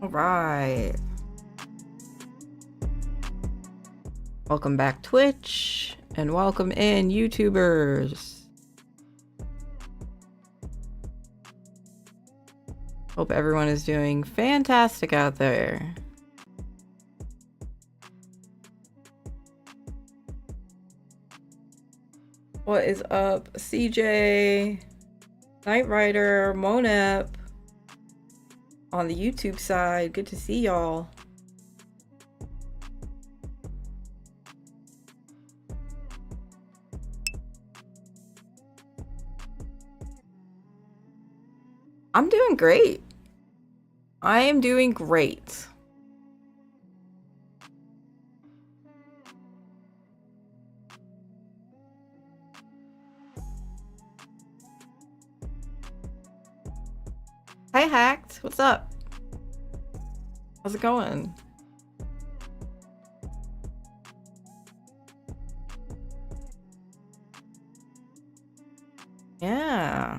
All right. Welcome back, Twitch, and welcome in, YouTubers. Hope everyone is doing fantastic out there. What is up, CJ, Knight Rider, Monep on the YouTube side? Good to see y'all. I'm doing great. I am doing great. Hi, Hacked. What's up? How's it going? Yeah.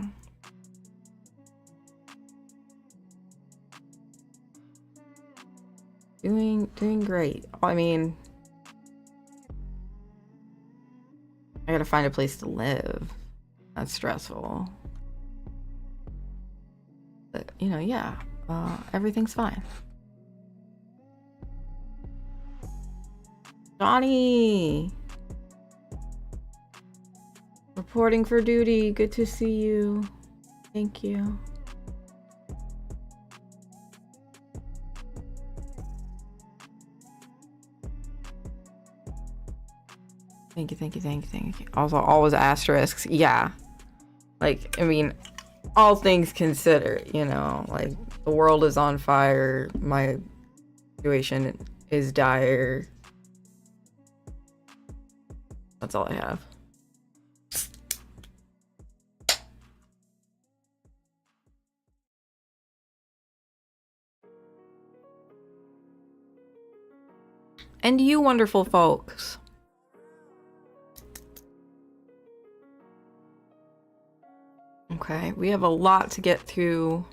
Doing great. I mean, I gotta find a place to live. That's stressful. But, you know, yeah. Everything's fine. Johnny! Reporting for duty. Good to see you. Thank you. Thank you. Also, always asterisks. Yeah. Like, I mean, all things considered, you know, like, the world is on fire. My situation is dire. That's all I have. And you wonderful folks. Okay, we have a lot to get through.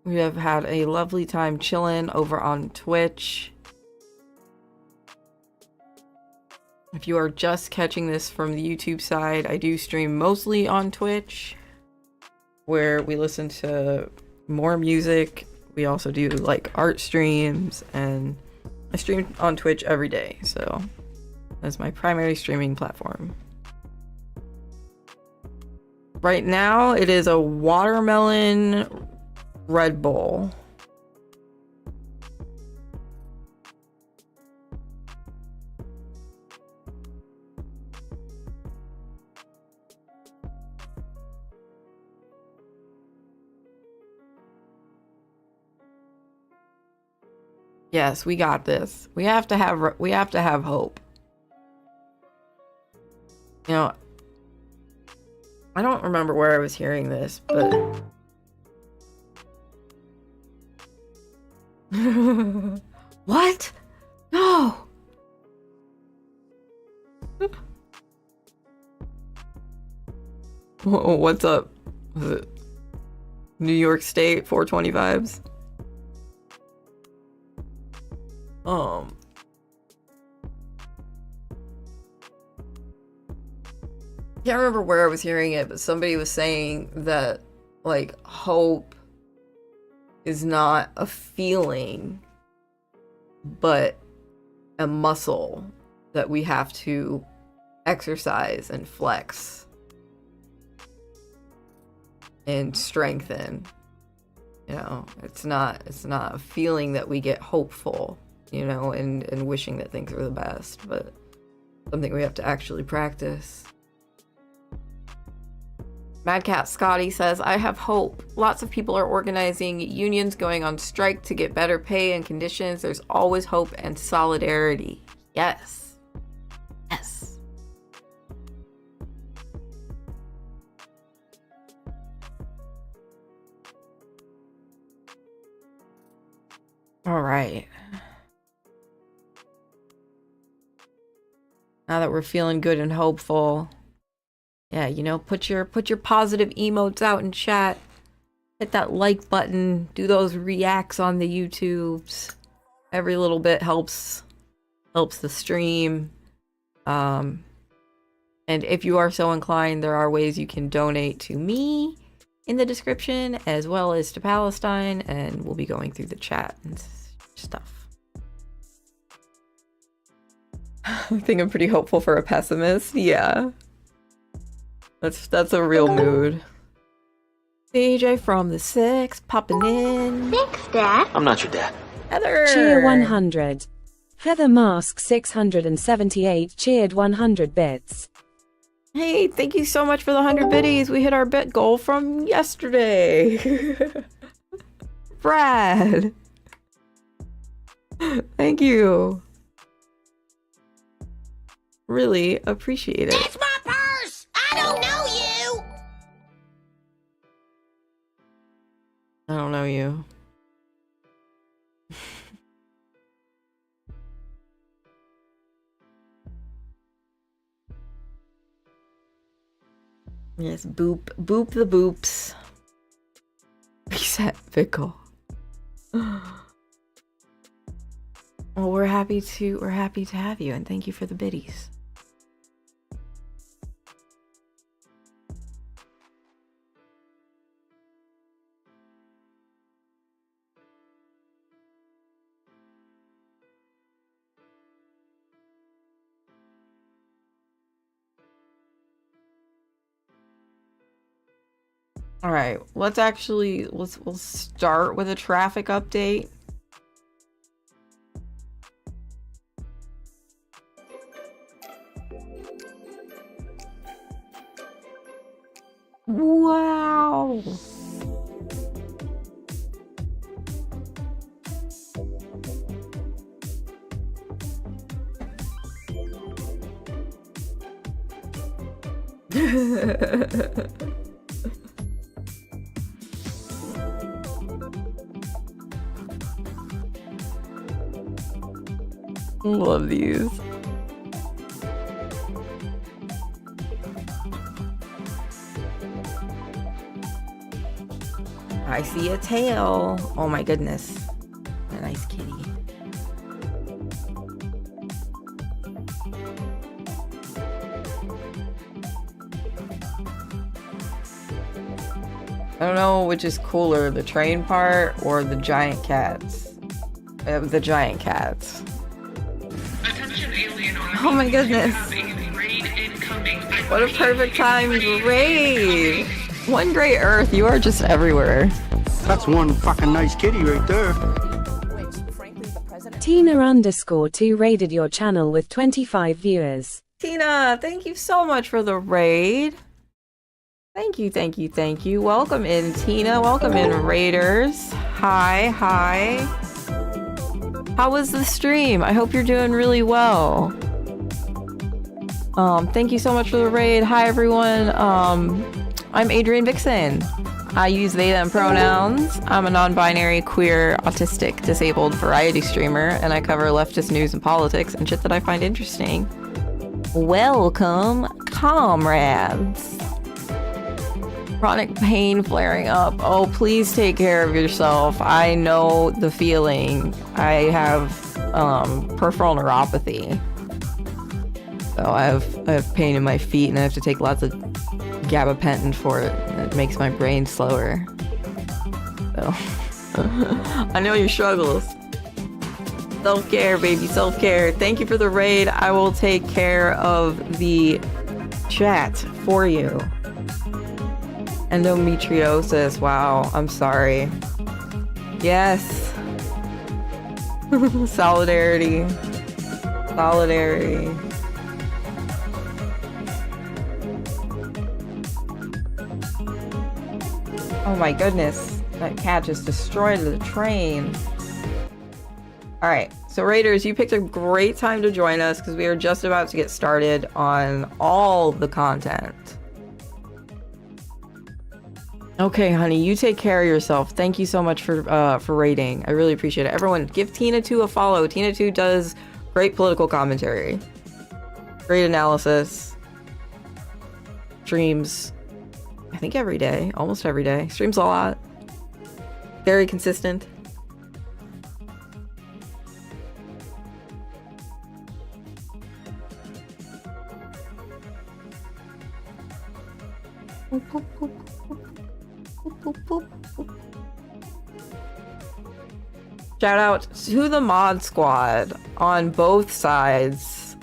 We have had a lovely time chilling over on Twitch. If you are just catching this from the YouTube side, I do stream mostly on Twitch, where we listen to more music. We also do like art streams, and I stream on Twitch every day, so that's my primary streaming platform. Right now, it is a watermelon Red Bull. Yes, we got this. We have to have hope. You know, I don't remember where I was hearing this, but what? No. What's up? Was it New York State 420 vibes? Can't remember where I was hearing it, but somebody was saying that, like, hope is not a feeling, but a muscle that we have to exercise and flex and strengthen. You know, it's not a feeling that we get hopeful, you know, and wishing that things are the best, but something we have to actually practice. Mad Cat Scotty says, I have hope. Lots of people are organizing, unions going on strike to get better pay and conditions. There's always hope and solidarity. Yes. Yes. All right. Now that we're feeling good and hopeful, yeah, you know, put your positive emotes out in chat. Hit that like button. Do those reacts on the YouTubes. Every little bit helps the stream. And if you are so inclined, there are ways you can donate to me in the description, as well as to Palestine, and we'll be going through the chat and stuff. I think I'm pretty hopeful for a pessimist. Yeah. That's a real mood. DJ from the 6 popping in. Thanks, Dad. I'm not your dad. Heather. Cheer 100. Heather Mask 678 cheered 100 bits. Hey, thank you so much for the 100 biddies. We hit our bit goal from yesterday. Brad. Thank you. Really appreciate it. It's my purse! I don't know you! I don't know you. Yes, boop the boops. Reset Vickle. Well, we're happy to have you, and thank you for the biddies. All right, we'll start with a traffic update. Wow. Love these. I see a tail. Oh my goodness. A nice kitty. I don't know which is cooler, the train part or the giant cats. The giant cats. Oh my goodness. What a perfect time to raid. One great Earth, you are just everywhere. That's one fucking nice kitty right there. Tina_2 raided your channel with 25 viewers. Tina, thank you so much for the raid. Thank you, thank you, thank you. Welcome in, Tina. Welcome in, raiders. Hi, hi. How was the stream? I hope you're doing really well. Thank you so much for the raid. Hi, everyone. I'm Adrian Vixen. I use they, them pronouns. I'm a non-binary, queer, autistic, disabled variety streamer, and I cover leftist news and politics and shit that I find interesting. Welcome, comrades. Chronic pain flaring up. Oh, please take care of yourself. I know the feeling. I have peripheral neuropathy. So I have pain in my feet and I have to take lots of gabapentin for it. It makes my brain slower. So I know your struggles. Self-care, baby, self-care. Thank you for the raid. I will take care of the chat for you. Endometriosis. Wow, I'm sorry. Yes. Solidarity. Solidarity. Oh my goodness. That cat just destroyed the train. Alright, so Raiders, you picked a great time to join us because we are just about to get started on all the content. Okay, honey, you take care of yourself. Thank you so much for raiding. I really appreciate it. Everyone, give Tina2 a follow. Tina2 does great political commentary. Great analysis. Streams, I think every day. Almost every day. Streams a lot. very consistent. Shout out to the mod squad on both sides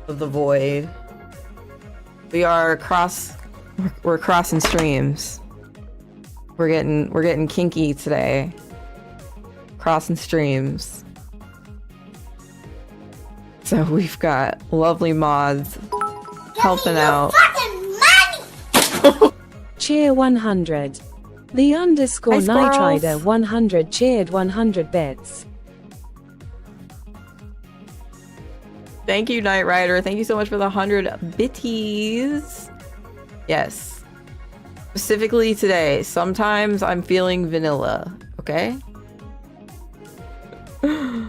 of the void. We're crossing streams. We're getting kinky today. Crossing streams. So we've got lovely mods helping out. Cheer 100. The underscore Hi, Night squirrels. Rider 100 cheered 100 bits. Thank you, Knight Rider. Thank you so much for the 100 bitties. Yes. Specifically today. Sometimes I'm feeling vanilla. Okay? I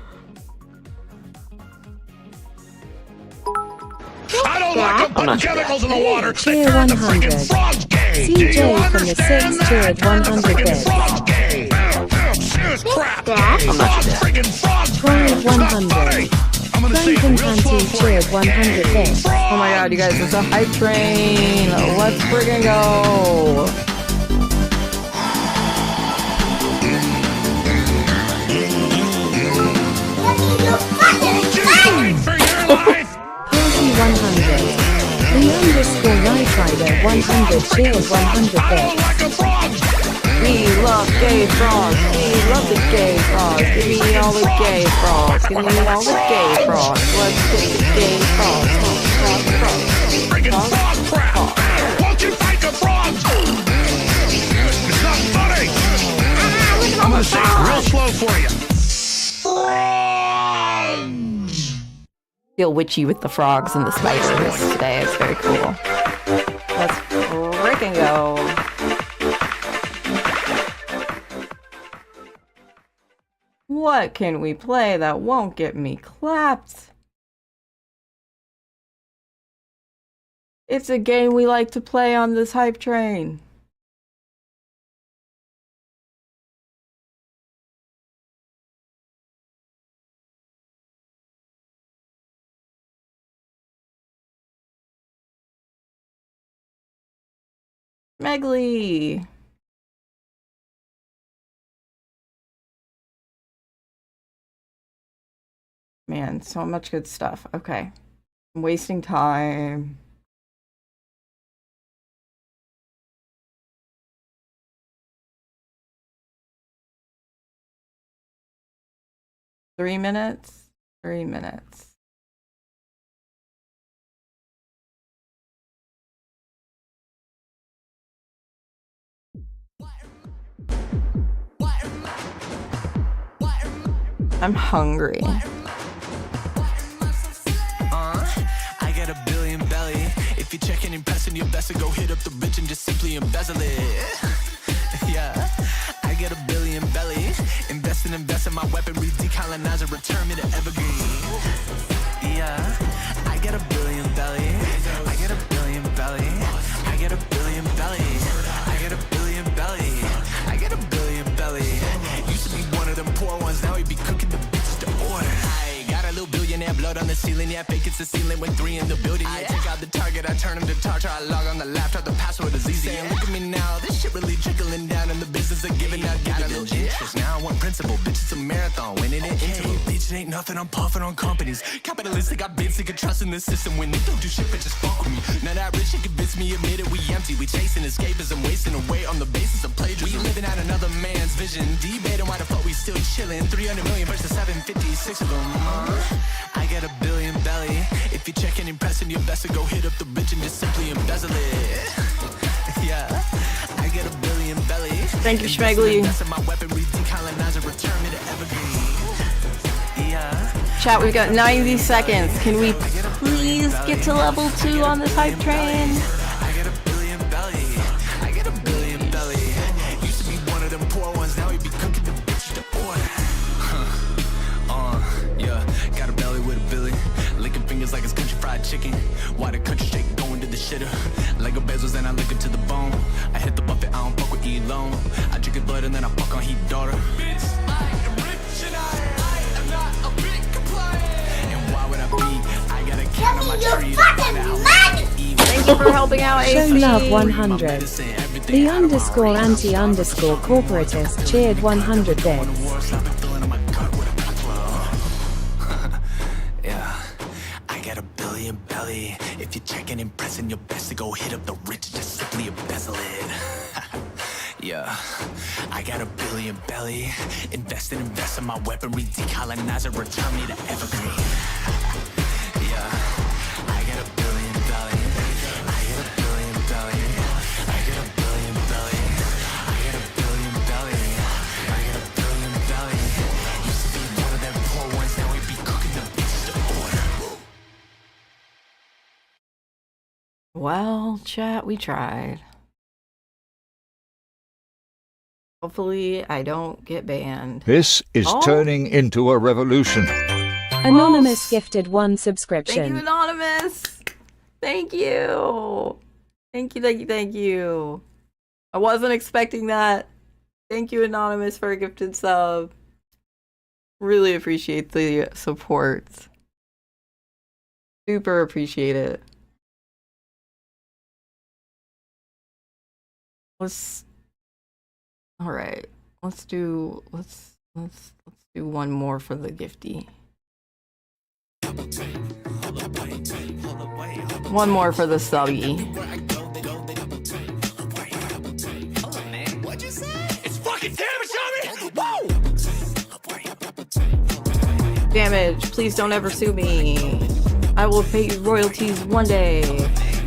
don't like them putting chemicals in the water. They Cheer turn the 100. freaking frogs gay. Do you CJ from the understand 6 that? cheered They turn the 100 freaking bits. frogs gay. Serious crap. Frogs freaking frogs. Pride It's not 100. funny. I'm gonna say it Franklin real slow Panty for you. cheered 100 bits. Oh my god, you guys, it's a hype train. Let's friggin' go. Won't you fight for your life? Party 100. The underscore Night Rider 100 cheered 100 I don't bits. like a frog. We love gay frogs. We love the gay frogs. Give me all the gay frogs. Give me all the gay frogs. Let's get the gay frogs. Frogs. Freaking frog crap. Won't you fight the frogs? It's not funny. I'm gonna say it real slow for you. Feel witchy with the frogs and the spiders today. It's very cool. Let's frickin' go. What can we play that won't get me clapped? It's a game we like to play on this hype train. Megly. Man, so much good stuff. Okay. I'm wasting time. Three minutes? 3 minutes. I'm hungry. I got a billion belly. If you're checking impressing, you best to go hit up the bitch and just simply embezzle it. Yeah, I get a billion belly. Invest in my weaponry, decolonize return me to evergreen. Yeah, I get a billion belly. I get a billion belly. I get a billion belly. I get a billion belly. I get a billion belly. Used to be one of them poor ones, now he be cooking the bitches to order. I got a little billionaire blood on the ceiling, yeah, fake it's the ceiling when 3 in the building. I take out the target, I turn him to tartar, I log on the laptop, the password is easy. And look at me now, this shit really trickling down in the business of giving out dividends. Interest, now I want principle, bitch, it's a marathon, winning it into it. Bitch, it ain't nothing, I'm puffing on companies. Capitalistic, I've been sick of trusting the system when they don't do shit, but just fuck with me. Now that rich shit convince me, admit it, we empty. We chasing escapism, wasting away on the basis of plagiarism. We living out another man's vision, debating why the fuck we still chilling. 300 million versus 756 of them. I get a billion belly. If you're checking impressing, you best to go hit up the bitch and just simply embezzle it. Yeah, I get a billion belly. Thank you, Schmeggly. My weaponry, decolonize return me to evergreen. Yeah. Chat, we've got 90 seconds. Can we please get to level 2 on this hype train? I get a billion belly. I get a billion belly. Used to be one of them poor ones, now he be cooking the bitches to order. Yeah, got a belly with a billy. Licking fingers fingers like it's country fried chicken. Why the country shake going to the shitter? Lego bezels and I lick it to the bone. I hit the buffet, I don't fuck with Elon. I drink his blood and then I fuck on his daughter. Bitch, I am rich and I am not a bit compliant. And why would I be? I got a cat on my tree. Thank you for helping out, Show AC. love 100. The underscore anti underscore corporatist cheered 100 bits. Yeah, I got a billion belly. If you're checking and pressing your best to go hit up the rich, just simply embezzle it. Yeah, I got a billion belly. Invest in my weaponry, decolonize it, return me to evergreen. Yeah, I got a billion belly. I got a billion belly. I got a billion belly. I got a billion belly. I got a billion belly. Used to be one of them poor ones, now we be cooking the bitches to order. Well, chat, we tried. Hopefully, I don't get banned. This is turning into a revolution. Anonymous gifted 1 Thank subscription. you, Anonymous. Thank you. Thank you, thank you, thank you. I wasn't expecting that. Thank you, Anonymous, for a gifted sub. Really appreciate the support. Super appreciate it. All right. Let's do one more for the gifty. One more for the subby. It's fucking damage, Tommy! Whoa! Damage, please don't ever sue me. I will pay you royalties one day.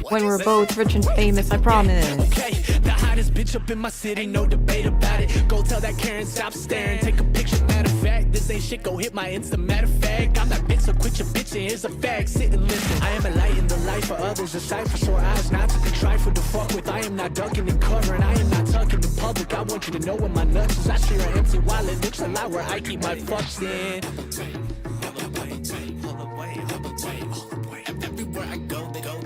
When we're both rich and famous, I promise. Okay, the hottest bitch up in my city, no debate about it. Go tell that Karen, stop staring, take a picture. Matter of fact, this ain't shit, go hit my Insta. Matter of fact, I'm that bitch, so quit your bitching. Here's a fact, sit and listen. I am a light in the life for others, a sight for sore eyes, not to be trifled to fuck with. I am not ducking and covering, I am not tucking in public. I want you to know where my nuts is. I share an empty wallet, looks a lot where I keep my fucks in. Everywhere I go, they go.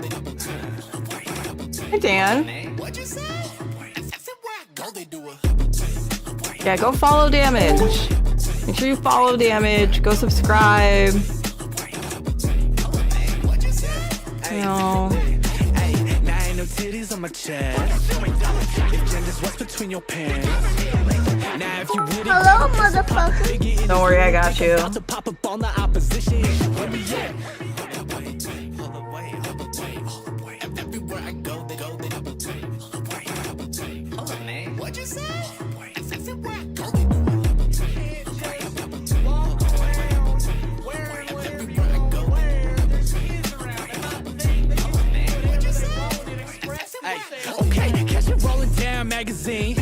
Hi, Dan. What'd you say? Yeah, go follow Damage. Make sure you follow Damage. Go subscribe. You know. Hey, now ain't no titties on my chest. If gender's what's between your pants. Now if you really Hello, motherfucker. Don't worry, I got you. about to pop up on the opposition. Where we at? Everywhere I go, they go. What'd you say? Everywhere I go, they do. Okay, catch it rolling down magazine.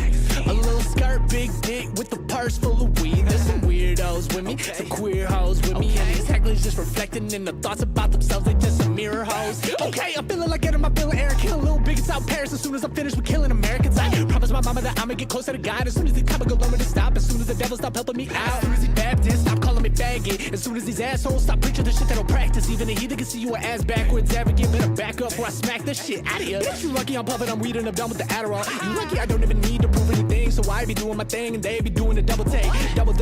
A little skirt, big dick with the purse full of weed. There's some weirdos with me, some queer hoes with me. And these hecklers just reflecting in the thoughts about themselves. They just some mirror hoes. Okay, I'm feeling like getting my bill of air. Kill a little bigots out Paris as soon as I'm finished with killing Americans. I promise my mama that I'ma get closer to God. As soon as the time go lower to stop. As soon as the devil stop helping me out. As soon as he's Baptist, stop calling me faggot. As soon as these assholes stop preaching the shit they don't practice. Even a heathen can see you an ass backwards. Advocate, better back up before I smack this shit out of you. Bitch, you lucky I'm puffing, I'm weeding, I'm done with the Adderall. You lucky I don't even need to prove anything. So I be doing my thing and they be doing the double take. Double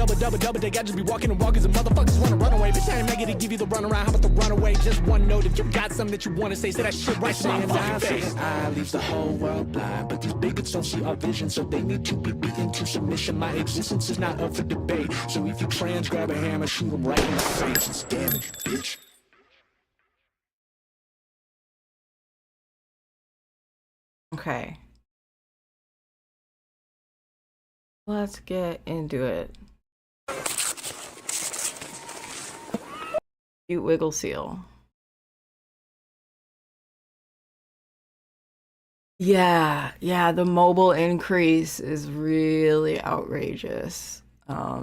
take. I just be walking and walking and motherfuckers wanna run away. Bitch, I ain't making to give you the run around. How about the run away? Just one note. If you got something that you wanna say that shit right to my fucking face. I leaves the whole world blind, but these bigots don't see our vision, so they need to be beaten to submission. My existence is not up for debate. So if you trans, grab a hammer, shoot them right in the face. It's damage, bitch. Okay. Let's get into it. Cute wiggle seal. Yeah, the mobile increase is really outrageous. I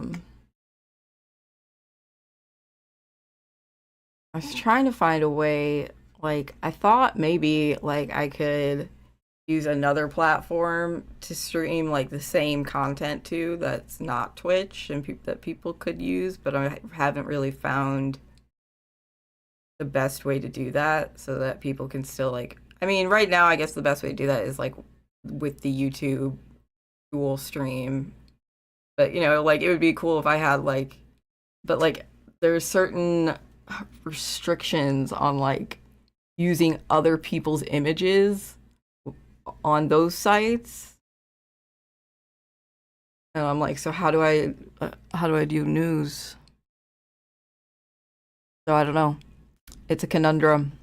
was trying to find a way, like, I thought maybe, like, I could use another platform to stream, like, the same content to that's not Twitch and that people could use, but I haven't really found the best way to do that so that people can still like, I mean, right now I guess the best way to do that is like with the YouTube dual stream. But you know, like it would be cool if I had like, but like there's certain restrictions on like using other people's images on those sites. And I'm like, so how do I do news? So I don't know. It's a conundrum.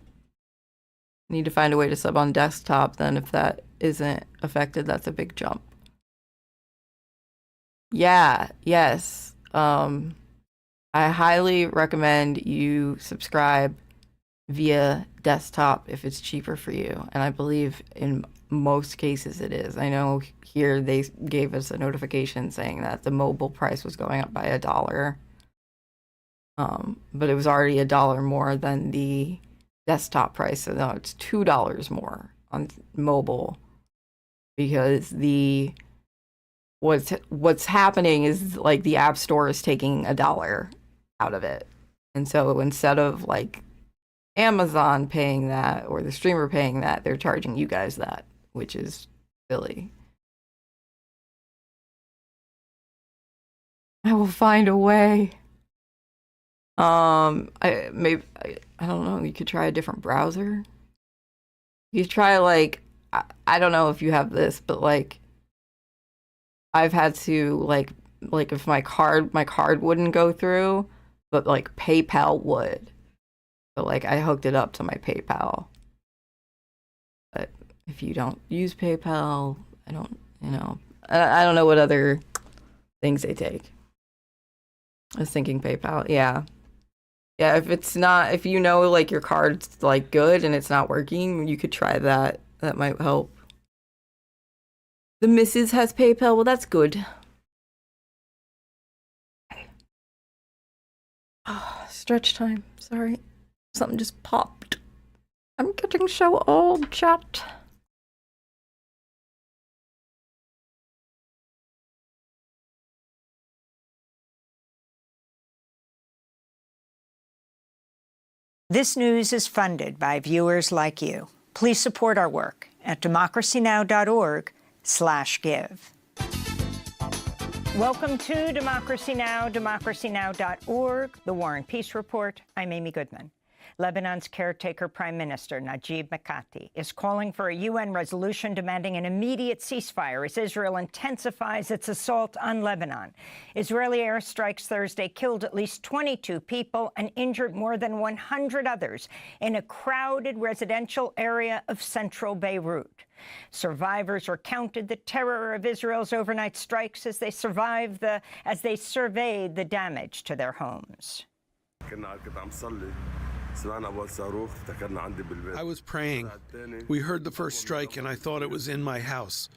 Need to find a way to sub on desktop. Then if that isn't affected, that's a big jump. Yeah, yes. I highly recommend you subscribe via desktop if it's cheaper for you. And I believe in most cases it is. I know here they gave us a notification saying that the mobile price was going up by $1. But it was already $1 more than the desktop price. So now it's $2 more on mobile because what's happening is like the App Store is taking $1 out of it. And so instead of like Amazon paying that or the streamer paying that, they're charging you guys that, which is silly. I will find a way. I don't know, you could try a different browser. You try like I don't know if you have this, but like I've had to like if my card wouldn't go through, but like PayPal would. But like I hooked it up to my PayPal. But if you don't use PayPal, I don't know what other things they take. I was thinking PayPal, yeah. Yeah, if you know like your card's like good and it's not working, you could try that. That might help. The missus has PayPal, well that's good. Okay. Oh, stretch time, sorry. Something just popped. I'm getting so old, chat. This news is funded by viewers like you. Please support our work at democracynow.org/give. Welcome to Democracy Now!, democracynow.org, The War and Peace Report. I'm Amy Goodman. Lebanon's caretaker Prime Minister Najib Mikati is calling for a UN resolution demanding an immediate ceasefire as Israel intensifies its assault on Lebanon. Israeli airstrikes Thursday killed at least 22 people and injured more than 100 others in a crowded residential area of central Beirut. Survivors recounted the terror of Israel's overnight strikes as they surveyed the damage to their homes. I was praying. We heard the first strike and I thought it was in my house.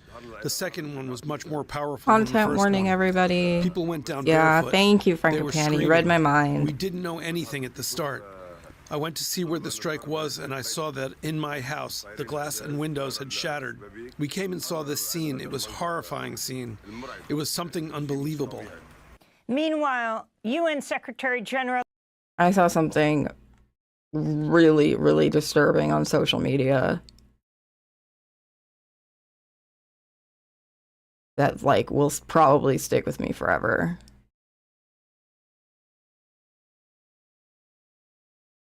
The second one was much more powerful than the Content first warning, one. everybody. People went down Yeah, barefoot. thank you, They were Frankopan. You read my screaming. mind. We didn't know anything at the start. I went to see where the strike was and I saw that in my house, the glass and windows had shattered. We came and saw this scene. It was a horrifying scene. It was something unbelievable. Meanwhile, UN Secretary General I saw something really, really disturbing on social media that like will probably stick with me forever.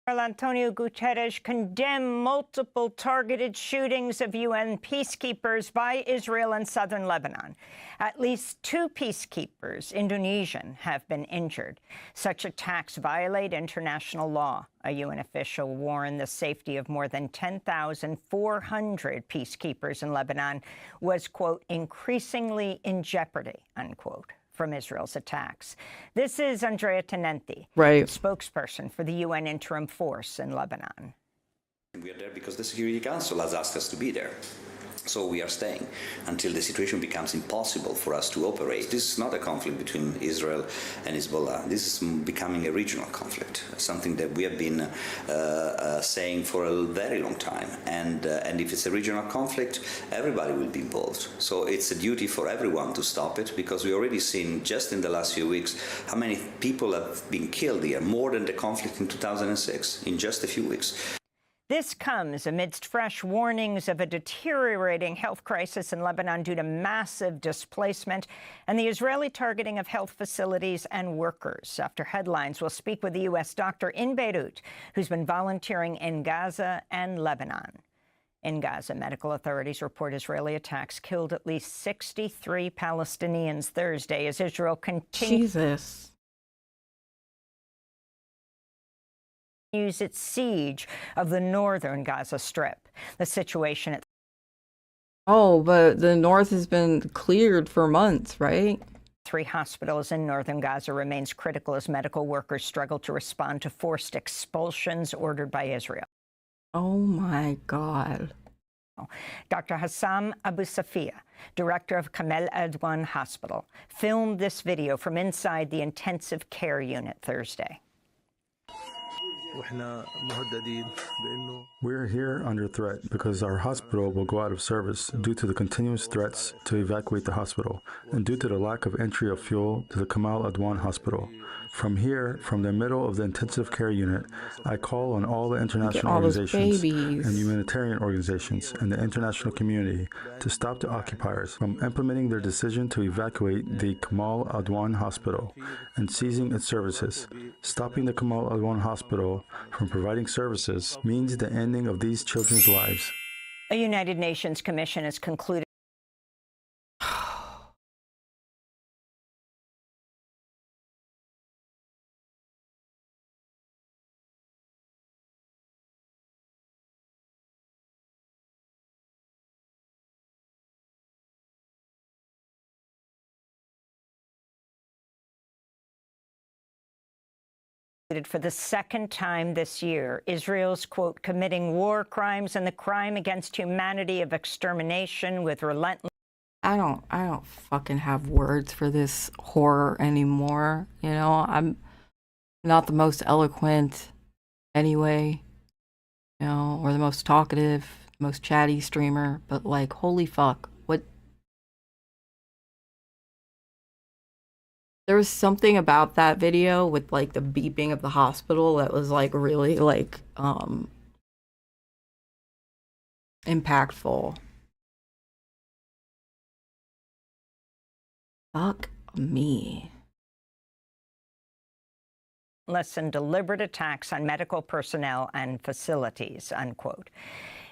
Antonio Guterres condemned multiple targeted shootings of UN peacekeepers by Israel in southern Lebanon. At least 2 peacekeepers, Indonesian, have been injured. Such attacks violate international law. A UN official warned the safety of more than 10,400 peacekeepers in Lebanon was, quote, increasingly in jeopardy, unquote, from Israel's attacks. This is Andrea Tenenti, Right. spokesperson for the UN interim force in Lebanon. We are there because the Security Council has asked us to be there. So we are staying until the situation becomes impossible for us to operate. This is not a conflict between Israel and Hezbollah. This is becoming a regional conflict, something that we have been saying for a very long time. And if it's a regional conflict, everybody will be involved. So it's a duty for everyone to stop it, because we already seen just in the last few weeks how many people have been killed here, more than the conflict in 2006, in just a few weeks. This comes amidst fresh warnings of a deteriorating health crisis in Lebanon due to massive displacement and the Israeli targeting of health facilities and workers. After headlines, we'll speak with the U.S. doctor in Beirut who's been volunteering in Gaza and Lebanon. In Gaza, medical authorities report Israeli attacks killed at least 63 Palestinians Thursday as Israel continues its siege of the northern Gaza Strip. The situation at but the north has been cleared for months, right? 3 hospitals in northern Gaza remains critical as medical workers struggle to respond to forced expulsions ordered by Israel. Oh my God. Dr. Hassam Abu Safia, director of Kamel Adwan Hospital, filmed this video from inside the intensive care unit Thursday. We're here under threat because our hospital will go out of service due to the continuous threats to evacuate the hospital and due to the lack of entry of fuel to the Kamal Adwan Hospital. From here, from the middle of the intensive care unit, I call on all the international organizations and humanitarian organizations and the international community to stop the occupiers from implementing their decision to evacuate the Kamal Adwan Hospital and seizing its services. Stopping the Kamal Adwan Hospital from providing services means the ending of these children's lives. A United Nations commission has concluded for the second time this year, Israel's, quote, committing war crimes and the crime against humanity of extermination with relentless... I don't fucking have words for this horror anymore. You know, I'm not the most eloquent anyway, you know, or the most talkative, most chatty streamer, but like, holy fuck, what? There was something about that video with like the beeping of the hospital that was like really like impactful. Fuck me. And deliberate attacks on medical personnel and facilities, unquote.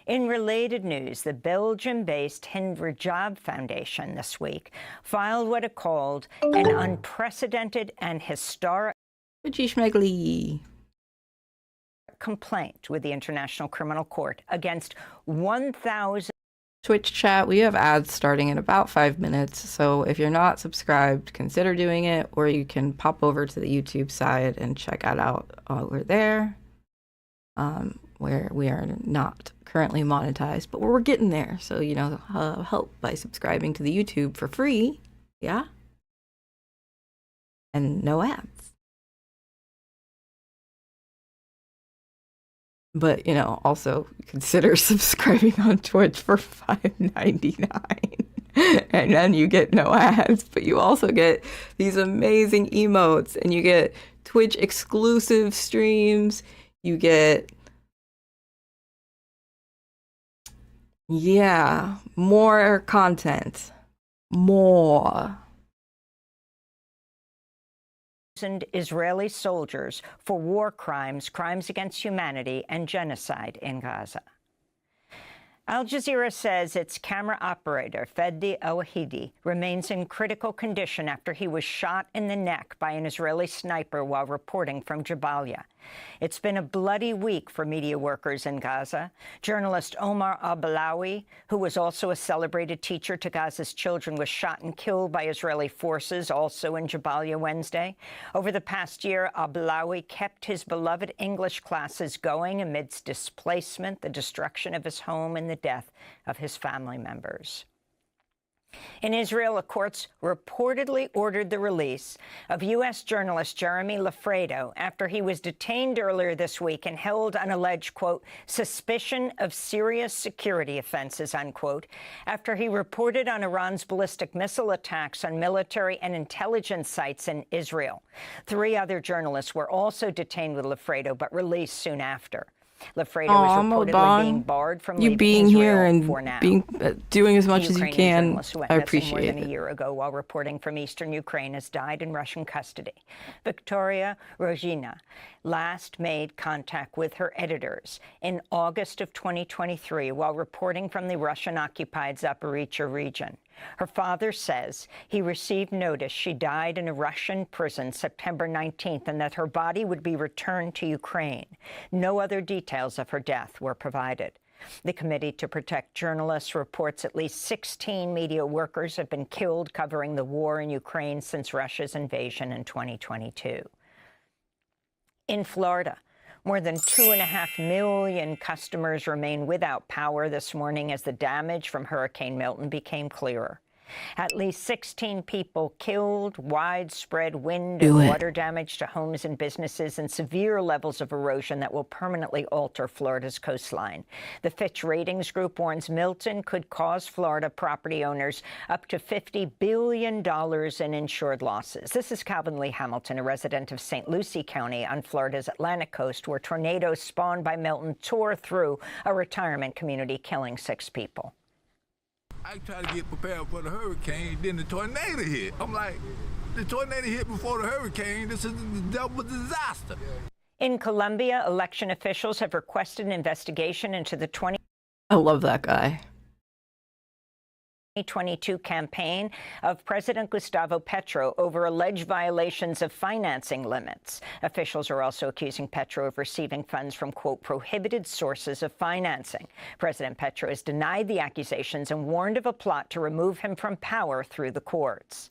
In related news, the Belgium-based Hind Rajab Foundation this week filed what it called an unprecedented and historic complaint with the International Criminal Court against 1,000... Twitch chat, we have ads starting in about 5 minutes, so if you're not subscribed, consider doing it, or you can pop over to the YouTube side and check it out. We're there, where we are not currently monetized, but we're getting there, so, you know, help by subscribing to the YouTube for free, yeah? And no ads. But, you know, also consider subscribing on Twitch for $5.99. And then you get no ads, but you also get these amazing emotes, and you get Twitch exclusive streams. You get, yeah, more content. More. Israeli soldiers for war crimes, crimes against humanity, and genocide in Gaza. Al Jazeera says its camera operator, Fedi El-Wahidi, remains in critical condition after he was shot in the neck by an Israeli sniper while reporting from Jabalia. It's been a bloody week for media workers in Gaza. Journalist Omar Ablawi, who was also a celebrated teacher to Gaza's children, was shot and killed by Israeli forces, also in Jabalia Wednesday. Over the past year, Ablawi kept his beloved English classes going amidst displacement, the destruction of his home, and the death of his family members. In Israel, a court reportedly ordered the release of U.S. journalist Jeremy Lafredo after he was detained earlier this week and held on alleged, quote, suspicion of serious security offenses, unquote, after he reported on Iran's ballistic missile attacks on military and intelligence sites in Israel. 3 other journalists were also detained with Lafredo, but released soon after. Lafredo is reportedly being barred from you leaving being Israel here and for now. doing as much as you Ukrainian can. journalist who went I missing appreciate more than it. a year ago while reporting from eastern Ukraine has died in Russian custody. Victoria Rozhina last made contact with her editors in August of 2023 while reporting from the Russian-occupied Zaporizhzhia region. Her father says he received notice she died in a Russian prison September 19th and that her body would be returned to Ukraine. No other details of her death were provided. The Committee to Protect Journalists reports at least 16 media workers have been killed covering the war in Ukraine since Russia's invasion in 2022. In Florida, more than 2.5 million customers remain without power this morning as the damage from Hurricane Milton became clearer. At least 16 people killed, widespread wind and water damage to homes and businesses, and severe levels of erosion that will permanently alter Florida's coastline. The Fitch Ratings Group warns Milton could cause Florida property owners up to $50 billion in insured losses. This is Calvin Lee Hamilton, a resident of St. Lucie County on Florida's Atlantic coast, where tornadoes spawned by Milton tore through a retirement community, killing 6 people. I tried to get prepared for the hurricane, then the tornado hit. I'm like, the tornado hit before the hurricane. This is a double disaster. In Colombia, election officials have requested an investigation into the I love that guy. 2022 campaign of President Gustavo Petro over alleged violations of financing limits. Officials are also accusing Petro of receiving funds from, quote, prohibited sources of financing. President Petro has denied the accusations and warned of a plot to remove him from power through the courts.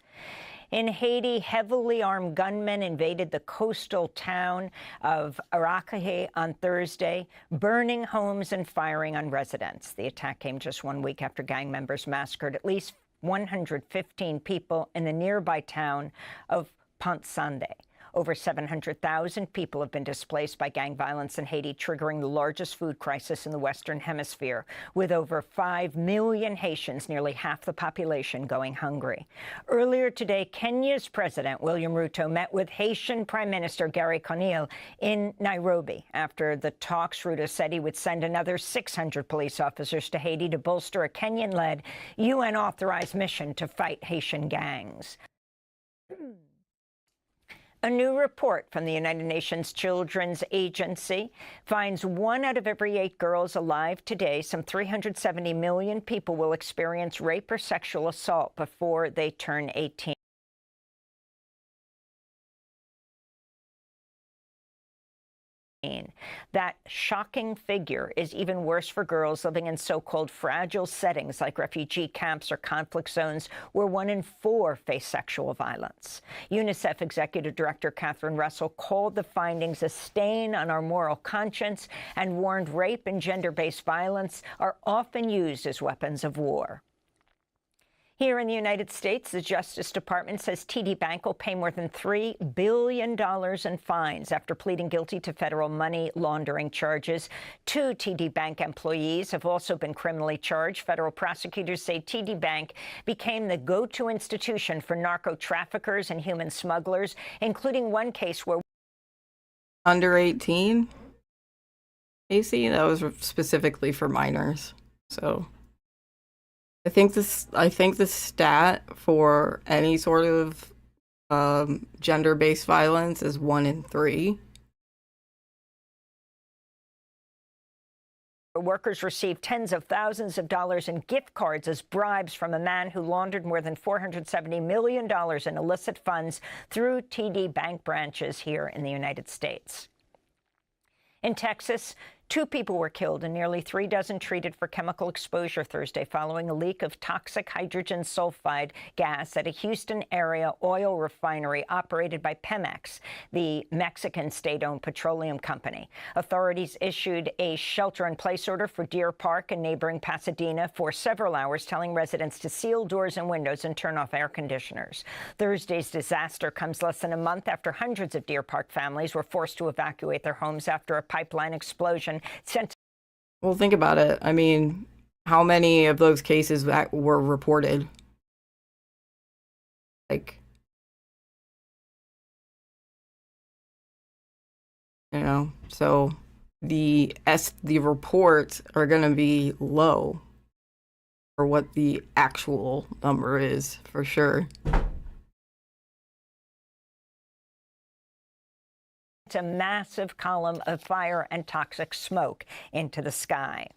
In Haiti, heavily armed gunmen invaded the coastal town of Atrocities on Thursday, burning homes and firing on residents. The attack came just 1 week after gang members massacred at least 115 people in the nearby town of Pont-Sande. Over 700,000 people have been displaced by gang violence in Haiti, triggering the largest food crisis in the Western Hemisphere, with over 5 million Haitians, nearly half the population, going hungry. Earlier today, Kenya's President William Ruto met with Haitian Prime Minister Gary Conille in Nairobi. After the talks, Ruto said he would send another 600 police officers to Haiti to bolster a Kenyan-led, UN-authorized mission to fight Haitian gangs. A new report from the United Nations Children's Agency finds 1 out of every 8 girls alive today, some 370 million people, will experience rape or sexual assault before they turn 18. That shocking figure is even worse for girls living in so-called fragile settings like refugee camps or conflict zones, where 1 in 4 face sexual violence. UNICEF Executive Director Catherine Russell called the findings a stain on our moral conscience and warned rape and gender-based violence are often used as weapons of war. Here in the United States, the Justice Department says TD Bank will pay more than $3 billion in fines after pleading guilty to federal money laundering charges. 2 TD Bank employees have also been criminally charged. Federal prosecutors say TD Bank became the go-to institution for narco traffickers and human smugglers, including one case where Under 18? AC? That was specifically for minors. So I think the stat for any sort of gender-based violence is 1 in 3. workers received tens of thousands of dollars in gift cards as bribes from a man who laundered more than $470 million in illicit funds through TD Bank branches here in the United States. In Texas, 2 people were killed and nearly 3 dozen treated for chemical exposure Thursday following a leak of toxic hydrogen sulfide gas at a Houston area oil refinery operated by Pemex, the Mexican state-owned petroleum company. Authorities issued a shelter-in-place order for Deer Park and neighboring Pasadena for several hours, telling residents to seal doors and windows and turn off air conditioners. Thursday's disaster comes less than a month after hundreds of Deer Park families were forced to evacuate their homes after a pipeline explosion sent. Well, think about it. I mean, how many of those cases that were reported? Like, you know, so the reports are going to be low for what the actual number is, for sure. A massive column of fire and toxic smoke into the sky.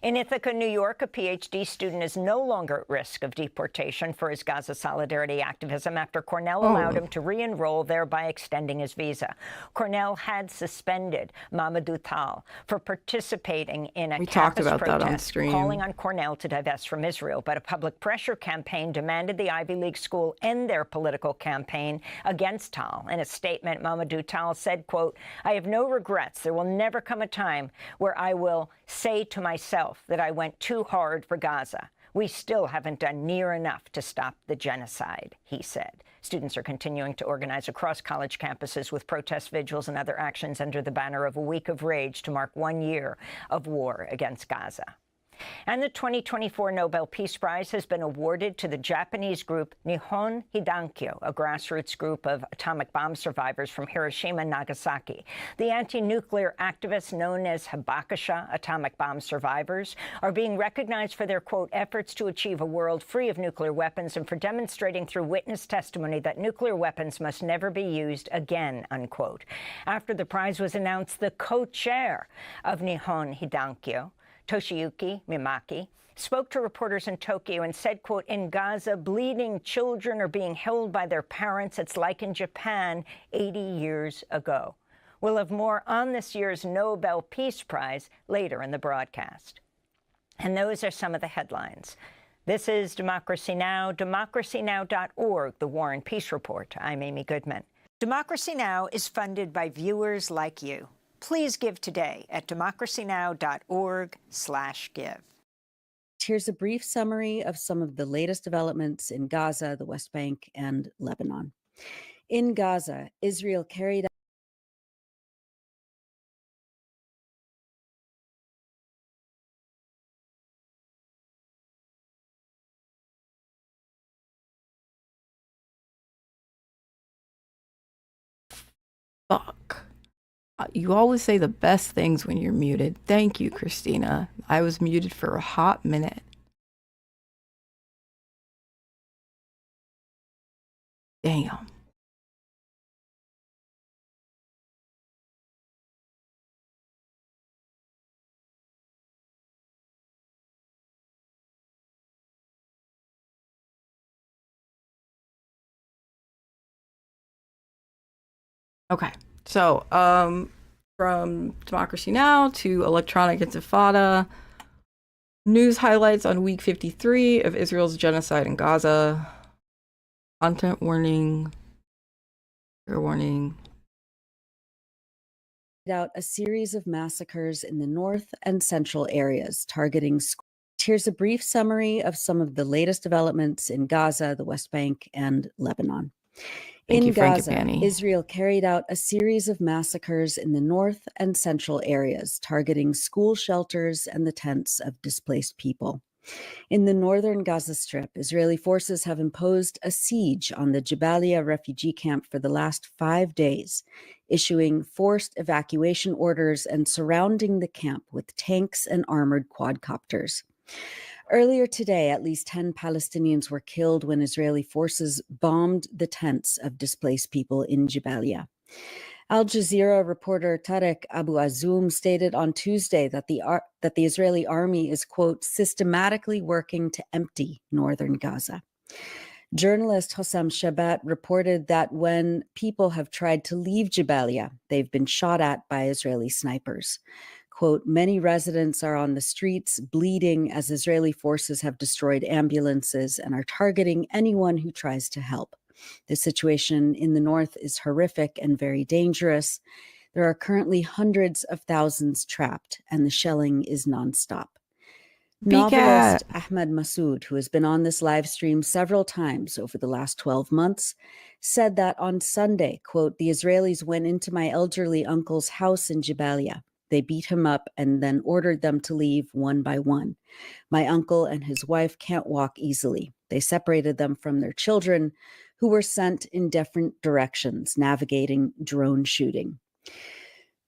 In Ithaca, New York, a PhD student is no longer at risk of deportation for his Gaza solidarity activism after Cornell allowed him to re-enroll, thereby extending his visa. Cornell had suspended Mamadou Tal for participating in a campus protest calling on Cornell to divest from Israel, but a public pressure campaign demanded the Ivy League school end their political campaign against Tal. In a statement, Mamadou Tal said, quote, "I have no regrets. There will never come a time where I will say to myself that I went too hard for Gaza. We still haven't done near enough to stop the genocide," he said. Students are continuing to organize across college campuses with protest vigils and other actions under the banner of a week of rage to mark 1 year of war against Gaza. And the 2024 Nobel Peace Prize has been awarded to the Japanese group Nihon Hidankyo, a grassroots group of atomic bomb survivors from Hiroshima and Nagasaki. The anti-nuclear activists known as Hibakusha atomic bomb survivors are being recognized for their, quote, efforts to achieve a world free of nuclear weapons and for demonstrating through witness testimony that nuclear weapons must never be used again, unquote. After the prize was announced, the co-chair of Nihon Hidankyo, Toshiyuki Mimaki, spoke to reporters in Tokyo and said, quote, "In Gaza, bleeding children are being held by their parents. It's like in Japan 80 years ago." We'll have more on this year's Nobel Peace Prize later in the broadcast. And those are some of the headlines. This is Democracy Now!, democracynow.org, the War and Peace Report. I'm Amy Goodman. Democracy Now! Is funded by viewers like you. Please give today at democracynow.org/give. Here's a brief summary of some of the latest developments in Gaza, the West Bank, and Lebanon. In Gaza, Israel carried out Fuck. You always say the best things when you're muted. Thank you, Christina. I was muted for a hot minute. Damn. Okay. So, from Democracy Now! To Electronic Intifada, news highlights on week 53 of Israel's genocide in Gaza, content warning, trigger warning. Out a series of massacres in the north and central areas targeting schools. Here's a brief summary of some of the latest developments in Gaza, the West Bank, and Lebanon. In Gaza, Israel carried out a series of massacres in the north and central areas, targeting school shelters and the tents of displaced people. In the northern Gaza Strip, Israeli forces have imposed a siege on the Jabalia refugee camp for the last 5 days, issuing forced evacuation orders and surrounding the camp with tanks and armored quadcopters. Earlier today, at least 10 Palestinians were killed when Israeli forces bombed the tents of displaced people in Jabalia. Al Jazeera reporter Tarek Abu Azoum stated on Tuesday that the Israeli army is, quote, systematically working to empty northern Gaza. Journalist Hossam Shabat reported that when people have tried to leave Jabalia, they've been shot at by Israeli snipers. Quote, many residents are on the streets bleeding as Israeli forces have destroyed ambulances and are targeting anyone who tries to help. The situation in the north is horrific and very dangerous. There are currently hundreds of thousands trapped, and the shelling is nonstop. Novelist Ahmed Massoud, who has been on this live stream several times over the last 12 months, said that on Sunday, quote, the Israelis went into my elderly uncle's house in Jabalia. They beat him up and then ordered them to leave one by one. My uncle and his wife can't walk easily. They separated them from their children, who were sent in different directions, navigating drone shooting.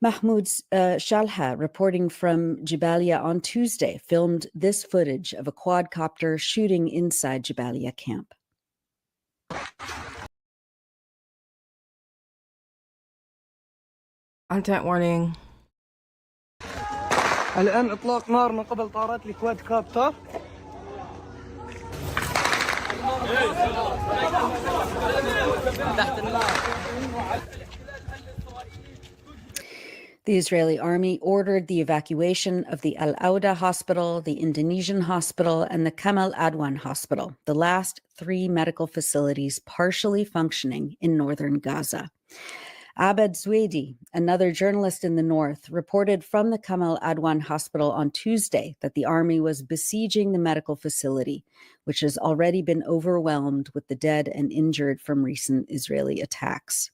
Mahmoud Shalha, reporting from Jabalia on Tuesday, filmed this footage of a quadcopter shooting inside Jabalia camp. Content warning. الآن إطلاق نار من قبل طائرات الكواد كابتر. The Israeli army ordered the evacuation of the Al Auda hospital, the Indonesian hospital, and the Kamal Adwan hospital, the last three medical facilities partially functioning in northern Gaza. Abed Zwedi, another journalist in the north, reported from the Kamal Adwan hospital on Tuesday that the army was besieging the medical facility, which has already been overwhelmed with the dead and injured from recent Israeli attacks.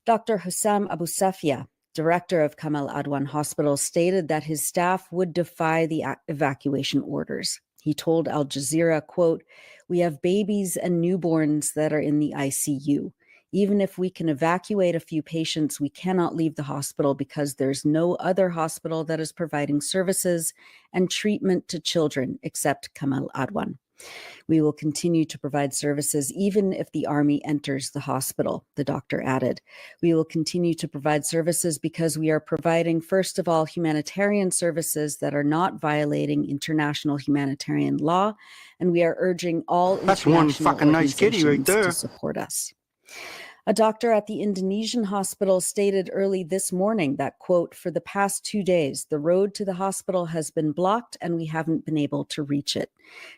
Dr. Hussam Abu Safia, director of Kamal Adwan Hospital, stated that his staff would defy the evacuation orders. He told Al Jazeera, quote, we have babies and newborns that are in the ICU. Even if we can evacuate a few patients, we cannot leave the hospital because there's no other hospital that is providing services and treatment to children except Kamal Adwan. We will continue to provide services even if the army enters the hospital, the doctor added. We will continue to provide services because we are providing, first of all, humanitarian services that are not violating international humanitarian law, and we are urging all international organizations to support us. A doctor at the Indonesian hospital stated early this morning that, quote, for the past 2 days, the road to the hospital has been blocked and we haven't been able to reach it.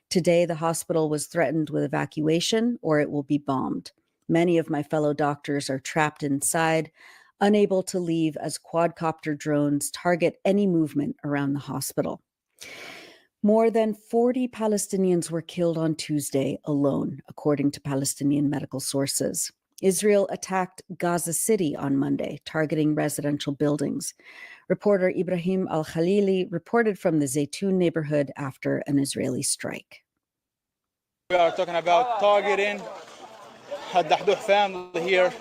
Today, the hospital was threatened with evacuation or it will be bombed. Many of my fellow doctors are trapped inside, unable to leave as quadcopter drones target any movement around the hospital. More than 40 Palestinians were killed on Tuesday alone, according to Palestinian medical sources. Israel attacked Gaza City on Monday, targeting residential buildings. Reporter Ibrahim Al-Khalili reported from the Zaytun neighborhood after an Israeli strike. We are talking about targeting Al-Dahduh family here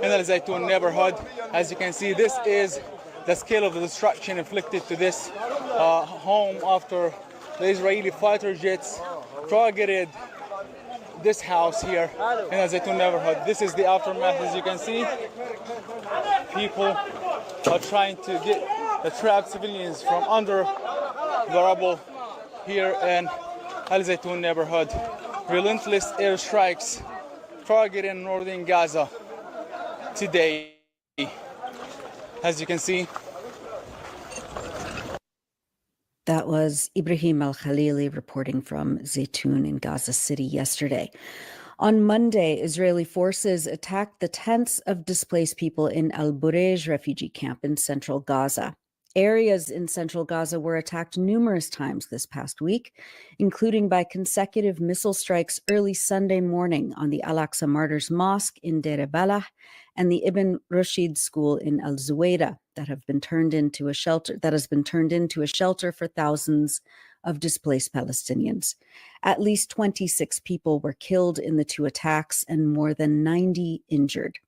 in the Zaytun neighborhood. As you can see, this is the scale of the destruction inflicted to this home after the Israeli fighter jets targeted this house here in the Zaytun neighborhood. This is the aftermath. As you can see, people are trying to get the trapped civilians from under the rubble here in Al Zaytun neighborhood. Relentless airstrikes targeting northern Gaza today. As you can see, that was Ibrahim Al-Khalili reporting from Zaytun in Gaza City yesterday. On Monday, Israeli forces attacked the tents of displaced people in Al Burej refugee camp in central Gaza. Areas in central Gaza were attacked numerous times this past week, including by consecutive missile strikes early Sunday morning on the Al-Aqsa Martyrs Mosque in Deir Balah and the Ibn Rushd School in Al Zuwaida that has been turned into a shelter for thousands of displaced Palestinians. At least 26 people were killed in the two attacks and more than 90 injured.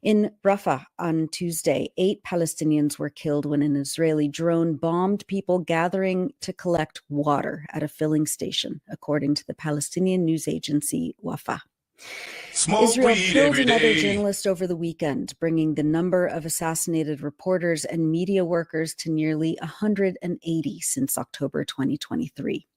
In Rafah on Tuesday, 8 Palestinians were killed when an Israeli drone bombed people gathering to collect water at a filling station, according to the Palestinian news agency Wafa. Israel killed another journalist over the weekend, bringing the number of assassinated reporters and media workers to nearly 180 since October 2023.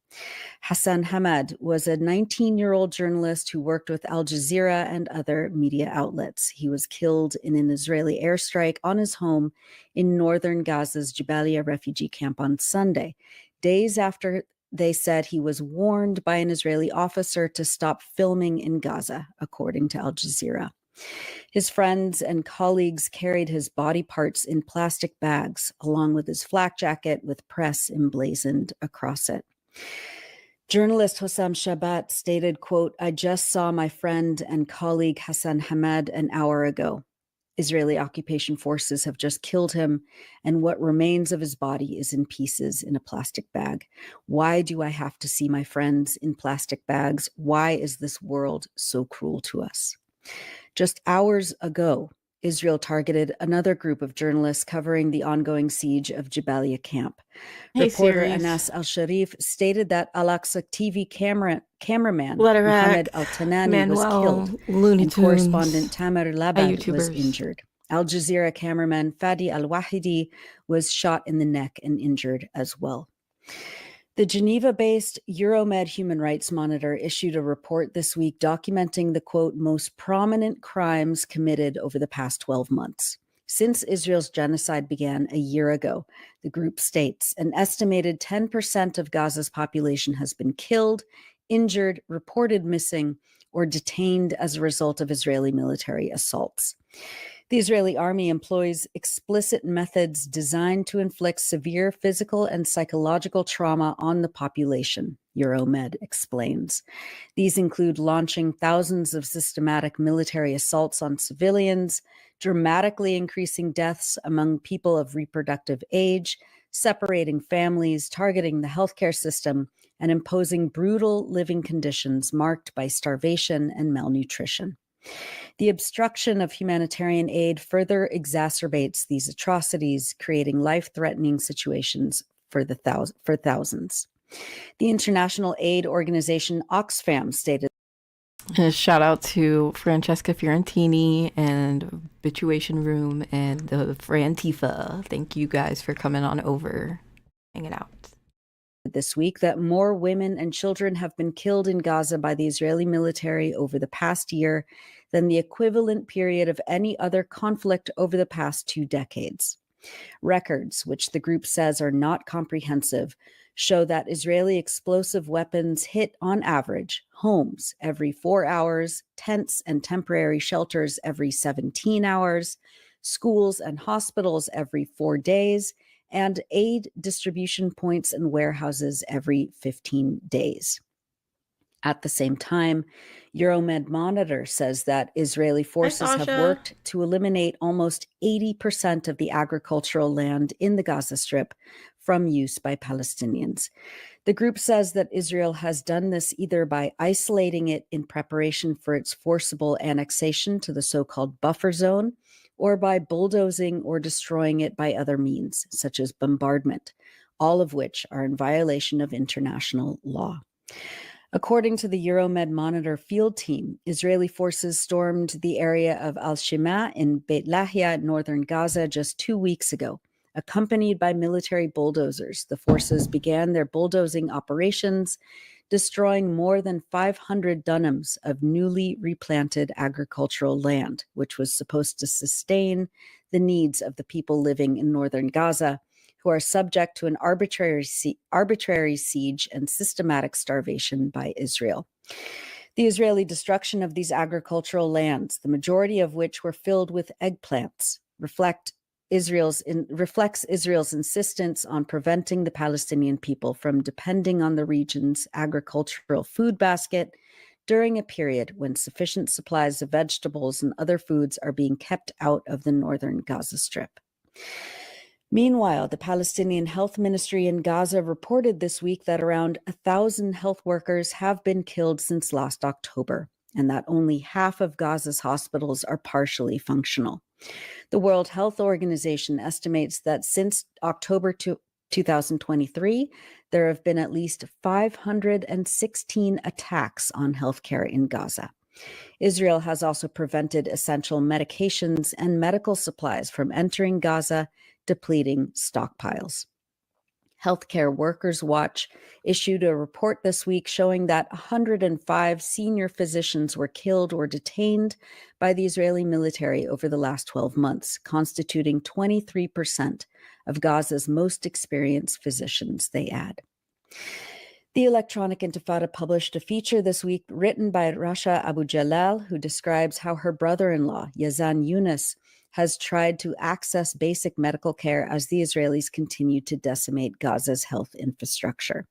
Hassan Hamad was a 19-year-old journalist who worked with Al Jazeera and other media outlets. He was killed in an Israeli airstrike on his home in northern Gaza's Jabalia refugee camp on Sunday, days after they said he was warned by an Israeli officer to stop filming in Gaza, according to Al Jazeera. His friends and colleagues carried his body parts in plastic bags, along with his flak jacket with press emblazoned across it. Journalist Hossam Shabat stated, quote, "I just saw my friend and colleague Hassan Hamad an hour ago. Israeli occupation forces have just killed him, and what remains of his body is in pieces in a plastic bag. Why do I have to see my friends in plastic bags? Why is this world so cruel to us?" Just hours ago, Israel targeted another group of journalists covering the ongoing siege of Jabalia camp. Hey, Reporter Series. Anas Al-Sharif stated that Al-Aqsa TV cameraman Letter Mohammed Rack, Al-Tanani was Manuel, killed, Looney and Tunes. correspondent Tamer Labad was YouTubers. injured. Al Jazeera cameraman Fadi Al-Wahidi was shot in the neck and injured as well. The Geneva-based Euromed Human Rights Monitor issued a report this week documenting the, quote, most prominent crimes committed over the past 12 months. Since Israel's genocide began a year ago, the group states an estimated 10% of Gaza's population has been killed, injured, reported missing, or detained as a result of Israeli military assaults. The Israeli army employs explicit methods designed to inflict severe physical and psychological trauma on the population, Euromed explains. These include launching thousands of systematic military assaults on civilians, dramatically increasing deaths among people of reproductive age, separating families, targeting the healthcare system, and imposing brutal living conditions marked by starvation and malnutrition. The obstruction of humanitarian aid further exacerbates these atrocities, creating life-threatening situations for thousands. The international aid organization Oxfam stated, A shout out to Francesca Fiorentini and Bituation Room and the Frantifa. Thank you guys for coming on over, hanging out. This week that more women and children have been killed in Gaza by the Israeli military over the past year than the equivalent period of any other conflict over the past 2 decades. Records, which the group says are not comprehensive, show that Israeli explosive weapons hit, on average, homes every 4 hours, tents and temporary shelters every 17 hours, schools and hospitals every 4 days, and aid distribution points and warehouses every 15 days. At the same time, Euromed Monitor says that Israeli forces have worked to eliminate almost 80% of the agricultural land in the Gaza Strip from use by Palestinians. The group says that Israel has done this either by isolating it in preparation for its forcible annexation to the so-called buffer zone, or by bulldozing or destroying it by other means, such as bombardment, all of which are in violation of international law. According to the Euromed Monitor field team, Israeli forces stormed the area of Al-Shima in Beit Lahia, northern Gaza, just 2 weeks ago. Accompanied by military bulldozers, the forces began their bulldozing operations, destroying more than 500 dunams of newly replanted agricultural land, which was supposed to sustain the needs of the people living in northern Gaza, who are subject to an arbitrary siege and systematic starvation by Israel. The Israeli destruction of these agricultural lands, the majority of which were filled with eggplants, reflects Israel's insistence on preventing the Palestinian people from depending on the region's agricultural food basket during a period when sufficient supplies of vegetables and other foods are being kept out of the northern Gaza Strip. Meanwhile, the Palestinian Health Ministry in Gaza reported this week that around 1,000 health workers have been killed since last October, and that only half of Gaza's hospitals are partially functional. The World Health Organization estimates that since October 2023, there have been at least 516 attacks on healthcare in Gaza. Israel has also prevented essential medications and medical supplies from entering Gaza, depleting stockpiles. Healthcare Workers Watch issued a report this week showing that 105 senior physicians were killed or detained by the Israeli military over the last 12 months, constituting 23% of Gaza's most experienced physicians, they add. The Electronic Intifada published a feature this week written by Rasha Abu Jalal, who describes how her brother-in-law, Yazan Yunus, has tried to access basic medical care as the Israelis continue to decimate Gaza's health infrastructure.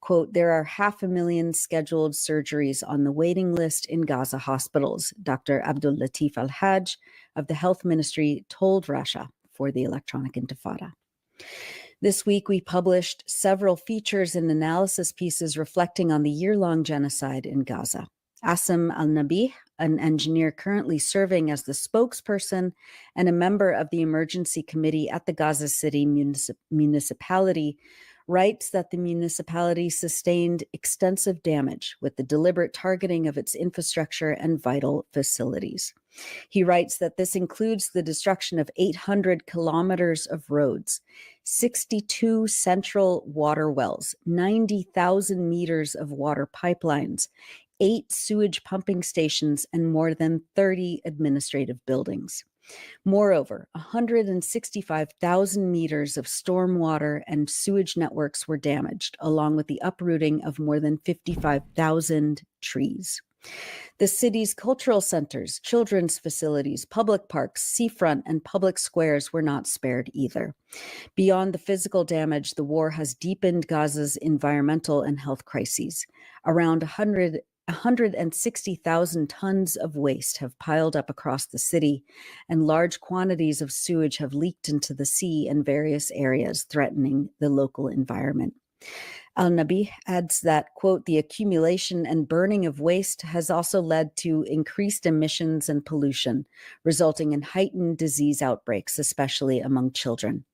Quote, there are 500,000 scheduled surgeries on the waiting list in Gaza hospitals, Dr. Abdul Latif Al-Hajj of the Health Ministry told Rasha for the Electronic Intifada. This week, we published several features and analysis pieces reflecting on the year-long genocide in Gaza. Asim Al-Nabih, an engineer currently serving as the spokesperson and a member of the emergency committee at the Gaza City municipality, writes that the municipality sustained extensive damage with the deliberate targeting of its infrastructure and vital facilities. He writes that this includes the destruction of 800 kilometers of roads, 62 central water wells, 90,000 meters of water pipelines, 8 sewage pumping stations, and more than 30 administrative buildings. Moreover, 165,000 meters of stormwater and sewage networks were damaged, along with the uprooting of more than 55,000 trees. The city's cultural centers, children's facilities, public parks, seafront, and public squares were not spared either. Beyond the physical damage, the war has deepened Gaza's environmental and health crises. Around 160,000 tons of waste have piled up across the city, and large quantities of sewage have leaked into the sea in various areas, threatening the local environment. Al-Nabi adds that, quote, the accumulation and burning of waste has also led to increased emissions and pollution, resulting in heightened disease outbreaks, especially among children.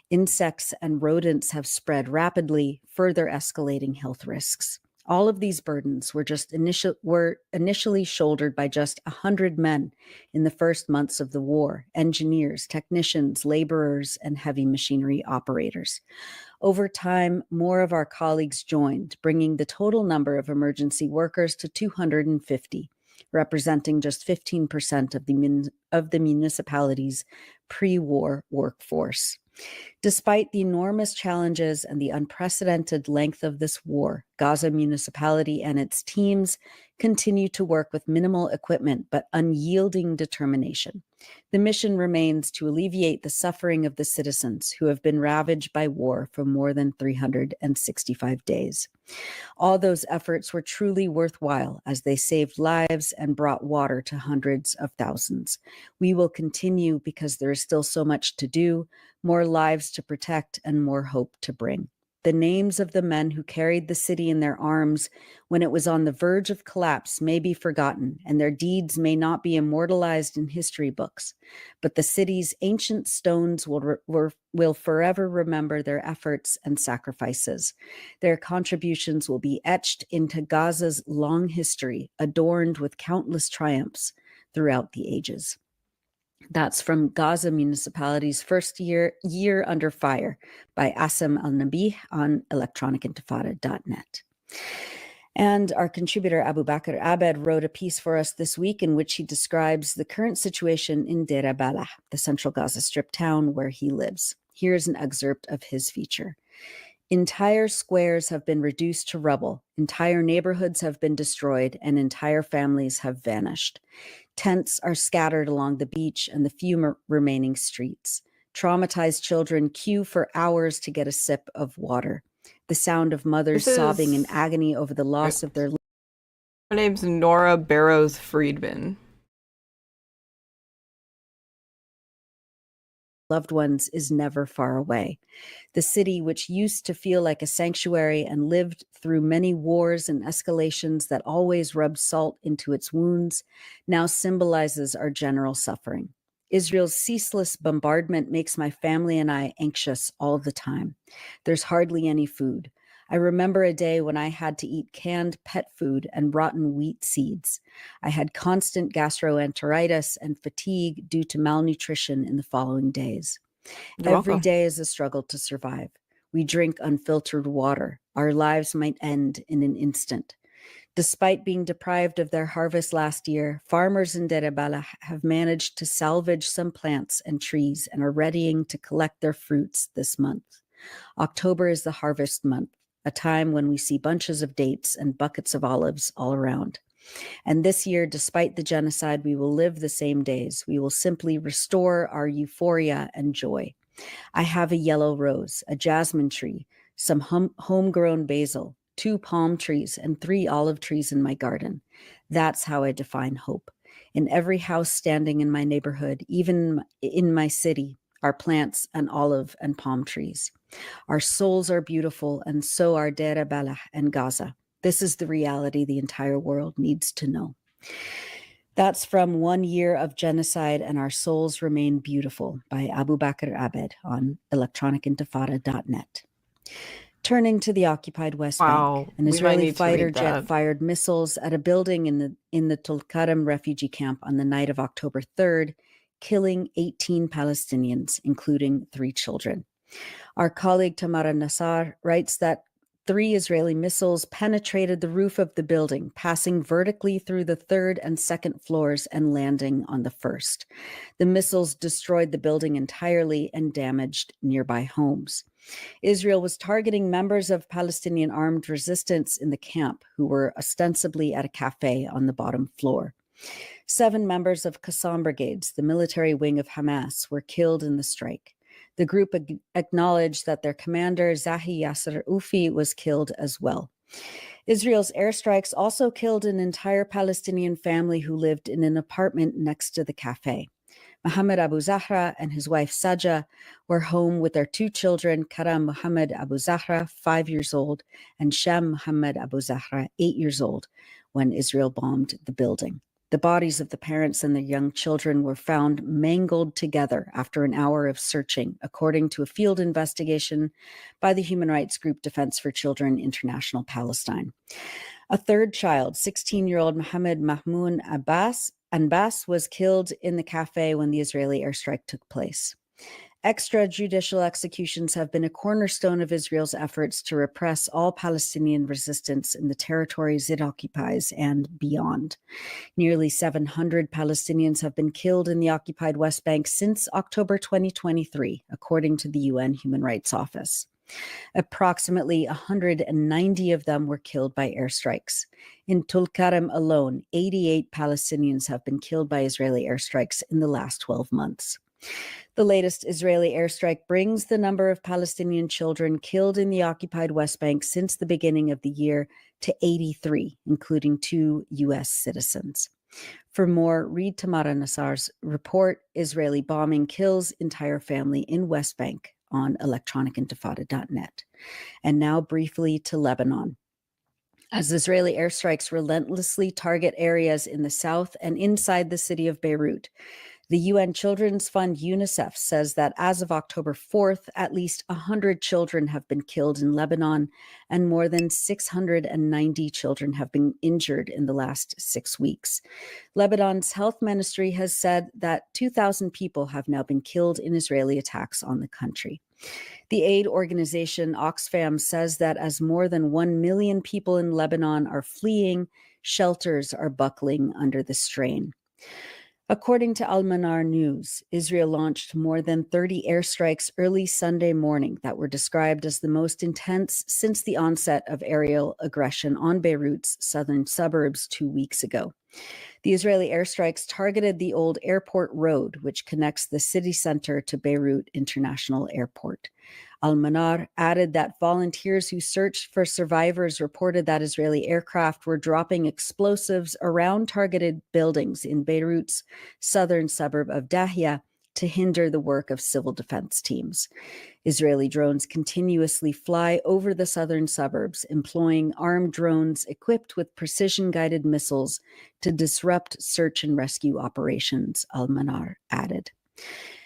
Insects and rodents have spread rapidly, further escalating health risks. All of these burdens were initially shouldered by just 100 men in the first months of the war: engineers, technicians, laborers, and heavy machinery operators. Over time, more of our colleagues joined, bringing the total number of emergency workers to 250, representing just 15% of the municipality's pre-war workforce. Despite the enormous challenges and the unprecedented length of this war, Gaza municipality and its teams continue to work with minimal equipment but unyielding determination. The mission remains to alleviate the suffering of the citizens who have been ravaged by war for more than 365 days. All those efforts were truly worthwhile as they saved lives and brought water to hundreds of thousands. We will continue because there is still so much to do, more lives to protect, and more hope to bring. The names of the men who carried the city in their arms when it was on the verge of collapse may be forgotten, and their deeds may not be immortalized in history books, but the city's ancient stones will forever remember their efforts and sacrifices. Their contributions will be etched into Gaza's long history, adorned with countless triumphs throughout the ages. That's from Gaza Municipality's first year under fire by Asim Al-Nabi on electronicintifada.net. And our contributor Abu Bakr Abed wrote a piece for us this week in which he describes the current situation in Deir Balah, the central Gaza Strip town where he lives. Here's an excerpt of his feature. Entire squares have been reduced to rubble, entire neighborhoods have been destroyed, and entire families have vanished. Tents are scattered along the beach and the few remaining streets. Traumatized children queue for hours to get a sip of water. The sound of mothers sobbing in agony over the loss of their... Her name's Nora Barrows Friedman. Loved ones is never far away. The city, which used to feel like a sanctuary and lived through many wars and escalations that always rubbed salt into its wounds, now symbolizes our general suffering. Israel's ceaseless bombardment makes my family and I anxious all the time. There's hardly any food. I remember a day when I had to eat canned pet food and rotten wheat seeds. I had constant gastroenteritis and fatigue due to malnutrition in the following days. Every day is a struggle to survive. We drink unfiltered water. Our lives might end in an instant. Despite being deprived of their harvest last year, farmers in Deir Balah have managed to salvage some plants and trees and are readying to collect their fruits this month. October is the harvest month, a time when we see bunches of dates and buckets of olives all around. And this year, despite the genocide, we will live the same days. We will simply restore our euphoria and joy. I have a yellow rose, a jasmine tree, some homegrown basil, 2 palm trees, and 3 olive trees in my garden. That's how I define hope. In every house standing in my neighborhood, even in my city, are plants and olive and palm trees. Our souls are beautiful, and so are Deir Balah and Gaza. This is the reality the entire world needs to know. That's from 1 Year of Genocide and Our Souls Remain Beautiful by Abu Bakr Abed on electronicintifada.net. Turning to the occupied West Bank, an Israeli fighter jet fired missiles at a building in the Tulkarem refugee camp on the night of October 3rd, killing 18 Palestinians, including 3 children. Our colleague Tamara Nassar writes that 3 Israeli missiles penetrated the roof of the building, passing vertically through the 3rd and 2nd floors and landing on the 1st. The missiles destroyed the building entirely and damaged nearby homes. Israel was targeting members of Palestinian armed resistance in the camp who were ostensibly at a cafe on the bottom floor. 7 members of Qassam Brigades, the military wing of Hamas, were killed in the strike. The group acknowledged that their commander, Zahi Yasser Ufi, was killed as well. Israel's airstrikes also killed an entire Palestinian family who lived in an apartment next to the cafe. Mohammed Abu Zahra and his wife Saja were home with their 2 children, Karam Mohammed Abu Zahra, 5 years old, and Sham Mohammed Abu Zahra, 8 years old, when Israel bombed the building. The bodies of the parents and their young children were found mangled together after an hour of searching, according to a field investigation by the human rights group Defense for Children International Palestine. A 3rd child, 16-year-old Mohammed Mahmoud Anbas, was killed in the cafe when the Israeli airstrike took place. Extrajudicial executions have been a cornerstone of Israel's efforts to repress all Palestinian resistance in the territories it occupies and beyond. Nearly 700 Palestinians have been killed in the occupied West Bank since October 2023, according to the UN Human Rights Office. Approximately 190 of them were killed by airstrikes. In Tulkarem alone, 88 Palestinians have been killed by Israeli airstrikes in the last 12 months. The latest Israeli airstrike brings the number of Palestinian children killed in the occupied West Bank since the beginning of the year to 83, including 2 U.S. citizens. For more, read Tamara Nassar's report, Israeli Bombing Kills Entire Family in West Bank, on electronicintifada.net. And now briefly to Lebanon. As Israeli airstrikes relentlessly target areas in the south and inside the city of Beirut, the UN Children's Fund UNICEF says that as of October 4th, at least 100 children have been killed in Lebanon, and more than 690 children have been injured in the last 6 weeks. Lebanon's health ministry has said that 2,000 people have now been killed in Israeli attacks on the country. The aid organization Oxfam says that as more than 1 million people in Lebanon are fleeing, shelters are buckling under the strain. According to Al-Manar News, Israel launched more than 30 airstrikes early Sunday morning that were described as the most intense since the onset of aerial aggression on Beirut's southern suburbs 2 weeks ago. The Israeli airstrikes targeted the old airport road, which connects the city center to Beirut International Airport. Al-Manar added that volunteers who searched for survivors reported that Israeli aircraft were dropping explosives around targeted buildings in Beirut's southern suburb of Dahia to hinder the work of civil defense teams. Israeli drones continuously fly over the southern suburbs, employing armed drones equipped with precision-guided missiles to disrupt search and rescue operations, Al-Manar added.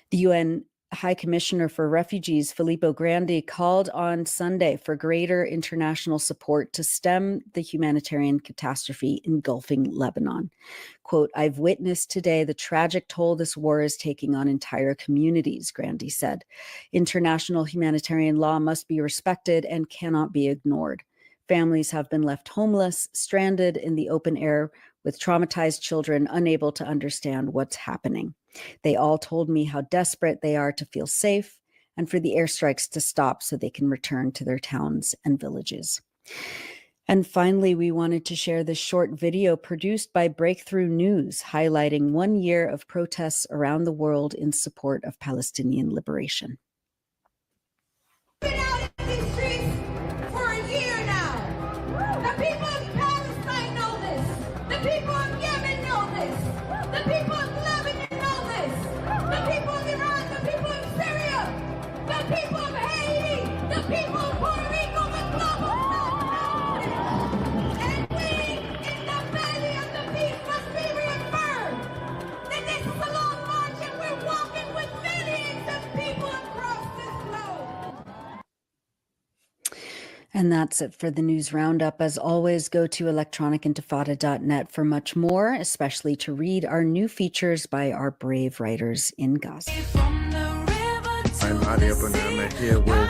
The UN High Commissioner for Refugees, Filippo Grandi, called on Sunday for greater international support to stem the humanitarian catastrophe engulfing Lebanon. Quote, "I've witnessed today the tragic toll this war is taking on entire communities," Grandi said. "International humanitarian law must be respected and cannot be ignored. Families have been left homeless, stranded in the open air with traumatized children unable to understand what's happening. They all told me how desperate they are to feel safe and for the airstrikes to stop so they can return to their towns and villages." And finally, we wanted to share this short video produced by Breakthrough News, highlighting 1 year of protests around the world in support of Palestinian liberation. Been out in these streets for a year now. The people of Palestine know this. The people of Yemen know this. The people of Lebanon know this. The people of Iran, the people of Syria, the people of Haiti, the people of Puerto Rico, the global South know this. And we, in the belly of the beast, must be reaffirmed that this is a long march and we're walking with millions of people across this globe. And that's it for the news roundup. As always, go to electronicintifada.net for much more, especially to read our new features by our brave writers in Gaza. I'm Adi Abunama here with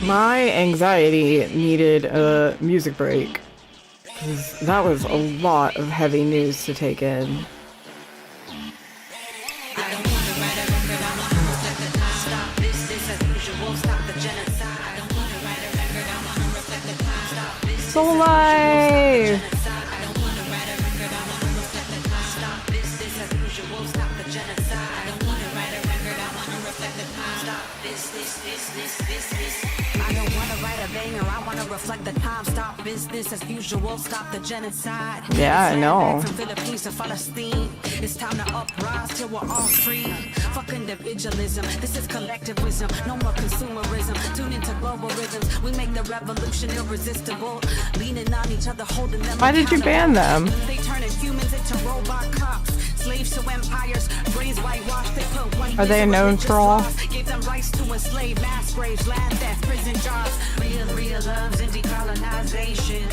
My anxiety needed a music break, because that was a lot of heavy news to take in. So live! I don't want to write a banger, I want to reflect the time. Stop business as usual, stop the genocide. Yeah, I know. From Philippines to Palestine, it's time to uprise till we're all free. Fuck individualism, this is collectivism. No more consumerism, tune into global rhythms. We make the revolution irresistible. Leaning on each other, holding them. Why did you ban them? They turning humans into robot cops. Slaves to empires, brains whitewashed, they put white. Are they a known troll? Gave them rights to enslave, mass graves, land theft, prison jobs. Real loves and decolonization.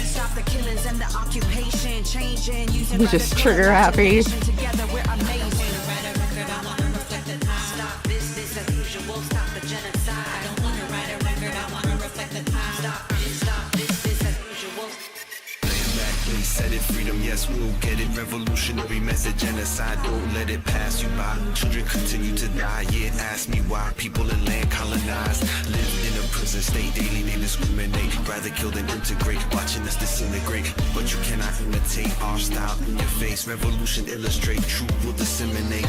Stop the killings and the occupation, changing, using. He's just trigger happy. Together we're amazing. Stop business as usual, stop the genocide. I don't want to write a record, I want to reflect the time. Stop business as usual. Set it, freedom, yes, we'll get it. Revolutionary message, genocide, don't let it pass you by. Children continue to die, yeah, ask me why. People in land colonized, live in a prison state. Daily they discriminate, rather kill than integrate. Watching us disintegrate, but you cannot imitate our style in your face. Revolution illustrate, truth will disseminate.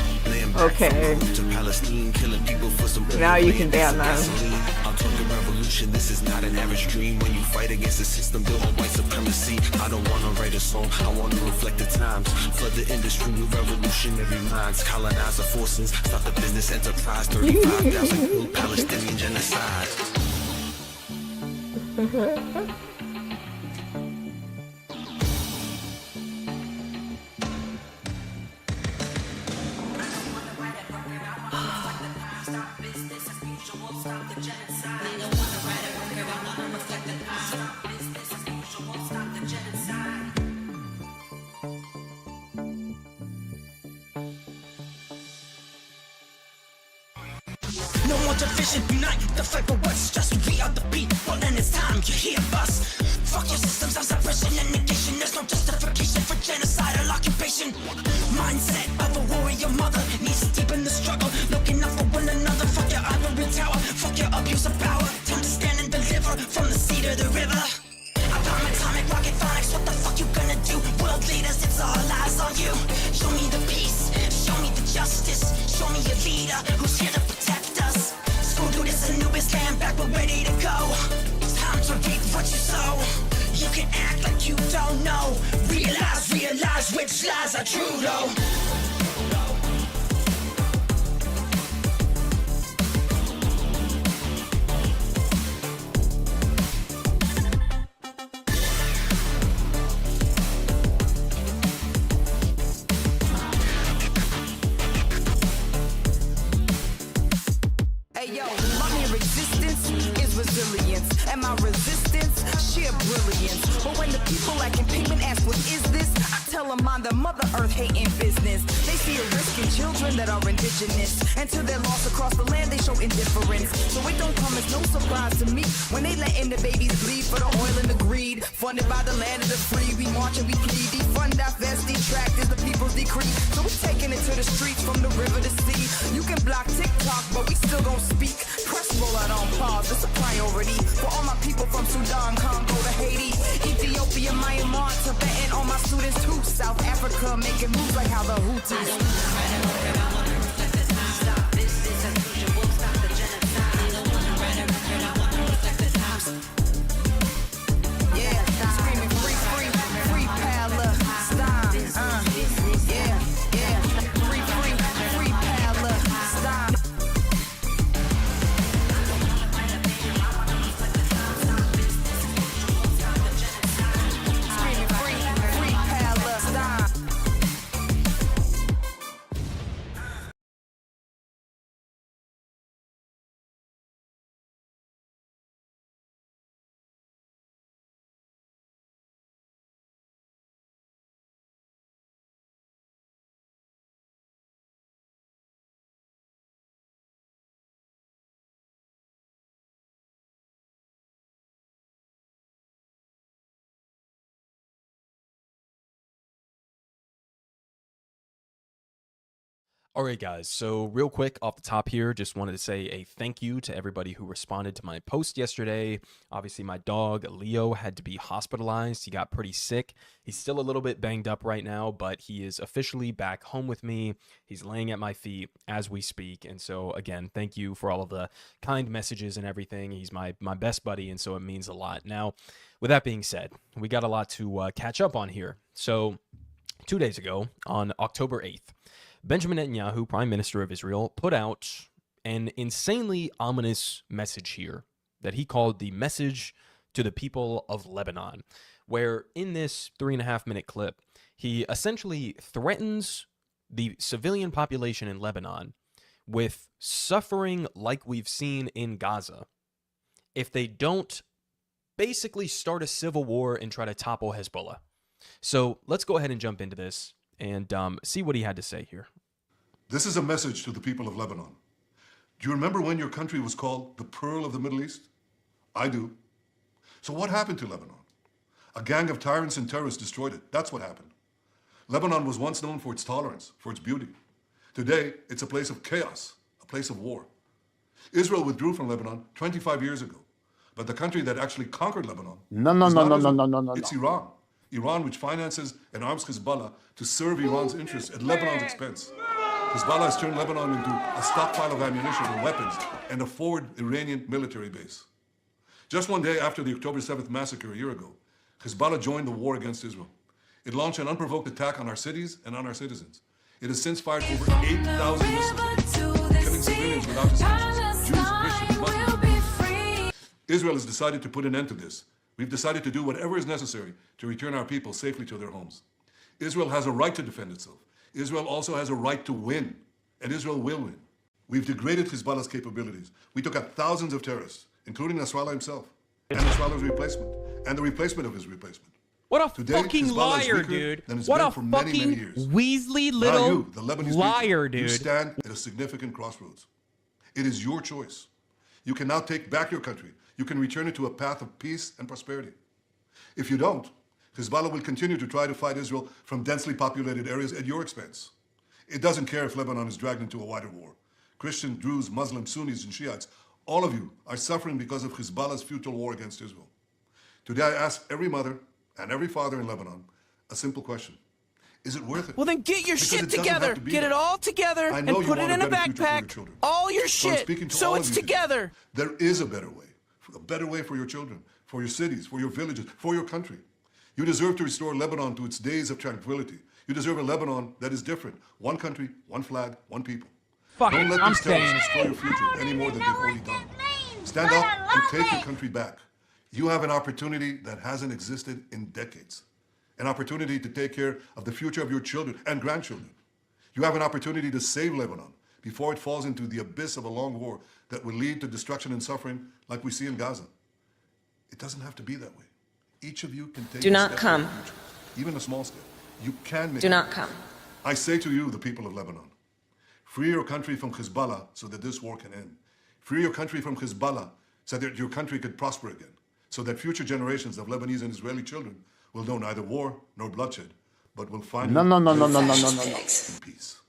Okay. To Palestine, killing people for some. Now you can ban them. I'm talking revolution, this is not an average dream. When you fight against a system built on white supremacy, I don't want to write a song, I want to reflect the times. Flood the industry with revolutionary minds. Colonize the forces, stop the business enterprise. 35,000 killed Palestinian genocide. No more division, unite the fight for what's just. We are the people, and it's time you hear us. Fuck your systems, I'm what the fuck you gonna do? World leaders, it's all eyes on you. Show me the peace, show me the justice, show me a leader who's here to protect us. Screw through this Anubis land back, we're ready to go. It's time to reap what you sow. You can act like you don't know. Realize, realize which lies are true though. Hey yo, my mere existence is resilience, and my resistance, sheer brilliance. But when the people lacking payment ask what is this, I tell them I'm the Mother Earth hating business. They see a risk in children that are indigenous, and to their loss across the land they show indifference. So it don't come as no surprise to me when they letting the babies bleed for the oil and the greed. Funded by the land of the free, we march and we plead. Defund, divest, detract is the people's decree. So we taking it to the streets from the river to sea. You can block TikTok, but we still gon' speak. Press roll out on pause, it's a priority for all my people from Sudan, Congo to Haiti, Ethiopia, Myanmar, Tibet, and all my students too. South Africa making moves like how the Houthis. Stop this institution, won't stop the genocide. Yeah, screaming free, free, free Palestine. Yeah, yeah, free, free, free Palestine. Screaming free, free Palestine. Alright guys, so real quick off the top here, just wanted to say a thank you to everybody who responded to my post yesterday. Obviously my dog, Leo, had to be hospitalized. He got pretty sick. He's still a little bit banged up right now, but he is officially back home with me. He's laying at my feet as we speak, and so again, thank you for all of the kind messages and everything. He's my best buddy, and so it means a lot. Now, with that being said, we got a lot to catch up on here. So, 2 days ago, on October 8th, Benjamin Netanyahu, Prime Minister of Israel, put out an insanely ominous message here that he called the message to the people of Lebanon, where in this 3.5-minute clip, he essentially threatens the civilian population in Lebanon with suffering like we've seen in Gaza if they don't basically start a civil war and try to topple Hezbollah. So let's go ahead and jump into this and see what he had to say here. This is a message to the people of Lebanon. Do you remember when your country was called the Pearl of the Middle East? I do. So what happened to Lebanon? A gang of tyrants and terrorists destroyed it. That's what happened. Lebanon was once known for its tolerance, for its beauty. Today, it's a place of chaos, a place of war. Israel withdrew from Lebanon 25 years ago, but the country that actually conquered Lebanon it's Iran. Iran, which finances and arms Hezbollah to serve Iran's interests at Lebanon's expense. Hezbollah has turned Lebanon into a stockpile of ammunition and weapons and a forward Iranian military base. Just one day after the October 7th massacre a year ago, Hezbollah joined the war against Israel. It launched an unprovoked attack on our cities and on our citizens. It has since fired over 8,000 missiles, killing civilians without distinction, Jews, Christians, Muslims. Israel has decided to put an end to this. We've decided to do whatever is necessary to return our people safely to their homes. Israel has a right to defend itself. Israel also has a right to win, and Israel will win. We've degraded Hezbollah's capabilities. We took out thousands of terrorists, including Nasrallah himself, and Nasrallah's replacement, and the replacement of his replacement. What a Today, fucking liar, dude. What a fucking Weasley little you, the Lebanese liar, people, dude. You stand at a significant crossroads. It is your choice. You can now take back your country. You can return it to a path of peace and prosperity. If you don't, Hezbollah will continue to try to fight Israel from densely populated areas at your expense. It doesn't care if Lebanon is dragged into a wider war. Christians, Druze, Muslims, Sunnis, and Shiites, all of you are suffering because of Hezbollah's futile war against Israel. Today I ask every mother, and every father in Lebanon a simple question. Is it worth it? Well, then get your Because shit it doesn't have together. to be Get that it way. all together I and know you put it want in a better future for your backpack. children. All your So I'm shit. speaking to So all it's of you today. together. There is a better way for your children, for your cities, for your villages, for your country. You deserve to restore Lebanon to its days of tranquility. You deserve a Lebanon that is different. One country, one flag, one people. Fuck Don't it, let I'm these terrorists staying. destroy your future any more than they've already done. Stand up and take your country back. You have an opportunity that hasn't existed in decades. An opportunity to take care of the future of your children and grandchildren. You have an opportunity to save Lebanon before it falls into the abyss of a long war that will lead to destruction and suffering like we see in Gaza. It doesn't have to be that way. Each of you can take Do a not step come. in the future, even a small step. You can make Do it not happen. come. I say to you, the people of Lebanon, free your country from Hezbollah so that this war can end. Free your country from Hezbollah so that your country could prosper again, so that future generations of Lebanese and Israeli children will know neither war nor bloodshed, but will finally live in peace.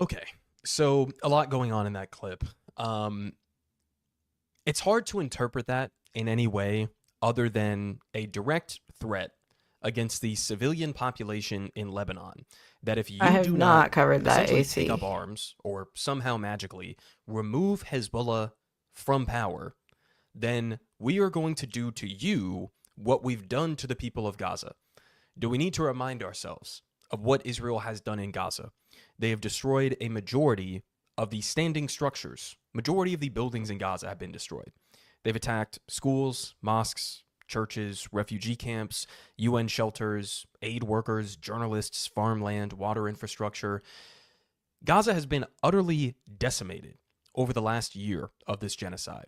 Okay, so a lot going on in that clip. It's hard to interpret that in any way other than a direct threat against the civilian population in Lebanon. That if you I have do not covered that, essentially AC. take up arms or somehow magically remove Hezbollah from power, then we are going to do to you what we've done to the people of Gaza. Do we need to remind ourselves of what Israel has done in Gaza? They have destroyed a majority of the standing structures. Majority of the buildings in Gaza have been destroyed. They've attacked schools, mosques, churches, refugee camps, UN shelters, aid workers, journalists, farmland, water infrastructure. Gaza has been utterly decimated over the last year of this genocide.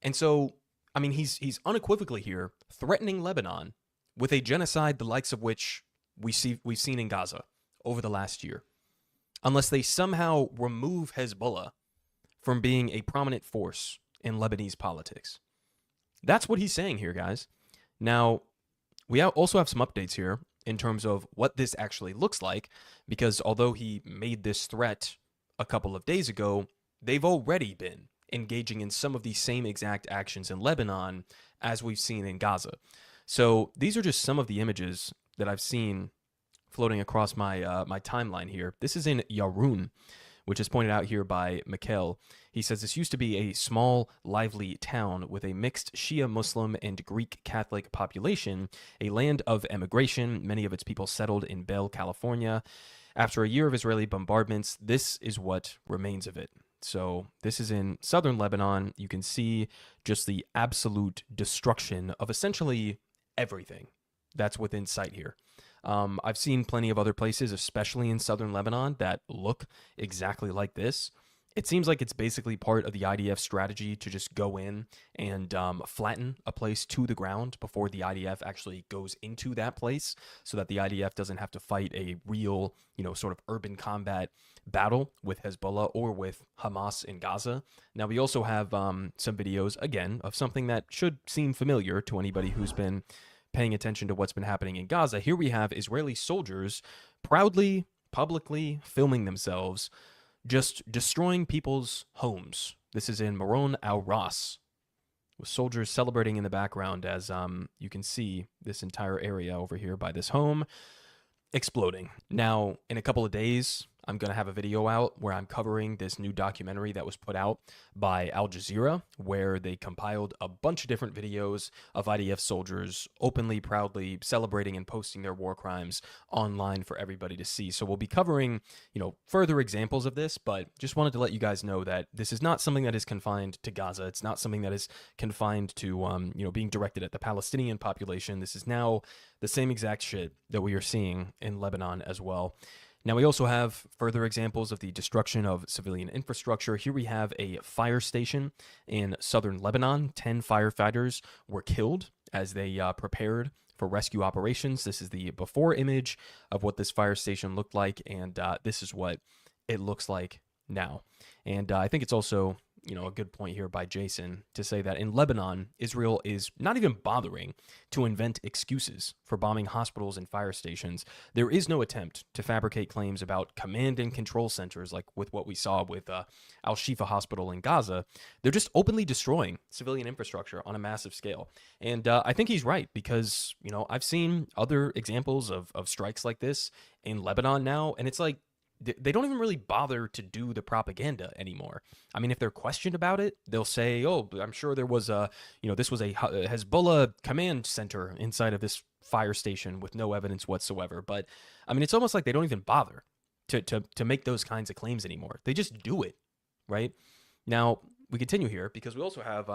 And so, I mean, he's unequivocally here threatening Lebanon with a genocide the likes of which we've seen in Gaza over the last year. Unless they somehow remove Hezbollah from being a prominent force in Lebanese politics. That's what he's saying here, guys. Now, we also have some updates here in terms of what this actually looks like, because although he made this threat a couple of days ago, they've already been engaging in some of the same exact actions in Lebanon as we've seen in Gaza. So these are just some of the images that I've seen floating across my my timeline here. This is in Yarun, which is pointed out here by Mikkel. He says this used to be a small, lively town with a mixed Shia Muslim and Greek Catholic population, a land of emigration. Many of its people settled in Bell, California. After a year of Israeli bombardments, this is what remains of it. So this is in southern Lebanon. You can see just the absolute destruction of essentially everything that's within sight here. I've seen plenty of other places, especially in southern Lebanon, that look exactly like this. It seems like it's basically part of the IDF strategy to just go in and flatten a place to the ground before the IDF actually goes into that place, so that the IDF doesn't have to fight a real, sort of urban combat battle with Hezbollah or with Hamas in Gaza. Now, we also have some videos, again, of something that should seem familiar to anybody who's been paying attention to what's been happening in Gaza. Here we have Israeli soldiers proudly, publicly filming themselves just destroying people's homes. This is in Maron al-Ras, with soldiers celebrating in the background as you can see this entire area over here by this home exploding. Now, in a couple of days, I'm going to have a video out where I'm covering this new documentary that was put out by Al Jazeera, where they compiled a bunch of different videos of IDF soldiers openly, proudly celebrating and posting their war crimes online for everybody to see. So we'll be covering, further examples of this, but just wanted to let you guys know that this is not something that is confined to Gaza. It's not something that is confined to, being directed at the Palestinian population. This is now the same exact shit that we are seeing in Lebanon as well. Now, we also have further examples of the destruction of civilian infrastructure. Here we have a fire station in southern Lebanon. 10 firefighters were killed as they prepared for rescue operations. This is the before image of what this fire station looked like, and this is what it looks like now. And I think it's also a good point here by Jason to say that in Lebanon, Israel is not even bothering to invent excuses for bombing hospitals and fire stations. There is no attempt to fabricate claims about command and control centers like with what we saw with Al-Shifa Hospital in Gaza. They're just openly destroying civilian infrastructure on a massive scale. And I think he's right because, I've seen other examples of strikes like this in Lebanon now, and it's like, they don't even really bother to do the propaganda anymore. I mean, if they're questioned about it, they'll say, oh, I'm sure there was this was a Hezbollah command center inside of this fire station with no evidence whatsoever. But I mean, it's almost like they don't even bother to make those kinds of claims anymore. They just do it, right? Now, we continue here because we also have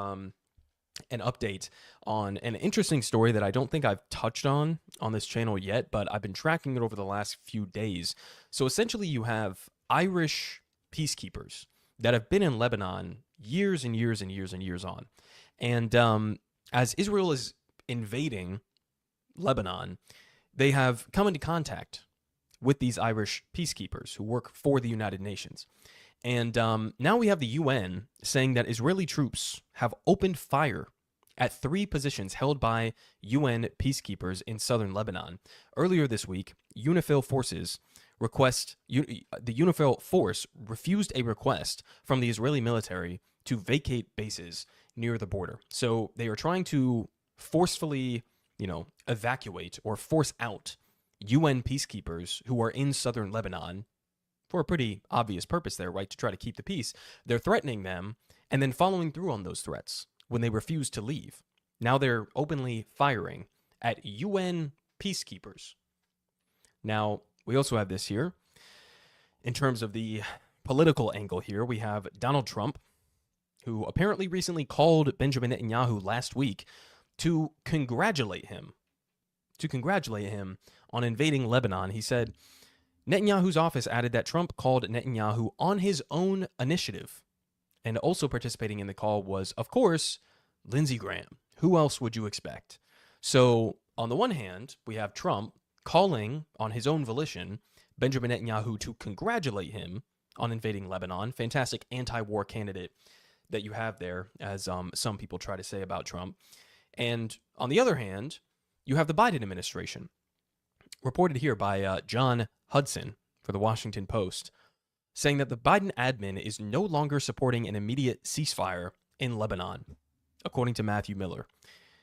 an update on an interesting story that I don't think I've touched on this channel yet, but I've been tracking it over the last few days. So essentially you have Irish peacekeepers that have been in Lebanon years and years and years and years on. And as Israel is invading Lebanon, they have come into contact with these Irish peacekeepers who work for the United Nations. And now we have the UN saying that Israeli troops have opened fire at 3 positions held by UN peacekeepers in southern Lebanon. Earlier this week, the UNIFIL force refused a request from the Israeli military to vacate bases near the border. So they are trying to forcefully, evacuate or force out UN peacekeepers who are in southern Lebanon for a pretty obvious purpose there, right? To try to keep the peace. They're threatening them and then following through on those threats when they refuse to leave. Now they're openly firing at UN peacekeepers. Now, we also have this here. In terms of the political angle here, we have Donald Trump, who apparently recently called Benjamin Netanyahu last week to congratulate him on invading Lebanon. He said, Netanyahu's office added that Trump called Netanyahu on his own initiative. And also participating in the call was, of course, Lindsey Graham. Who else would you expect? So, on the one hand, we have Trump calling on his own volition Benjamin Netanyahu to congratulate him on invading Lebanon. Fantastic anti-war candidate that you have there, as some people try to say about Trump. And on the other hand, you have the Biden administration. Reported here by John Hudson for the Washington Post, saying that the Biden admin is no longer supporting an immediate ceasefire in Lebanon, according to Matthew Miller.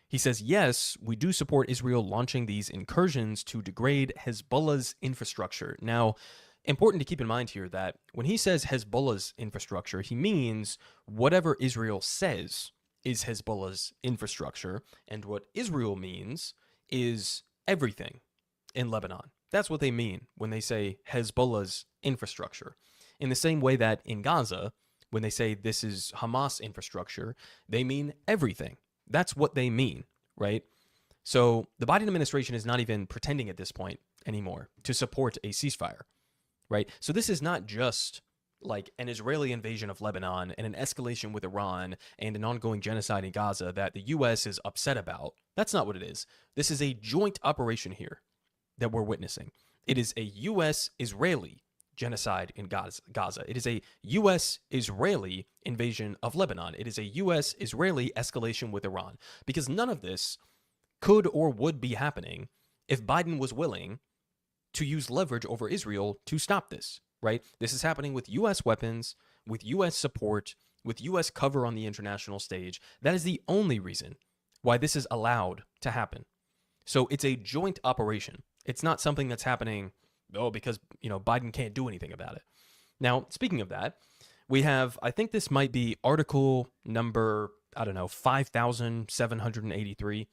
He says, yes, we do support Israel launching these incursions to degrade Hezbollah's infrastructure. Now, important to keep in mind here that when he says Hezbollah's infrastructure, he means whatever Israel says is Hezbollah's infrastructure, and what Israel means is everything in Lebanon. That's what they mean when they say Hezbollah's infrastructure. In the same way that in Gaza, when they say this is Hamas infrastructure, they mean everything. That's what they mean, right? So the Biden administration is not even pretending at this point anymore to support a ceasefire, right? So this is not just like an Israeli invasion of Lebanon and an escalation with Iran and an ongoing genocide in Gaza that the U.S. is upset about. That's not what it is. This is a joint operation here that we're witnessing. It is a U.S.-Israeli genocide in Gaza. It is a U.S.-Israeli invasion of Lebanon. It is a U.S.-Israeli escalation with Iran. Because none of this could or would be happening if Biden was willing to use leverage over Israel to stop this, right? This is happening with U.S. weapons, with U.S. support, with U.S. cover on the international stage. That is the only reason why this is allowed to happen. So it's a joint operation. It's not something that's happening, because, Biden can't do anything about it. Now, speaking of that, we have, I think this might be article number, 5,783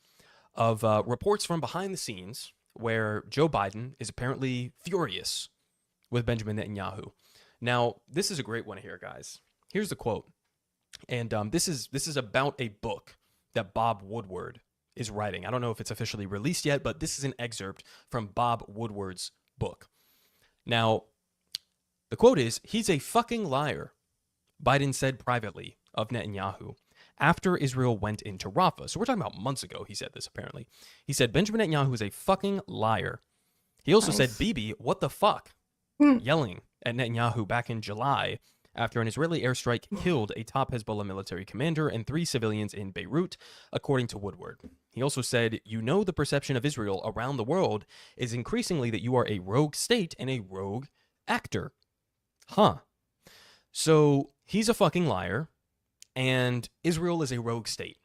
of reports from behind the scenes where Joe Biden is apparently furious with Benjamin Netanyahu. Now, this is a great one here, guys. Here's the quote. And this is about a book that Bob Woodward is writing. I don't know if it's officially released yet, but this is an excerpt from Bob Woodward's book. Now, the quote is, "He's a fucking liar," Biden said privately of Netanyahu after Israel went into Rafah. So we're talking about months ago, he said this apparently. He said, Benjamin Netanyahu is a fucking liar. He also said, Bibi, what the fuck? Yelling at Netanyahu back in July after an Israeli airstrike killed a top Hezbollah military commander and 3 civilians in Beirut, according to Woodward. He also said, "You know, the perception of Israel around the world is increasingly that you are a rogue state and a rogue actor." Huh. So he's a fucking liar, and Israel is a rogue state.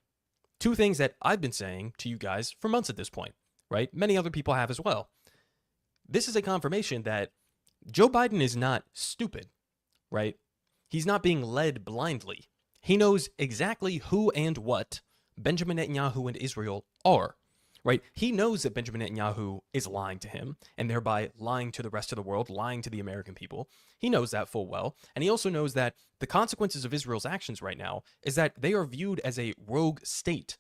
Two things that I've been saying to you guys for months at this point, right? Many other people have as well. This is a confirmation that Joe Biden is not stupid, right? He's not being led blindly. He knows exactly who and what Benjamin Netanyahu and Israel are, right? He knows that Benjamin Netanyahu is lying to him and thereby lying to the rest of the world, lying to the American people. He knows that full well. And he also knows that the consequences of Israel's actions right now is that they are viewed as a rogue state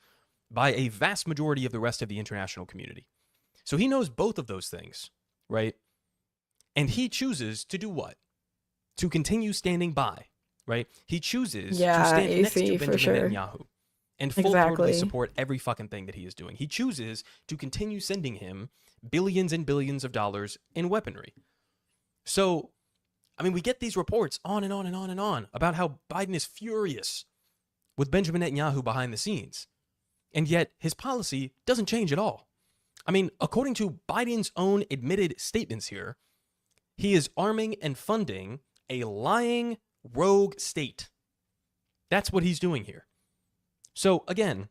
by a vast majority of the rest of the international community. So he knows both of those things, right? And he chooses to do what? To continue standing by, right? He chooses to stand next to Benjamin Netanyahu and full-throatedly support every fucking thing that he is doing. He chooses to continue sending him billions and billions of dollars in weaponry. So, I mean, we get these reports on and on and on and on about how Biden is furious with Benjamin Netanyahu behind the scenes. And yet his policy doesn't change at all. I mean, according to Biden's own admitted statements here, he is arming and funding a lying rogue state. That's what he's doing here. So again,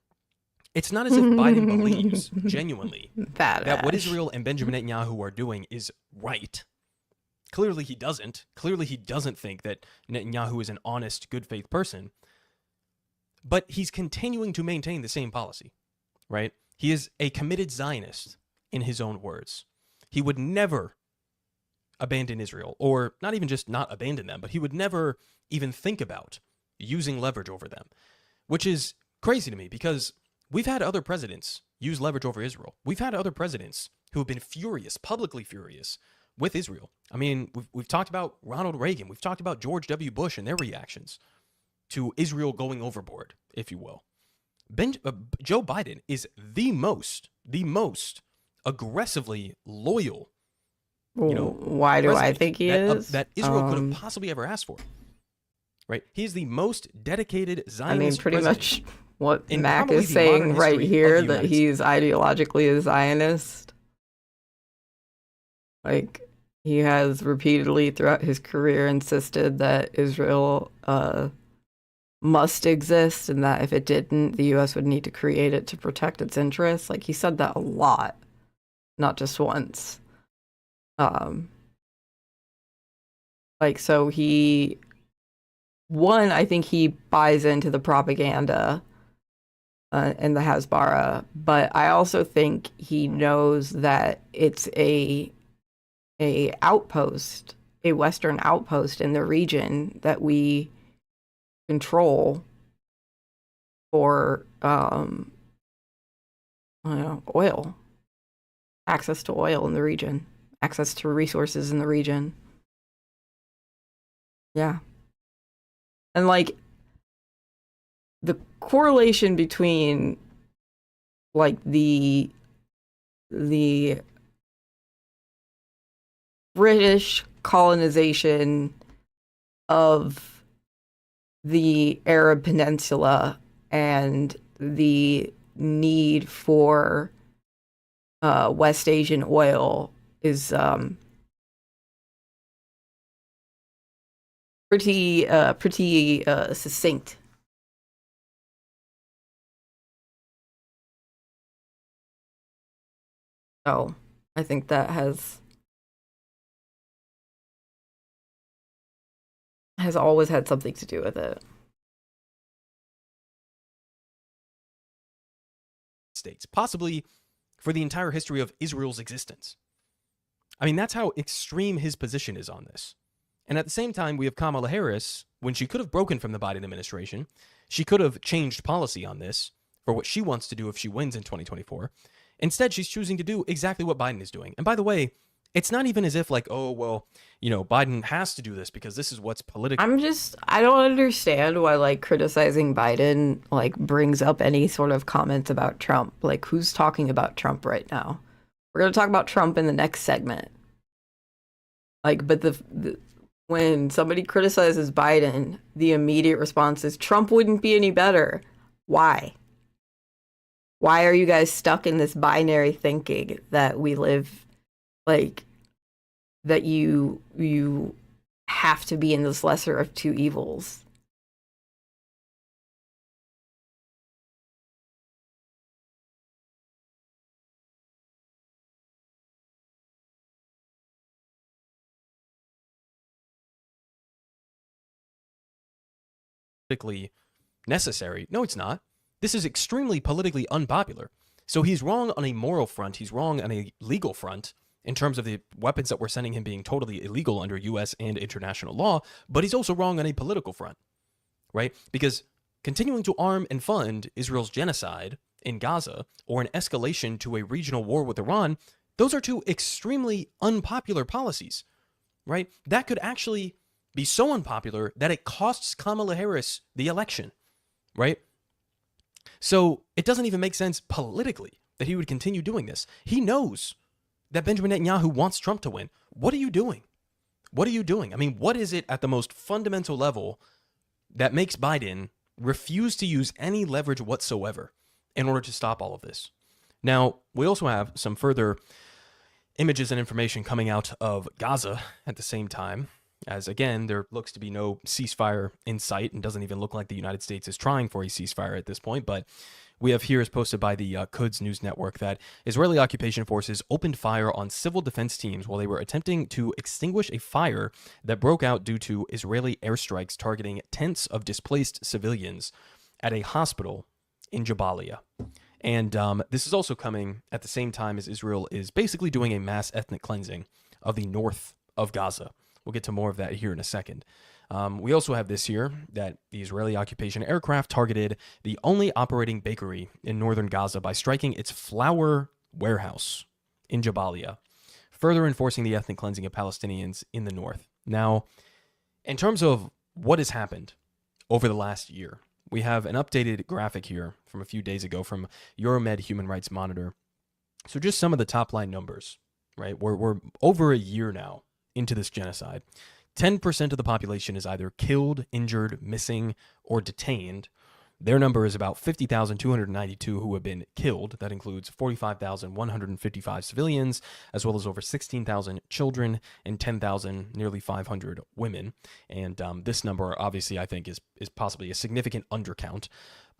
it's not as if Biden believes genuinely that what Israel and Benjamin Netanyahu are doing is right. Clearly he doesn't. Clearly he doesn't think that Netanyahu is an honest, good faith person. But he's continuing to maintain the same policy, right? He is a committed Zionist, in his own words. He would never abandon Israel, or not even just not abandon them, but he would never even think about using leverage over them, which is crazy to me because we've had other presidents use leverage over Israel. We've had other presidents who have been furious, publicly furious, with Israel. I mean, we've talked about Ronald Reagan. We've talked about George W. Bush and their reactions to Israel going overboard, if you will. Joe Biden is the most aggressively loyal, why do I think he is? That Israel could have possibly ever asked for. Right? He is the most dedicated Zionist pretty much what Mac is saying right here, that he's ideologically a Zionist. Like, he has repeatedly throughout his career insisted that Israel must exist and that if it didn't, the U.S. would need to create it to protect its interests. Like, he said that a lot, not just once. So I think he buys into the propaganda and the Hasbara, but I also think he knows that it's a outpost, a Western outpost in the region that we control for oil, access to oil in the region, access to resources in the region. Yeah. And like the correlation between like the British colonization of the Arab Peninsula and the need for West Asian oil is pretty succinct. So I think that has always had something to do with it. States, possibly for the entire history of Israel's existence. I mean, that's how extreme his position is on this. And at the same time, we have Kamala Harris, when she could have broken from the Biden administration, she could have changed policy on this for what she wants to do if she wins in 2024. Instead, she's choosing to do exactly what Biden is doing. And by the way, it's not even as if like, oh, well, Biden has to do this because this is what's political. I don't understand why like criticizing Biden like brings up any sort of comments about Trump. Like, who's talking about Trump right now? We're going to talk about Trump in the next segment. Like, but when somebody criticizes Biden, the immediate response is Trump wouldn't be any better. Why? Why are you guys stuck in this binary thinking that we live, like, that you have to be in this lesser of two evils? Politically necessary. No, it's not. This is extremely politically unpopular. So he's wrong on a moral front. He's wrong on a legal front in terms of the weapons that we're sending him being totally illegal under U.S. and international law. But he's also wrong on a political front, right? Because continuing to arm and fund Israel's genocide in Gaza or an escalation to a regional war with Iran, those are two extremely unpopular policies, right? That could actually be so unpopular that it costs Kamala Harris the election, right? So it doesn't even make sense politically that he would continue doing this. He knows that Benjamin Netanyahu wants Trump to win. What are you doing? What are you doing? I mean, what is it at the most fundamental level that makes Biden refuse to use any leverage whatsoever in order to stop all of this? Now, we also have some further images and information coming out of Gaza at the same time, as again, there looks to be no ceasefire in sight and doesn't even look like the United States is trying for a ceasefire at this point. But we have here, as posted by the Quds News Network, that Israeli occupation forces opened fire on civil defense teams while they were attempting to extinguish a fire that broke out due to Israeli airstrikes targeting tents of displaced civilians at a hospital in Jabalia. And this is also coming at the same time as Israel is basically doing a mass ethnic cleansing of the north of Gaza. We'll get to more of that here in a second. We also have this here that the Israeli occupation aircraft targeted the only operating bakery in northern Gaza by striking its flour warehouse in Jabalia, further enforcing the ethnic cleansing of Palestinians in the north. Now, in terms of what has happened over the last year, we have an updated graphic here from a few days ago from Euromed Human Rights Monitor. So just some of the top line numbers, right? We're over a year now into this genocide. 10% of the population is either killed, injured, missing, or detained. Their number is about 50,292 who have been killed. That includes 45,155 civilians, as well as over 16,000 children and 10,000, nearly 500 women. And this number, obviously, I think is possibly a significant undercount.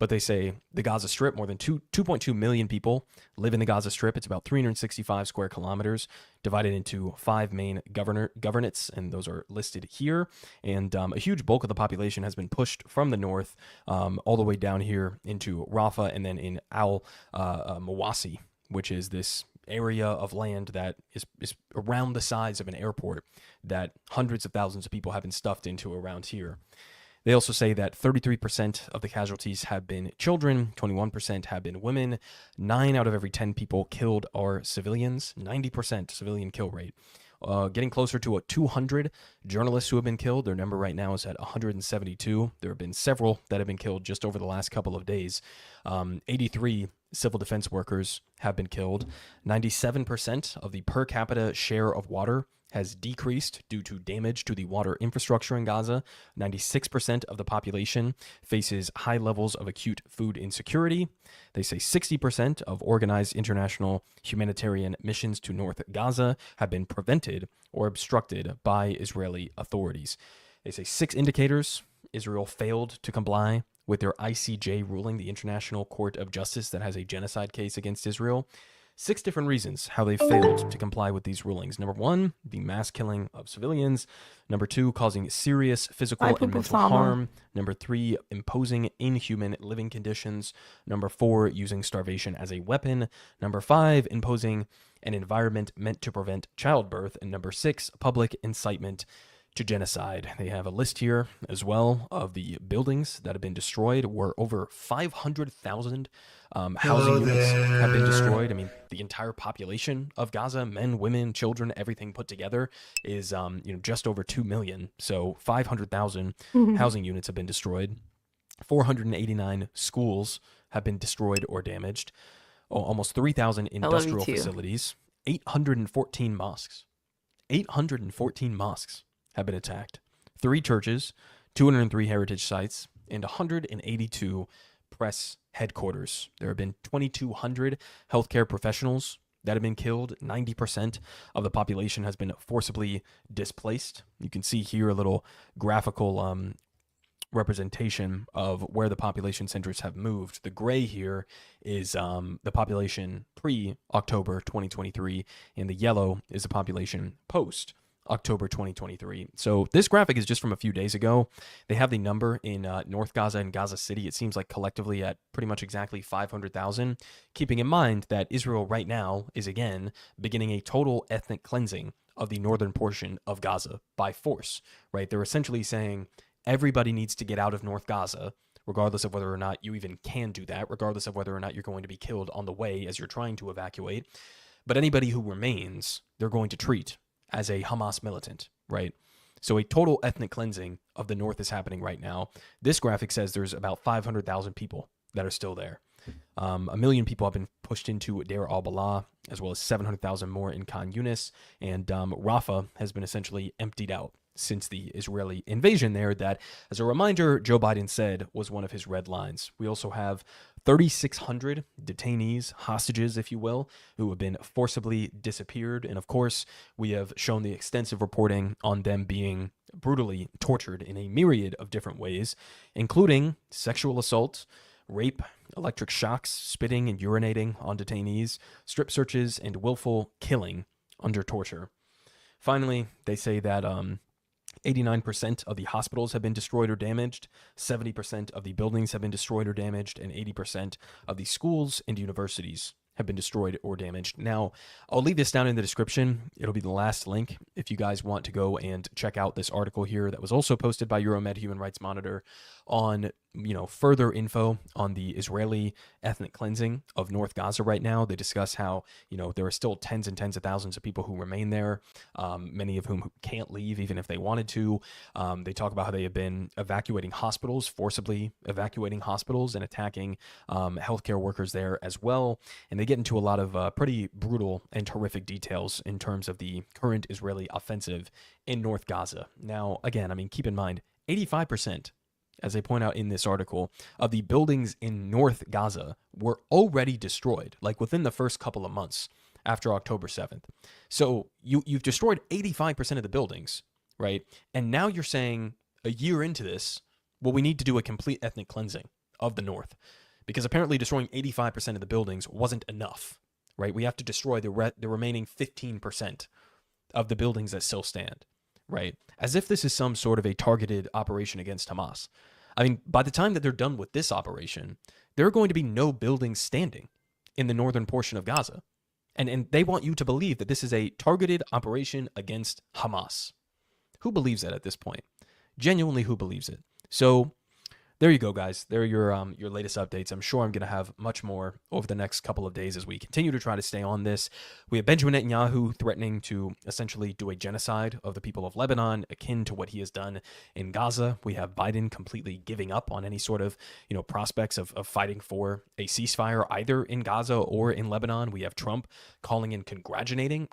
But they say the Gaza Strip, more than 2.2 million people live in the Gaza Strip. It's about 365 square kilometers, divided into 5 main governorates, and those are listed here. And a huge bulk of the population has been pushed from the north all the way down here into Rafah and then in Mawasi, which is this area of land that is around the size of an airport that hundreds of thousands of people have been stuffed into around here. They also say that 33% of the casualties have been children, 21% have been women, 9 out of every 10 people killed are civilians, 90% civilian kill rate. Getting closer to 200 journalists who have been killed. Their number right now is at 172. There have been several that have been killed just over the last couple of days. 83 civil defense workers have been killed. 97% of the per capita share of water has decreased due to damage to the water infrastructure in Gaza. 96% of the population faces high levels of acute food insecurity. They say 60% of organized international humanitarian missions to North Gaza have been prevented or obstructed by Israeli authorities. They say 6 indicators Israel failed to comply with their ICJ ruling, the International Court of Justice that has a genocide case against Israel. 6 different reasons how they failed to comply with these rulings. Number 1, the mass killing of civilians. Number 2, causing serious physical and mental harm. Number 3, imposing inhuman living conditions. Number 4, using starvation as a weapon. Number 5, imposing an environment meant to prevent childbirth. And number 6, public incitement to genocide. They have a list here as well of the buildings that have been destroyed, where over 500,000 housing units have been destroyed. I mean, the entire population of Gaza, men, women, children, everything put together is just over 2 million. So 500,000 housing units have been destroyed. 489 schools have been destroyed or damaged. Almost 3,000 industrial facilities. 814 mosques. 814 mosques have been attacked. 3 churches, 203 heritage sites, and 182 press headquarters. There have been 2,200 healthcare professionals that have been killed. 90% of the population has been forcibly displaced. You can see here a little graphical representation of where the population centers have moved. The gray here is the population pre-October 2023, and the yellow is the population post-October 2023. So this graphic is just from a few days ago. They have the number in North Gaza and Gaza City. It seems like collectively at pretty much exactly 500,000, keeping in mind that Israel right now is again beginning a total ethnic cleansing of the northern portion of Gaza by force, right? They're essentially saying everybody needs to get out of North Gaza, regardless of whether or not you even can do that, regardless of whether or not you're going to be killed on the way as you're trying to evacuate. But anybody who remains, they're going to treat as a Hamas militant, right? So a total ethnic cleansing of the north is happening right now. This graphic says there's about 500,000 people that are still there. 1 million people have been pushed into Deir al-Balah, as well as 700,000 more in Khan Yunis, and Rafah has been essentially emptied out since the Israeli invasion there. That, as a reminder, Joe Biden said was one of his red lines. We also have 3,600 detainees, hostages, if you will, who have been forcibly disappeared. And of course, we have shown the extensive reporting on them being brutally tortured in a myriad of different ways, including sexual assault, rape, electric shocks, spitting and urinating on detainees, strip searches, and willful killing under torture. Finally, they say that 89% of the hospitals have been destroyed or damaged, 70% of the buildings have been destroyed or damaged, and 80% of the schools and universities have been destroyed or damaged. Now, I'll leave this down in the description. It'll be the last link if you guys want to go and check out this article here that was also posted by Euromed Human Rights Monitor on, further info on the Israeli ethnic cleansing of North Gaza right now. They discuss how, there are still tens and tens of thousands of people who remain there, many of whom can't leave even if they wanted to. They talk about how they have been evacuating hospitals, forcibly evacuating hospitals and attacking healthcare workers there as well. And they get into a lot of pretty brutal and horrific details in terms of the current Israeli offensive in North Gaza. Now, again, keep in mind, 85%, as they point out in this article, of the buildings in North Gaza were already destroyed, like within the first couple of months after October 7th. So you've destroyed 85% of the buildings, right? And now you're saying a year into this, well, we need to do a complete ethnic cleansing of the North, because apparently destroying 85% of the buildings wasn't enough, right? We have to destroy the remaining 15% of the buildings that still stand, right? As if this is some sort of a targeted operation against Hamas. By the time that they're done with this operation, there are going to be no buildings standing in the northern portion of Gaza. And they want you to believe that this is a targeted operation against Hamas. Who believes that at this point? Genuinely, who believes it? So there you go, guys. There are your latest updates. I'm sure I'm going to have much more over the next couple of days as we continue to try to stay on this. We have Benjamin Netanyahu threatening to essentially do a genocide of the people of Lebanon, akin to what he has done in Gaza. We have Biden completely giving up on any sort of, prospects of fighting for a ceasefire either in Gaza or in Lebanon. We have Trump calling and congratulating,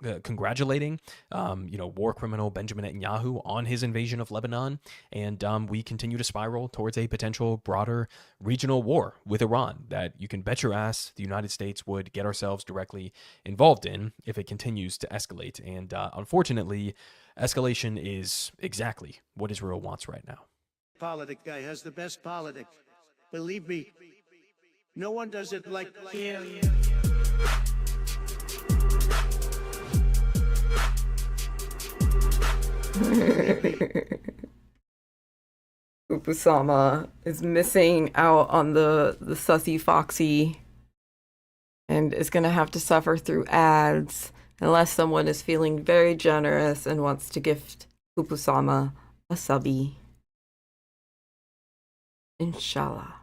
war criminal Benjamin Netanyahu on his invasion of Lebanon. And we continue to spiral towards a potential broader regional war with Iran that you can bet your ass the United States would get ourselves directly involved in if it continues to escalate. And unfortunately, escalation is exactly what Israel wants right now. Politic guy has the best politics. Believe me, no one does it like him. Upasama is missing out on the sussy foxy and is going to have to suffer through ads unless someone is feeling very generous and wants to gift Upasama a subby. Inshallah.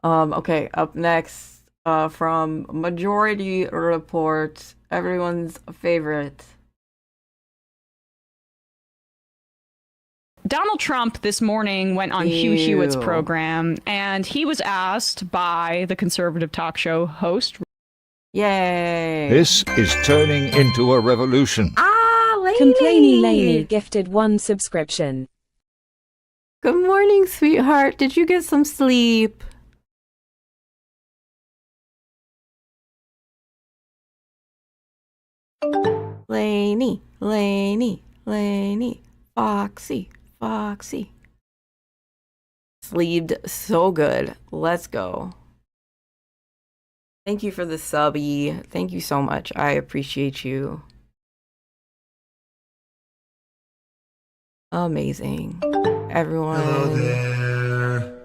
Okay, up next from Majority Report, everyone's favorite. Donald Trump this morning went on Hugh Hewitt's program, and he was asked by the conservative talk show host. Yay! This is turning into a revolution. Complainy Laney gifted 1 subscription. Good morning, sweetheart. Did you get some sleep? Laney, Laney, Laney, Foxy, Foxy. Sleeved so good. Let's go. Thank you for the subby. Thank you so much. I appreciate you. Amazing. Everyone. Hello there.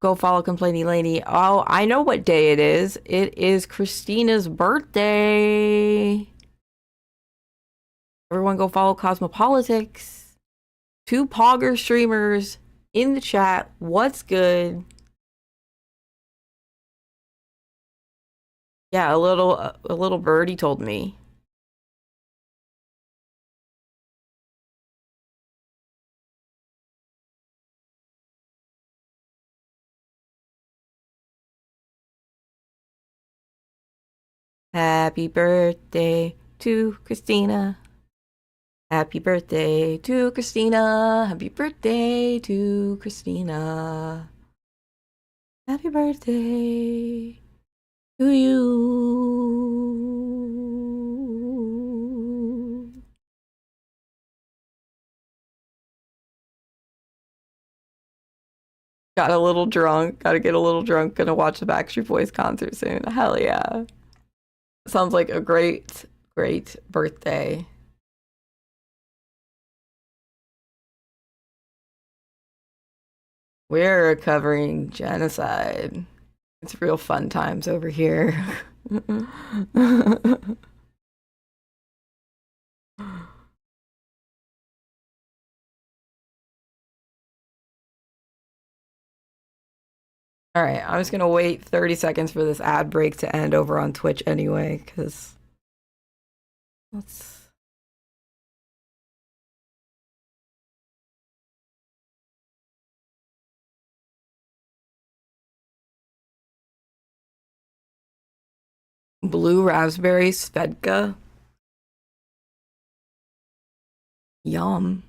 Go follow Complainy Laney. Oh, I know what day it is. It is Christina's birthday. Everyone go follow Cosmopolitics. 2 Pogger streamers in the chat. What's good? Yeah, a little birdie told me. Happy birthday to Christina. Happy birthday to Christina. Happy birthday to Christina. Happy birthday to you. Got a little drunk. Gotta get a little drunk. Gonna watch the Backstreet Boys concert soon. Hell yeah. Sounds like a great, great birthday. We're covering genocide. It's real fun times over here. All right, I'm just gonna wait 30 seconds for this ad break to end over on Twitch anyway, because let's. Blue raspberry Svedka. Yum.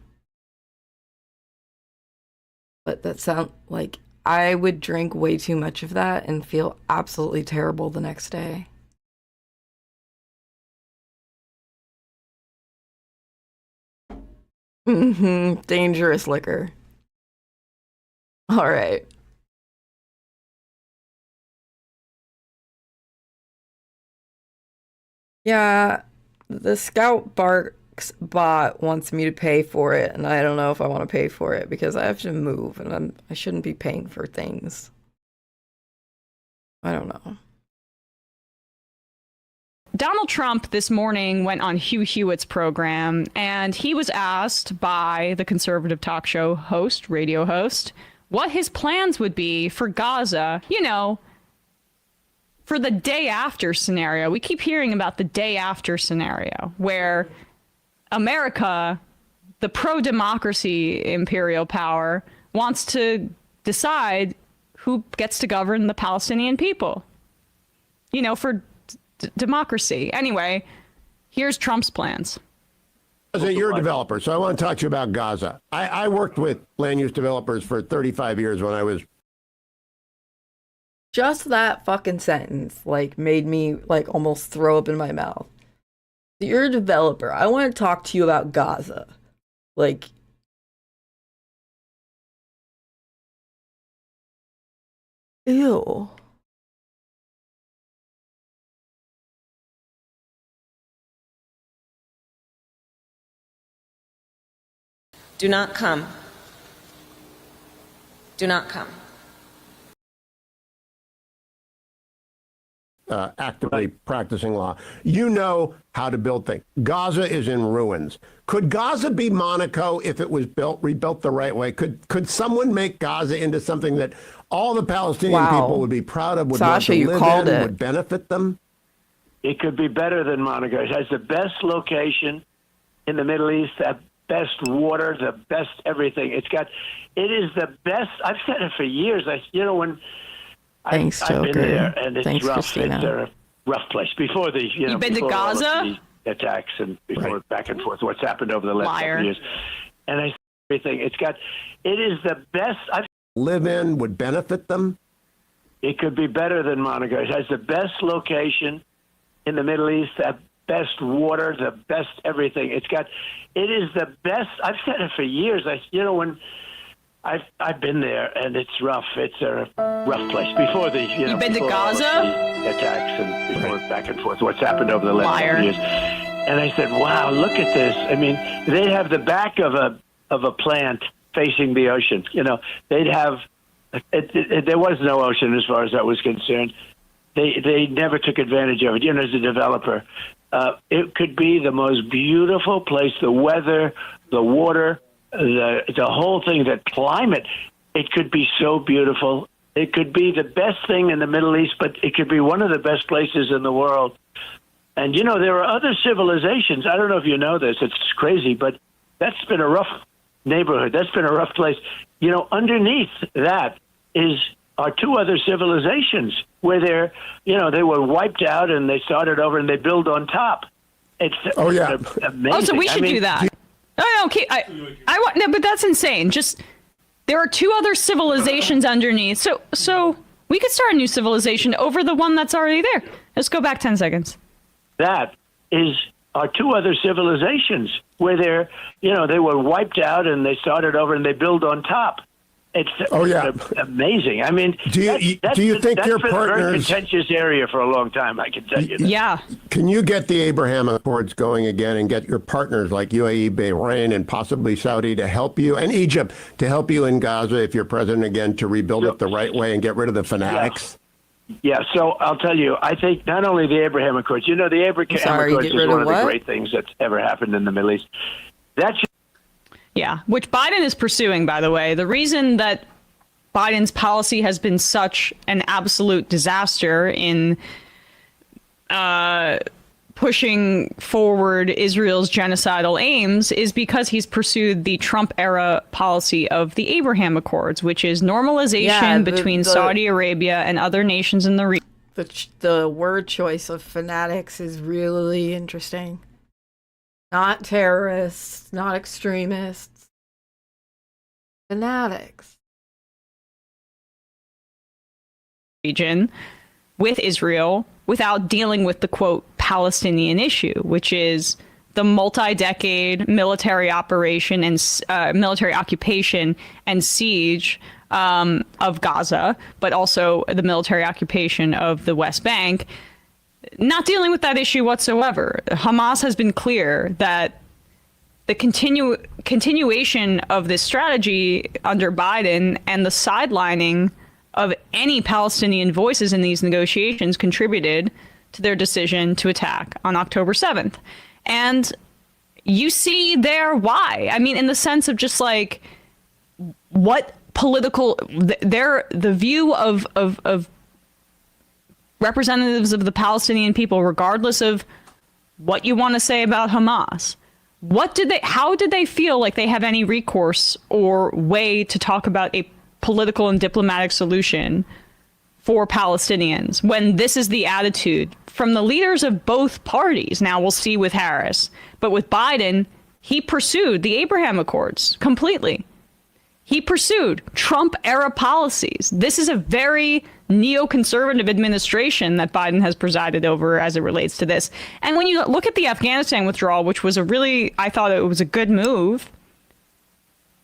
But that sounds like I would drink way too much of that and feel absolutely terrible the next day. Dangerous liquor. All right. Yeah, the Scout Barks bot wants me to pay for it, and I don't know if I want to pay for it because I have to move, and I shouldn't be paying for things. I don't know. Donald Trump this morning went on Hugh Hewitt's program, and he was asked by the conservative talk show host, radio host, what his plans would be for Gaza, you know, for the day after scenario. We keep hearing about the day after scenario where America, the pro-democracy imperial power, wants to decide who gets to govern the Palestinian people. You know, for democracy. Anyway, here's Trump's plans. You're a developer, so I want to talk to you about Gaza. I worked with land use developers for 35 years when I was... Just that fucking sentence, like, made me, like, almost throw up in my mouth. You're a developer. I want to talk to you about Gaza. Like... Ew. Do not come. Do not come. Actively practicing law. You know how to build things. Gaza is in ruins. Could Gaza be Monaco if it was rebuilt the right way? Could someone make Gaza into something that all the Palestinian people would be proud of, would Sasha, want to you live called in, it. would benefit them? It could be better than Monaco. It has the best location in the Middle East, the best water, the best everything. It is the best. I've said it for years. When Thanks, I've been Joker. there, and it's Thanks, rough. Christina. It's a rough place. Before the, You've been to before all of Gaza? the attacks and before back and forth, what's happened over the last couple of years. And I everything. It is the best I've live in would benefit them. It could be better than Monaco. It has the best location in the Middle East, the best water, the best everything. It is the best. I've said it for years. When I've been there, and it's rough. It's a rough place. Before the You've been to Gaza attacks and before back and forth, what's happened over the last couple of years. And I said, wow, look at this. I mean, they have the back of a plant facing the ocean. They'd have. There was no ocean as far as that was concerned. They never took advantage of it. As a developer, it could be the most beautiful place. The weather, the water, the whole thing, the climate. It could be so beautiful. It could be the best thing in the Middle East, but it could be one of the best places in the world. And there are other civilizations. I don't know if you know this. It's crazy, but that's been a rough neighborhood. That's been a rough place. Underneath that are two other civilizations where they were wiped out and they started over and they build on top. It's amazing. Oh, so we should do that. Okay, I want no, but that's insane. Just there are two other civilizations underneath. So we could start a new civilization over the one that's already there. Let's go back 10 seconds. Are two other civilizations where they were wiped out and they started over and they build on top. It's amazing. I mean, do you think your been partners? A very contentious area for a long time, I can tell you that. Yeah. Can you get the Abraham Accords going again and get your partners like UAE, Bahrain, and possibly Saudi to help you, and Egypt to help you in Gaza if you're president again, to rebuild it the right way and get rid of the fanatics? Yeah, so I'll tell you, I think not only the Abraham Accords, the Abraham Accords is one of the great things that's ever happened in the Middle East. Yeah, which Biden is pursuing, by the way. The reason that Biden's policy has been such an absolute disaster in pushing forward Israel's genocidal aims is because he's pursued the Trump-era policy of the Abraham Accords, which is normalization between Saudi Arabia and other nations in the region. The word choice of fanatics is really interesting. Not terrorists, not extremists. Fanatics. Region with Israel without dealing with the, quote, Palestinian issue, which is the multi-decade military operation and military occupation and siege of Gaza, but also the military occupation of the West Bank. Not dealing with that issue whatsoever. Hamas has been clear that the continuation of this strategy under Biden and the sidelining of any Palestinian voices in these negotiations contributed to their decision to attack on October 7th. And you see there why. I mean, in the sense of just like what political, the view of representatives of the Palestinian people, regardless of what you want to say about Hamas, how did they feel like they have any recourse or way to talk about a political and diplomatic solution for Palestinians when this is the attitude from the leaders of both parties? Now we'll see with Harris, but with Biden, he pursued the Abraham Accords completely. He pursued Trump-era policies. This is a very neoconservative administration that Biden has presided over as it relates to this. And when you look at the Afghanistan withdrawal, which was I thought it was a good move,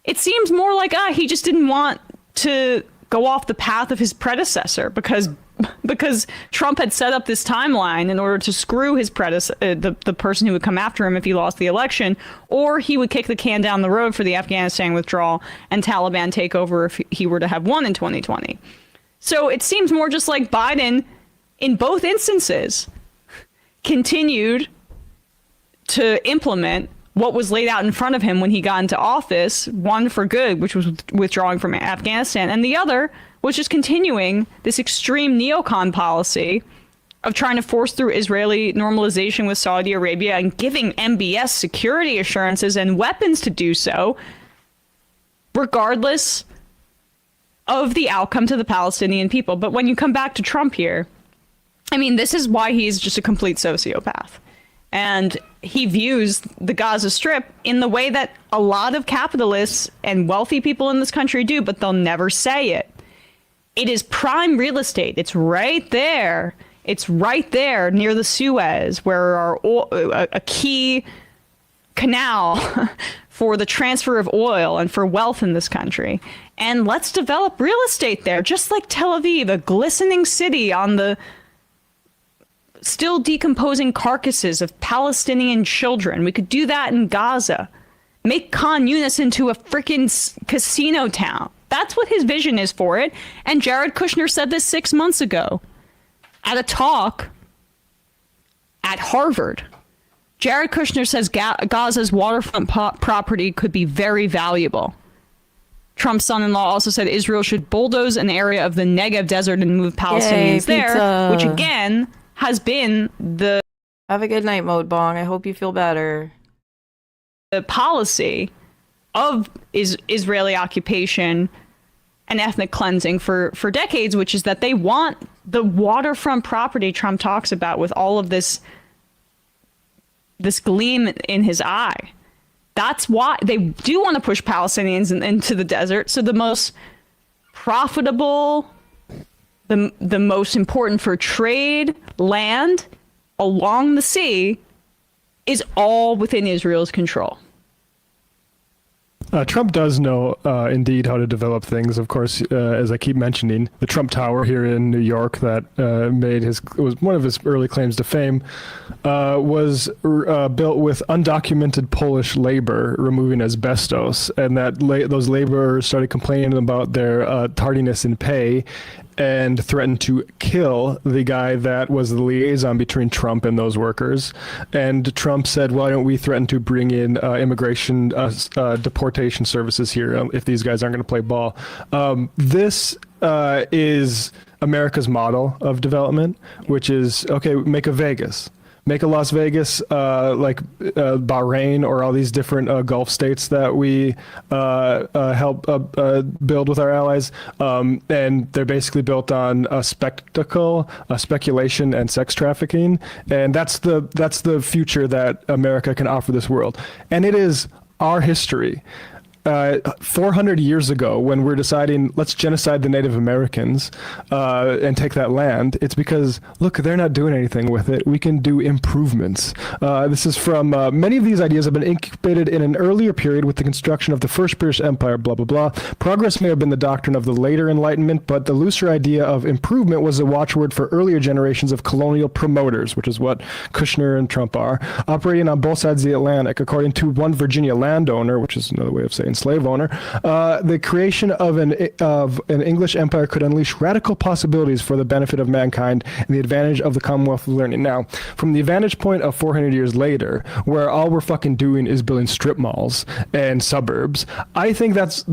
it seems more like, he just didn't want to go off the path of his predecessor because Trump had set up this timeline in order to screw his the person who would come after him if he lost the election, or he would kick the can down the road for the Afghanistan withdrawal and Taliban takeover if he were to have won in 2020. So it seems more just like Biden, in both instances, continued to implement what was laid out in front of him when he got into office, one for good, which was withdrawing from Afghanistan, and the other was just continuing this extreme neocon policy of trying to force through Israeli normalization with Saudi Arabia and giving MBS security assurances and weapons to do so, regardless of the outcome to the Palestinian people. But when you come back to Trump here, I mean, this is why he's just a complete sociopath. And he views the Gaza Strip in the way that a lot of capitalists and wealthy people in this country do, but they'll never say it. It is prime real estate. It's right there. It's right there near the Suez, where a key canal for the transfer of oil and for wealth in this country. And let's develop real estate there, just like Tel Aviv, a glistening city on the still decomposing carcasses of Palestinian children. We could do that in Gaza. Make Khan Yunis into a freaking casino town. That's what his vision is for it. And Jared Kushner said this 6 months ago at a talk at Harvard. Jared Kushner says Gaza's waterfront property could be very valuable. Trump's son-in-law also said Israel should bulldoze an area of the Negev desert and move Palestinians there, which again has been the... Have a good night, Mode Bong. I hope you feel better. The policy of Israeli occupation and ethnic cleansing for decades, which is that they want the waterfront property Trump talks about with all of this gleam in his eye. That's why they do want to push Palestinians into the desert. So the most profitable, the most important for trade land along the sea is all within Israel's control. Trump does know, indeed, how to develop things. Of course, as I keep mentioning, the Trump Tower here in New York that was one of his early claims to fame, was built with undocumented Polish labor removing asbestos, and that those laborers started complaining about their tardiness in pay, and threatened to kill the guy that was the liaison between Trump and those workers. And Trump said, why don't we threaten to bring in immigration deportation services here if these guys aren't going to play ball? This is America's model of development, which is, okay, make a Vegas. Make a Las Vegas like Bahrain or all these different Gulf states that we help build with our allies. And they're basically built on a spectacle, speculation, and sex trafficking. And that's the future that America can offer this world. And it is our history. 400 years ago, when we're deciding let's genocide the Native Americans and take that land, it's because, look, they're not doing anything with it. We can do improvements. This is from many of these ideas have been incubated in an earlier period with the construction of the first British Empire, blah, blah, blah. Progress may have been the doctrine of the later Enlightenment, but the looser idea of improvement was a watchword for earlier generations of colonial promoters, which is what Kushner and Trump are, operating on both sides of the Atlantic. According to one Virginia landowner, which is another way of saying slave owner, the creation of an English empire could unleash radical possibilities for the benefit of mankind and the advantage of the Commonwealth of Learning. Now, from the vantage point of 400 years later, where all we're fucking doing is building strip malls and suburbs, I think that's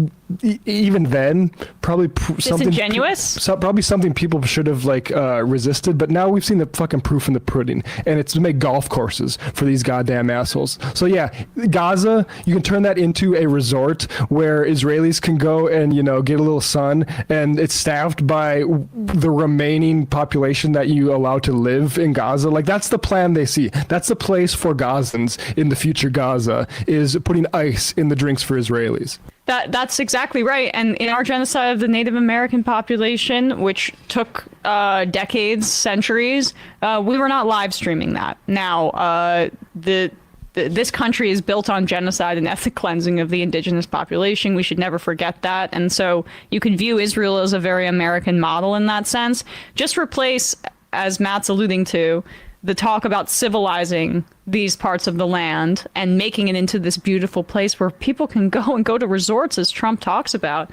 even then probably something disingenuous. Probably something people should have resisted, but now we've seen the fucking proof in the pudding, and it's to make golf courses for these goddamn assholes. So yeah, Gaza, you can turn that into a resort where Israelis can go and, get a little sun, and it's staffed by the remaining population that you allow to live in Gaza. Like, that's the plan they see. That's the place for Gazans in the future Gaza, is putting ice in the drinks for Israelis. That's exactly right. And in our genocide of the Native American population, which took decades, centuries, we were not live streaming that. Now, this country is built on genocide and ethnic cleansing of the indigenous population. We should never forget that. And so you can view Israel as a very American model in that sense. Just replace, as Matt's alluding to, the talk about civilizing these parts of the land and making it into this beautiful place where people can go to resorts, as Trump talks about.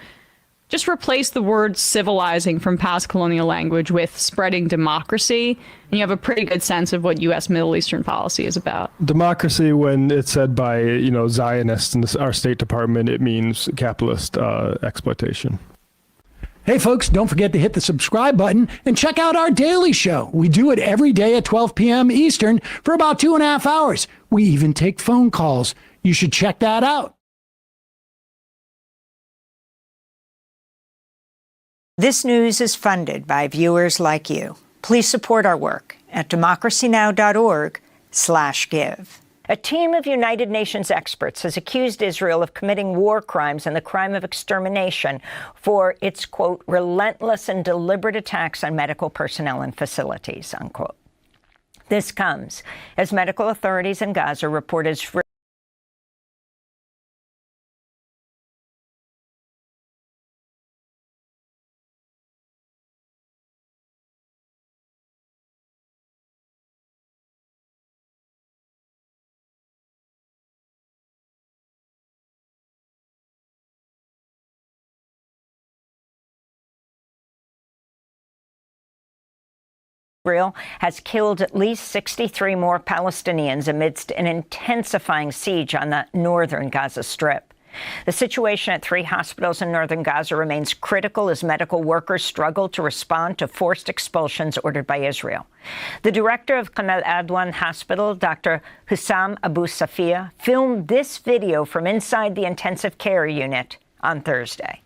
Just replace the word civilizing from past colonial language with spreading democracy, and you have a pretty good sense of what U.S. Middle Eastern policy is about. Democracy, when it's said by, Zionists in our State Department, it means capitalist exploitation. Hey, folks, don't forget to hit the subscribe button and check out our daily show. We do it every day at 12 p.m. Eastern for about 2.5 hours. We even take phone calls. You should check that out. This news is funded by viewers like you. Please support our work at democracynow.org/donate. give. A team of United Nations experts has accused Israel of committing war crimes and the crime of extermination for its, quote, relentless and deliberate attacks on medical personnel and facilities, unquote. This comes as medical authorities in Gaza report Israel has killed at least 63 more Palestinians amidst an intensifying siege on the northern Gaza Strip. The situation at 3 hospitals in northern Gaza remains critical as medical workers struggle to respond to forced expulsions ordered by Israel. The director of Kamal Adwan Hospital, Dr. Hussam Abu Safia, filmed this video from inside the intensive care unit on Thursday.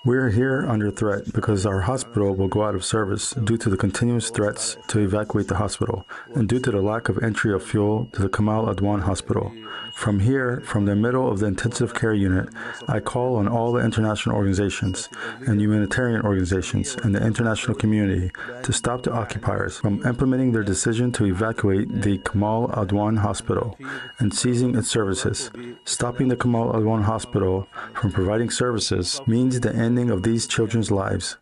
We're here under threat because our hospital will go out of service due to the continuous threats to evacuate the hospital and due to the lack of entry of fuel to the Kamal Adwan Hospital. From here, from the middle of the intensive care unit, I call on all the international organizations and humanitarian organizations and the international community to stop the occupiers from implementing their decision to evacuate the Kamal Adwan Hospital and seizing its services. Stopping the Kamal Adwan Hospital from providing services means the ending of these children's lives.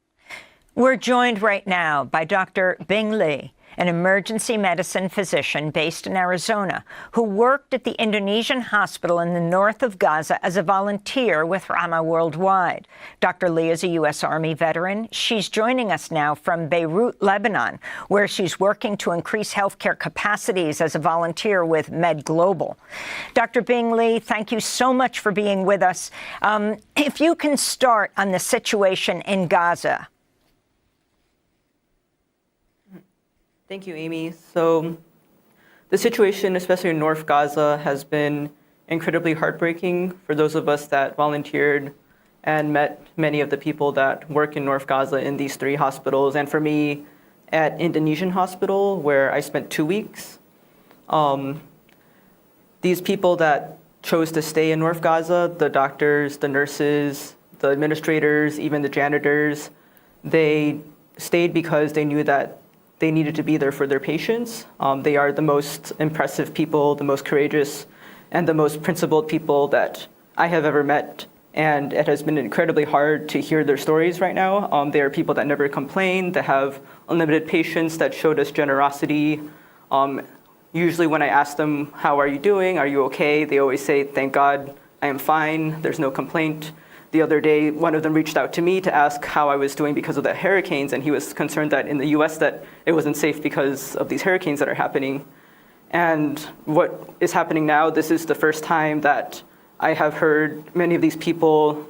We're joined right now by Dr. Bing Lee, an emergency medicine physician based in Arizona who worked at the Indonesian hospital in the north of Gaza as a volunteer with Rama Worldwide. Dr. Lee is a U.S. Army veteran. She's joining us now from Beirut, Lebanon, where she's working to increase healthcare capacities as a volunteer with Med Global. Dr. Bing Lee, thank you so much for being with us. If you can start on the situation in Gaza. Thank you, Amy. So the situation, especially in North Gaza, has been incredibly heartbreaking for those of us that volunteered and met many of the people that work in North Gaza in these 3 hospitals. And for me, at Indonesian hospital, where I spent 2 weeks, these people that chose to stay in North Gaza, the doctors, the nurses, the administrators, even the janitors, they stayed because they knew that they needed to be there for their patients. They are the most impressive people, the most courageous, and the most principled people that I have ever met. And it has been incredibly hard to hear their stories right now. They are people that never complain, that have unlimited patience, that showed us generosity. Usually when I ask them, how are you doing? Are you okay? They always say, thank God, I am fine. There's no complaint. The other day, one of them reached out to me to ask how I was doing because of the hurricanes, and he was concerned that in the US that it wasn't safe because of these hurricanes that are happening. And what is happening now, this is the first time that I have heard many of these people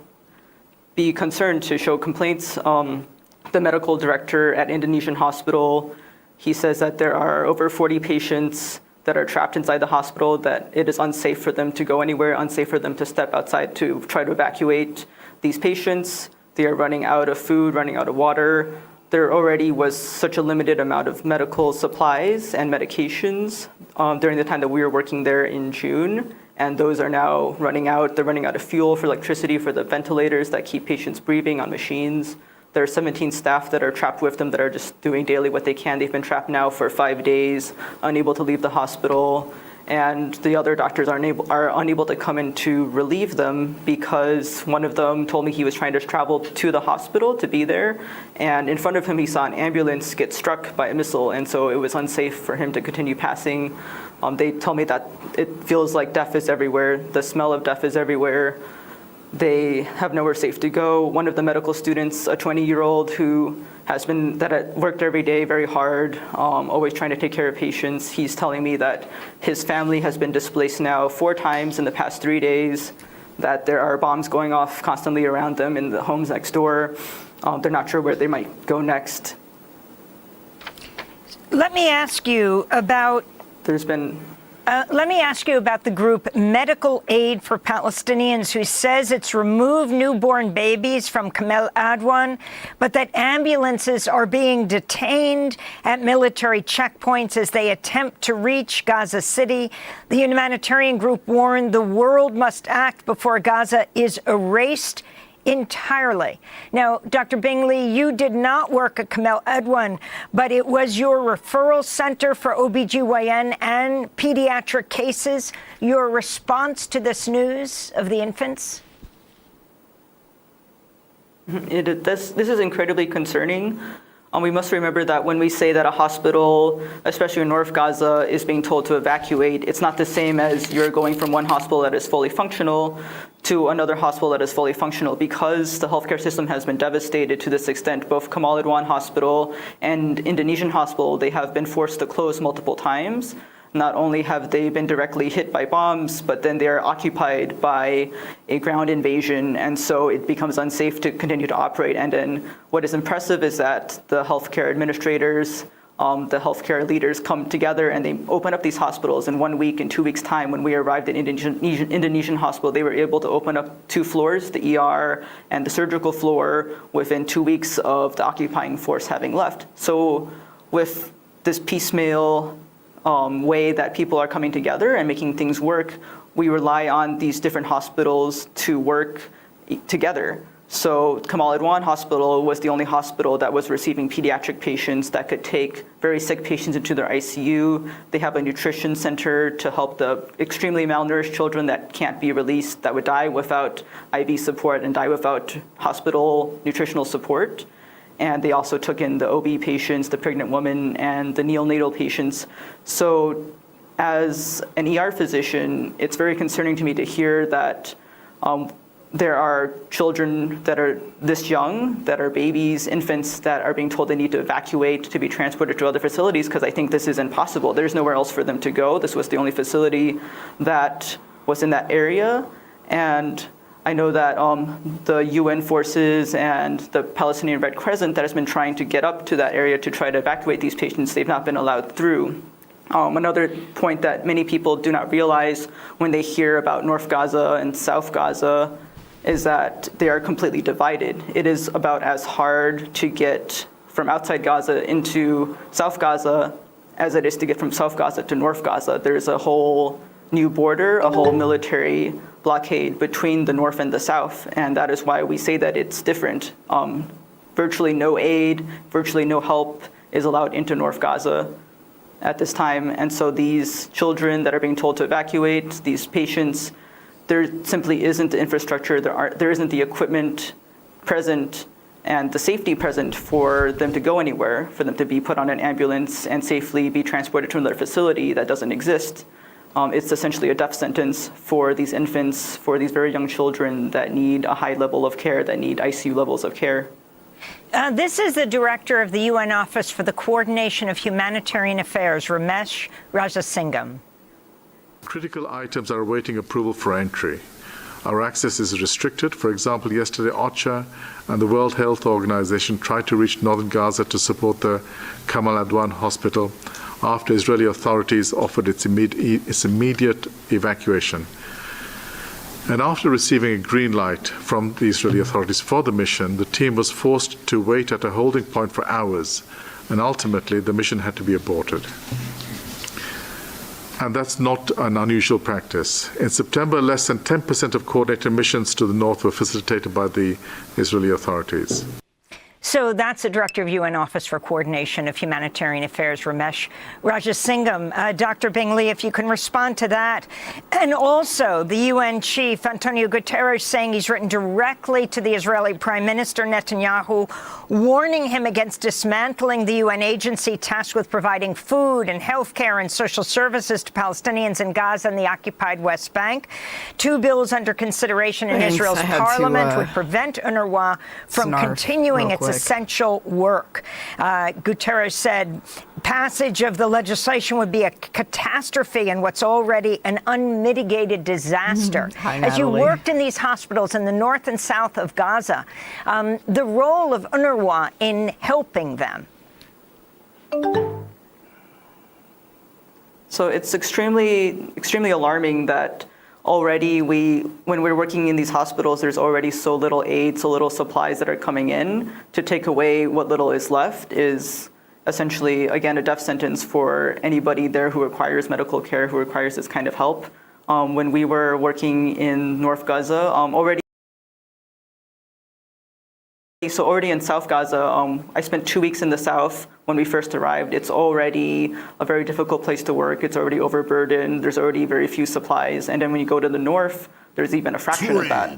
be concerned to show complaints. The medical director at Indonesian hospital, he says that there are over 40 patients that are trapped inside the hospital, that it is unsafe for them to go anywhere, unsafe for them to step outside to try to evacuate these patients. They are running out of food, running out of water. There already was such a limited amount of medical supplies and medications during the time that we were working there in June, and those are now running out. They're running out of fuel for electricity for the ventilators that keep patients breathing on machines. There are 17 staff that are trapped with them that are just doing daily what they can. They've been trapped now for 5 days, unable to leave the hospital. And the other doctors are unable to come in to relieve them because one of them told me he was trying to travel to the hospital to be there. And in front of him, he saw an ambulance get struck by a missile. And so it was unsafe for him to continue passing. They tell me that it feels like death is everywhere. The smell of death is everywhere. They have nowhere safe to go. One of the medical students, a 20-year-old who has worked every day very hard, always trying to take care of patients. He's telling me that his family has been displaced now 4 times in the past 3 days, that there are bombs going off constantly around them in the homes next door. They're not sure where they might go next. Let me ask you about... There's been Let me ask you about the group Medical Aid for Palestinians, who says it's removed newborn babies from Kamal Adwan, but that ambulances are being detained at military checkpoints as they attempt to reach Gaza City. The humanitarian group warned the world must act before Gaza is erased entirely. Now, Dr. Bingley, you did not work at Kamal Adwan, but it was your referral center for OBGYN and pediatric cases. Your response to this news of the infants? This is incredibly concerning. We must remember that when we say that a hospital, especially in North Gaza, is being told to evacuate, it's not the same as you're going from one hospital that is fully functional to another hospital that is fully functional. Because the healthcare system has been devastated to this extent, both Kamal Adwan Hospital and Indonesian Hospital, they have been forced to close multiple times. Not only have they been directly hit by bombs, but then they are occupied by a ground invasion, and so it becomes unsafe to continue to operate. And then what is impressive is that the healthcare administrators, the healthcare leaders come together and they open up these hospitals in 1 week, in 2 weeks' time. When we arrived at Indonesian hospital, they were able to open up 2 floors, the ER and the surgical floor, within 2 weeks of the occupying force having left. So with this piecemeal way that people are coming together and making things work, we rely on these different hospitals to work together. So Kamal Adwan Hospital was the only hospital that was receiving pediatric patients that could take very sick patients into their ICU. They have a nutrition center to help the extremely malnourished children that can't be released, that would die without IV support and die without hospital nutritional support. And they also took in the OB patients, the pregnant woman, and the neonatal patients. So as an ER physician, it's very concerning to me to hear that there are children that are this young, that are babies, infants, that are being told they need to evacuate to be transported to other facilities, because I think this is impossible. There's nowhere else for them to go. This was the only facility that was in that area. And I know that the UN forces and the Palestinian Red Crescent that has been trying to get up to that area to try to evacuate these patients, they've not been allowed through. Another point that many people do not realize when they hear about North Gaza and South Gaza is that they are completely divided. It is about as hard to get from outside Gaza into South Gaza as it is to get from South Gaza to North Gaza. There's a whole new border, a whole military blockade between the North and the South, and that is why we say that it's different. Virtually no aid, virtually no help is allowed into North Gaza at this time, and so these children that are being told to evacuate, these patients, there simply isn't the infrastructure, there isn't the equipment present and the safety present for them to go anywhere, for them to be put on an ambulance and safely be transported to another facility. That doesn't exist. It's essentially a death sentence for these infants, for these very young children that need a high level of care, that need ICU levels of care. This is the director of the UN Office for the Coordination of Humanitarian Affairs, Ramesh Rajasingham. Critical items are awaiting approval for entry. Our access is restricted. For example, yesterday OCHA and the World Health Organization tried to reach northern Gaza to support the Kamal Adwan Hospital after Israeli authorities offered its immediate evacuation. And after receiving a green light from the Israeli authorities for the mission, the team was forced to wait at a holding point for hours, and ultimately the mission had to be aborted. And that's not an unusual practice. In September, less than 10% of coordinated missions to the north were facilitated by the Israeli authorities. So that's the director of UN Office for Coordination of Humanitarian Affairs, Ramesh Rajasingham. Dr. Bingley, if you can respond to that. And also the UN chief, Antonio Guterres, saying he's written directly to the Israeli Prime Minister Netanyahu, warning him against dismantling the UN agency tasked with providing food and health care and social services to Palestinians in Gaza and the occupied West Bank. 2 bills under consideration in Israel's parliament would prevent UNRWA from continuing its essential work. Guterres said passage of the legislation would be a catastrophe and what's already an unmitigated disaster. As you worked in these hospitals in the north and south of Gaza, the role of UNRWA in helping them. So it's extremely alarming that already when we're working in these hospitals, there's already so little aid, so little supplies that are coming in. To take away what little is left is essentially, again, a death sentence for anybody there who requires medical care, who requires this kind of help. When we were working in North Gaza, already in South Gaza, I spent 2 weeks in the south when we first arrived. It's already a very difficult place to work. It's already overburdened. There's already very few supplies. And then when you go to the north, there's even a fraction of that.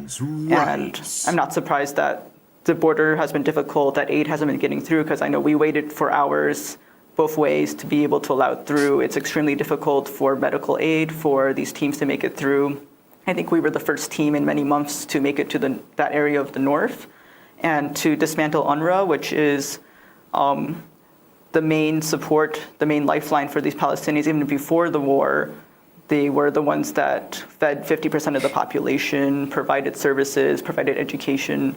And I'm not surprised that the border has been difficult, that aid hasn't been getting through, because I know we waited for hours both ways to be able to allow it through. It's extremely difficult for medical aid, for these teams to make it through. I think we were the first team in many months to make it to that area of the north, and to dismantle UNRWA, which is the main support, the main lifeline for these Palestinians. Even before the war, they were the ones that fed 50% of the population, provided services, provided education.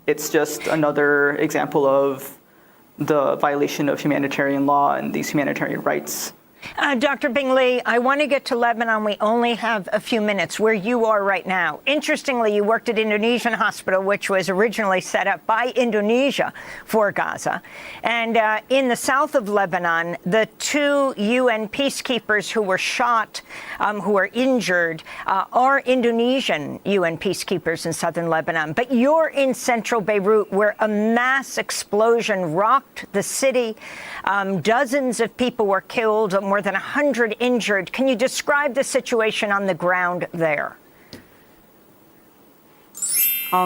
It's just another example of the violation of humanitarian law and these humanitarian rights. Dr. Bingley, I want to get to Lebanon. We only have a few minutes. Where you are right now. Interestingly, you worked at Indonesian Hospital, which was originally set up by Indonesia for Gaza. And in the south of Lebanon, the 2 UN peacekeepers who were shot, who were injured, are Indonesian UN peacekeepers in southern Lebanon. But you're in central Beirut, where a mass explosion rocked the city. Dozens of people were killed, more than 100 injured. Can you describe the situation on the ground there?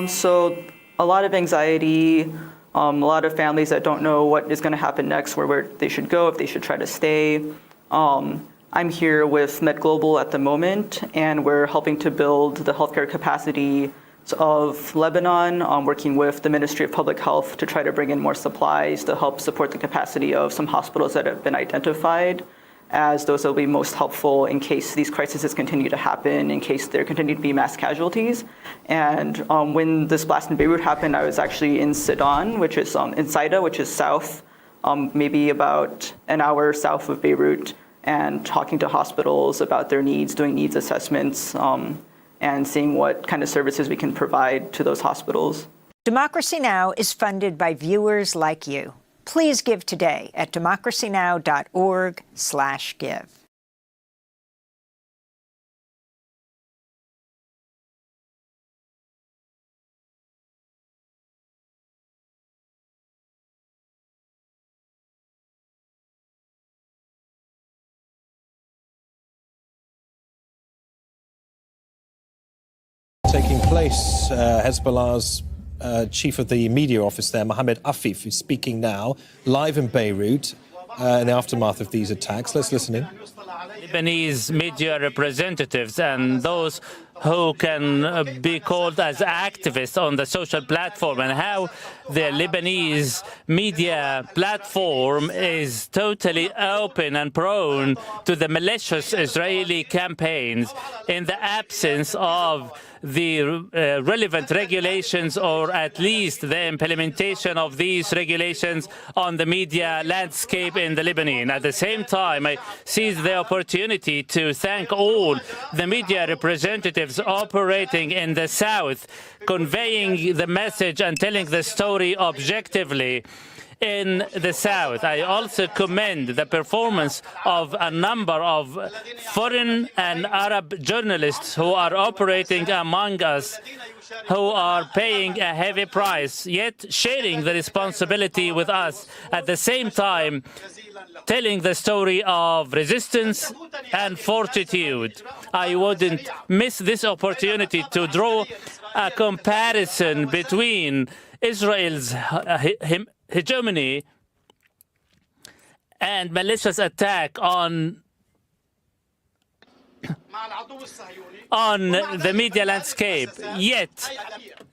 So a lot of anxiety, a lot of families that don't know what is going to happen next, where they should go, if they should try to stay. I'm here with Med Global at the moment, and we're helping to build the healthcare capacity of Lebanon, working with the Ministry of Public Health to try to bring in more supplies to help support the capacity of some hospitals that have been identified as those that will be most helpful in case these crises continue to happen, in case there continue to be mass casualties. And when this blast in Beirut happened, I was actually in Sidon, which is in Saida, which is south, maybe about an hour south of Beirut, and talking to hospitals about their needs, doing needs assessments, and seeing what kind of services we can provide to those hospitals. Democracy Now! Is funded by viewers like you. Please give today at democracynow.org/give. Taking place, Hezbollah's chief of the media office there, Mohammed Afif, is speaking now, live in Beirut, in the aftermath of these attacks. Let's listen in. Lebanese media representatives and those who can be called as activists on the social platform, and how the Lebanese media platform is totally open and prone to the malicious Israeli campaigns in the absence of the relevant regulations, or at least the implementation of these regulations on the media landscape in the Lebanon. At the same time, I seize the opportunity to thank all the media representatives operating in the South, conveying the message and telling the story objectively in the South. I also commend the performance of a number of foreign and Arab journalists who are operating among us, who are paying a heavy price, yet sharing the responsibility with us. At the same time, telling the story of resistance and fortitude. I wouldn't miss this opportunity to draw a comparison between Israel's hegemony and malicious attack on the media landscape. Yet,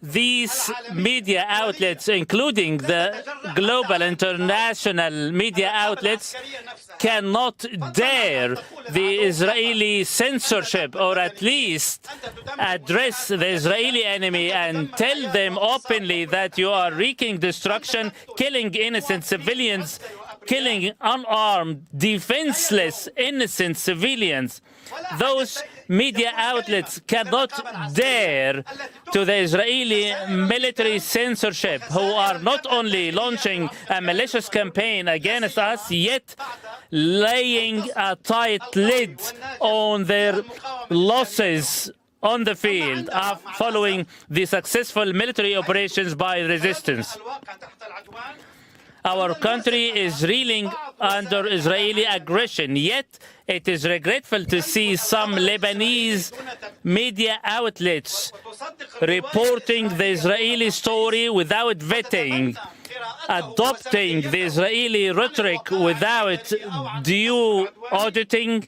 these media outlets, including the global international media outlets, cannot dare the Israeli censorship, or at least address the Israeli enemy and tell them openly that you are wreaking destruction, killing innocent civilians killing unarmed, defenseless, innocent civilians. Those media outlets cannot dare to the Israeli military censorship, who are not only launching a malicious campaign against us, yet laying a tight lid on their losses on the field following the successful military operations by resistance. Our country is reeling under Israeli aggression, yet it is regretful to see some Lebanese media outlets reporting the Israeli story without vetting, adopting the Israeli rhetoric without due auditing,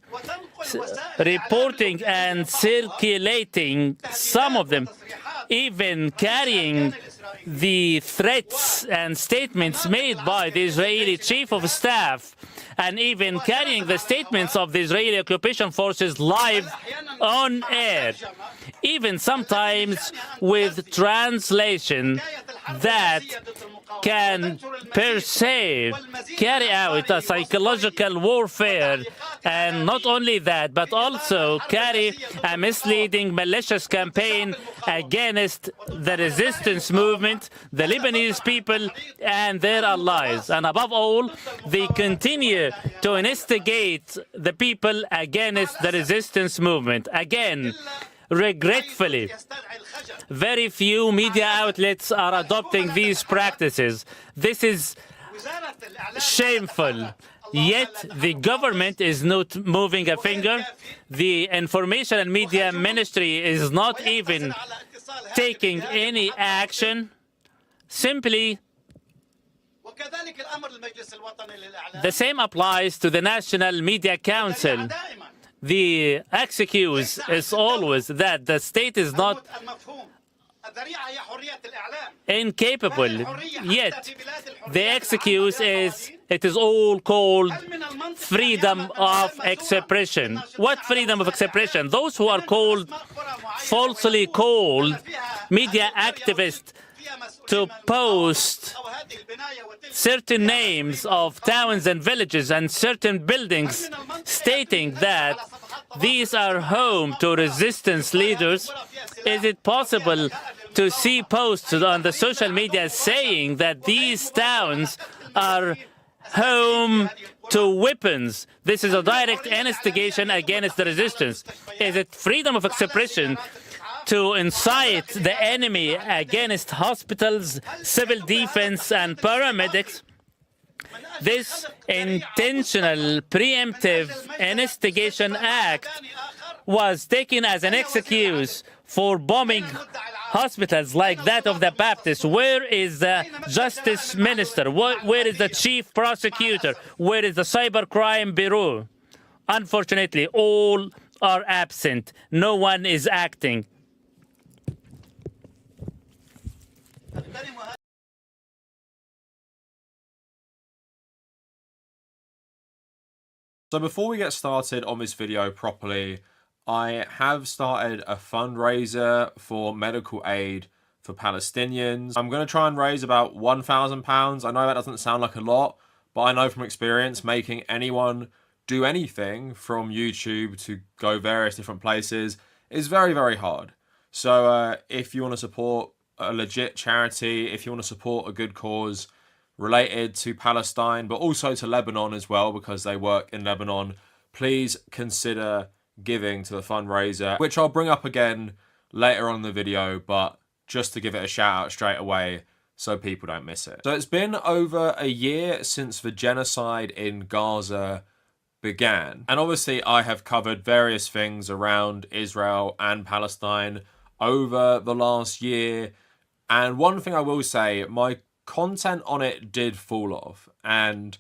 reporting and circulating, some of them even carrying the threats and statements made by the Israeli Chief of Staff, and even carrying the statements of the Israeli occupation forces live on air, even sometimes with translation that can per se carry out a psychological warfare, and not only that, but also carry a misleading, malicious campaign against the resistance movement, the Lebanese people, and their allies. And above all, they continue to instigate the people against the resistance movement. Again, regretfully, very few media outlets are adopting these practices. This is shameful. Yet the government is not moving a finger. The Information and Media Ministry is not even taking any action. Simply, the same applies to the National Media Council. The excuse is always that the state is not incapable, yet the excuse is it is all called freedom of expression. What freedom of expression? Those who are called, falsely called, media activists to post certain names of towns and villages and certain buildings stating that these are home to resistance leaders. Is it possible to see posts on the social media saying that these towns are home to weapons? This is a direct instigation against the resistance. Is it freedom of expression to incite the enemy against hospitals, civil defense, and paramedics? This intentional preemptive instigation act was taken as an excuse for bombing hospitals like that of the Baptists. Where is the justice minister? Where is the chief prosecutor? Where is the cybercrime bureau? Unfortunately, all are absent. No one is acting. So before we get started on this video properly, I have started a fundraiser for medical aid for Palestinians. I'm going to try and raise about £1,000. I know that doesn't sound like a lot, but I know from experience making anyone do anything from YouTube to go various different places is very, very hard. So if you want to support a legit charity, if you want to support a good cause related to Palestine, but also to Lebanon as well, because they work in Lebanon, please consider giving to the fundraiser, which I'll bring up again later on in the video, but just to give it a shout out straight away so people don't miss it. So it's been over a year since the genocide in Gaza began. And obviously I have covered various things around Israel and Palestine over the last year. And one thing I will say, my content on it did fall off, and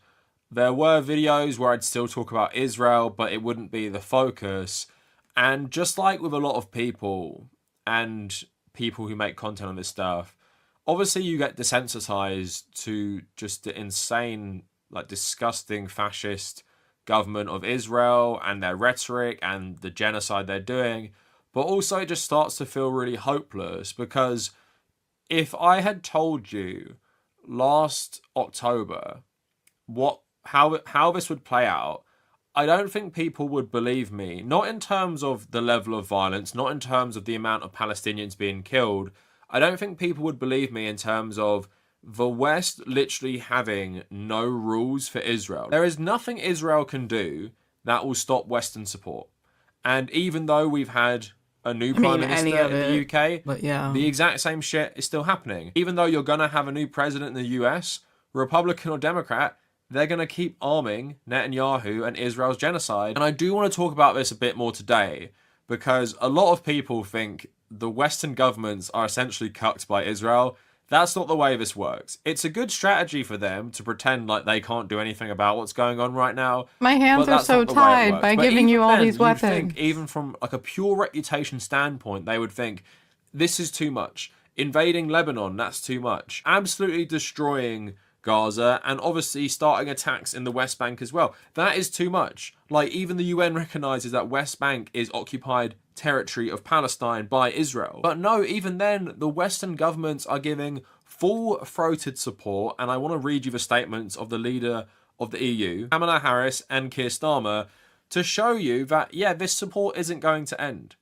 there were videos where I'd still talk about Israel, but it wouldn't be the focus. And just like with a lot of people and people who make content on this stuff, obviously you get desensitized to just the insane, like disgusting fascist government of Israel and their rhetoric and the genocide they're doing. But also it just starts to feel really hopeless, because if I had told you last October what how this would play out, I don't think people would believe me. Not in terms of the level of violence, not in terms of the amount of Palestinians being killed. I don't think people would believe me in terms of the West literally having no rules for Israel. There is nothing Israel can do that will stop Western support. And even though we've had a new prime minister in the UK, but yeah, the exact same shit is still happening. Even though you're going to have a new president in the US, Republican or Democrat, they're going to keep arming Netanyahu and Israel's genocide. And I do want to talk about this a bit more today, because a lot of people think the Western governments are essentially cucked by Israel. That's not the way this works. It's a good strategy for them to pretend like they can't do anything about what's going on right now. My hands are so tied by giving you all these weapons. Think, even from like a pure reputation standpoint, they would think, this is too much. Invading Lebanon, that's too much. Absolutely destroying Gaza, and obviously starting attacks in the West Bank as well. That is too much. Like, even the UN recognizes that West Bank is occupied territory of Palestine by Israel. But no, even then, the Western governments are giving full-throated support, and I want to read you the statements of the leader of the EU, Kamala Harris and Keir Starmer, to show you that, yeah, this support isn't going to end.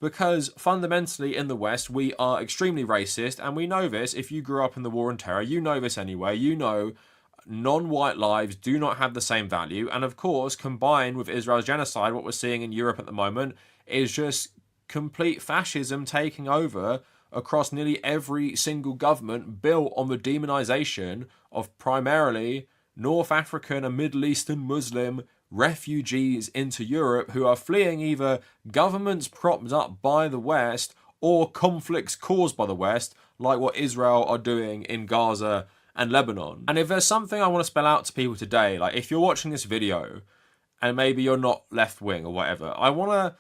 Because fundamentally in the West, we are extremely racist, and we know this. If you grew up in the war on terror, you know this anyway. You know non-white lives do not have the same value. And of course, combined with Israel's genocide, what we're seeing in Europe at the moment is just complete fascism taking over across nearly every single government built on the demonization of primarily North African and Middle Eastern Muslim refugees into Europe who are fleeing either governments propped up by the West or conflicts caused by the West, like what Israel are doing in Gaza and Lebanon. And if there's something I want to spell out to people today, like if you're watching this video and maybe you're not left wing or whatever, I want to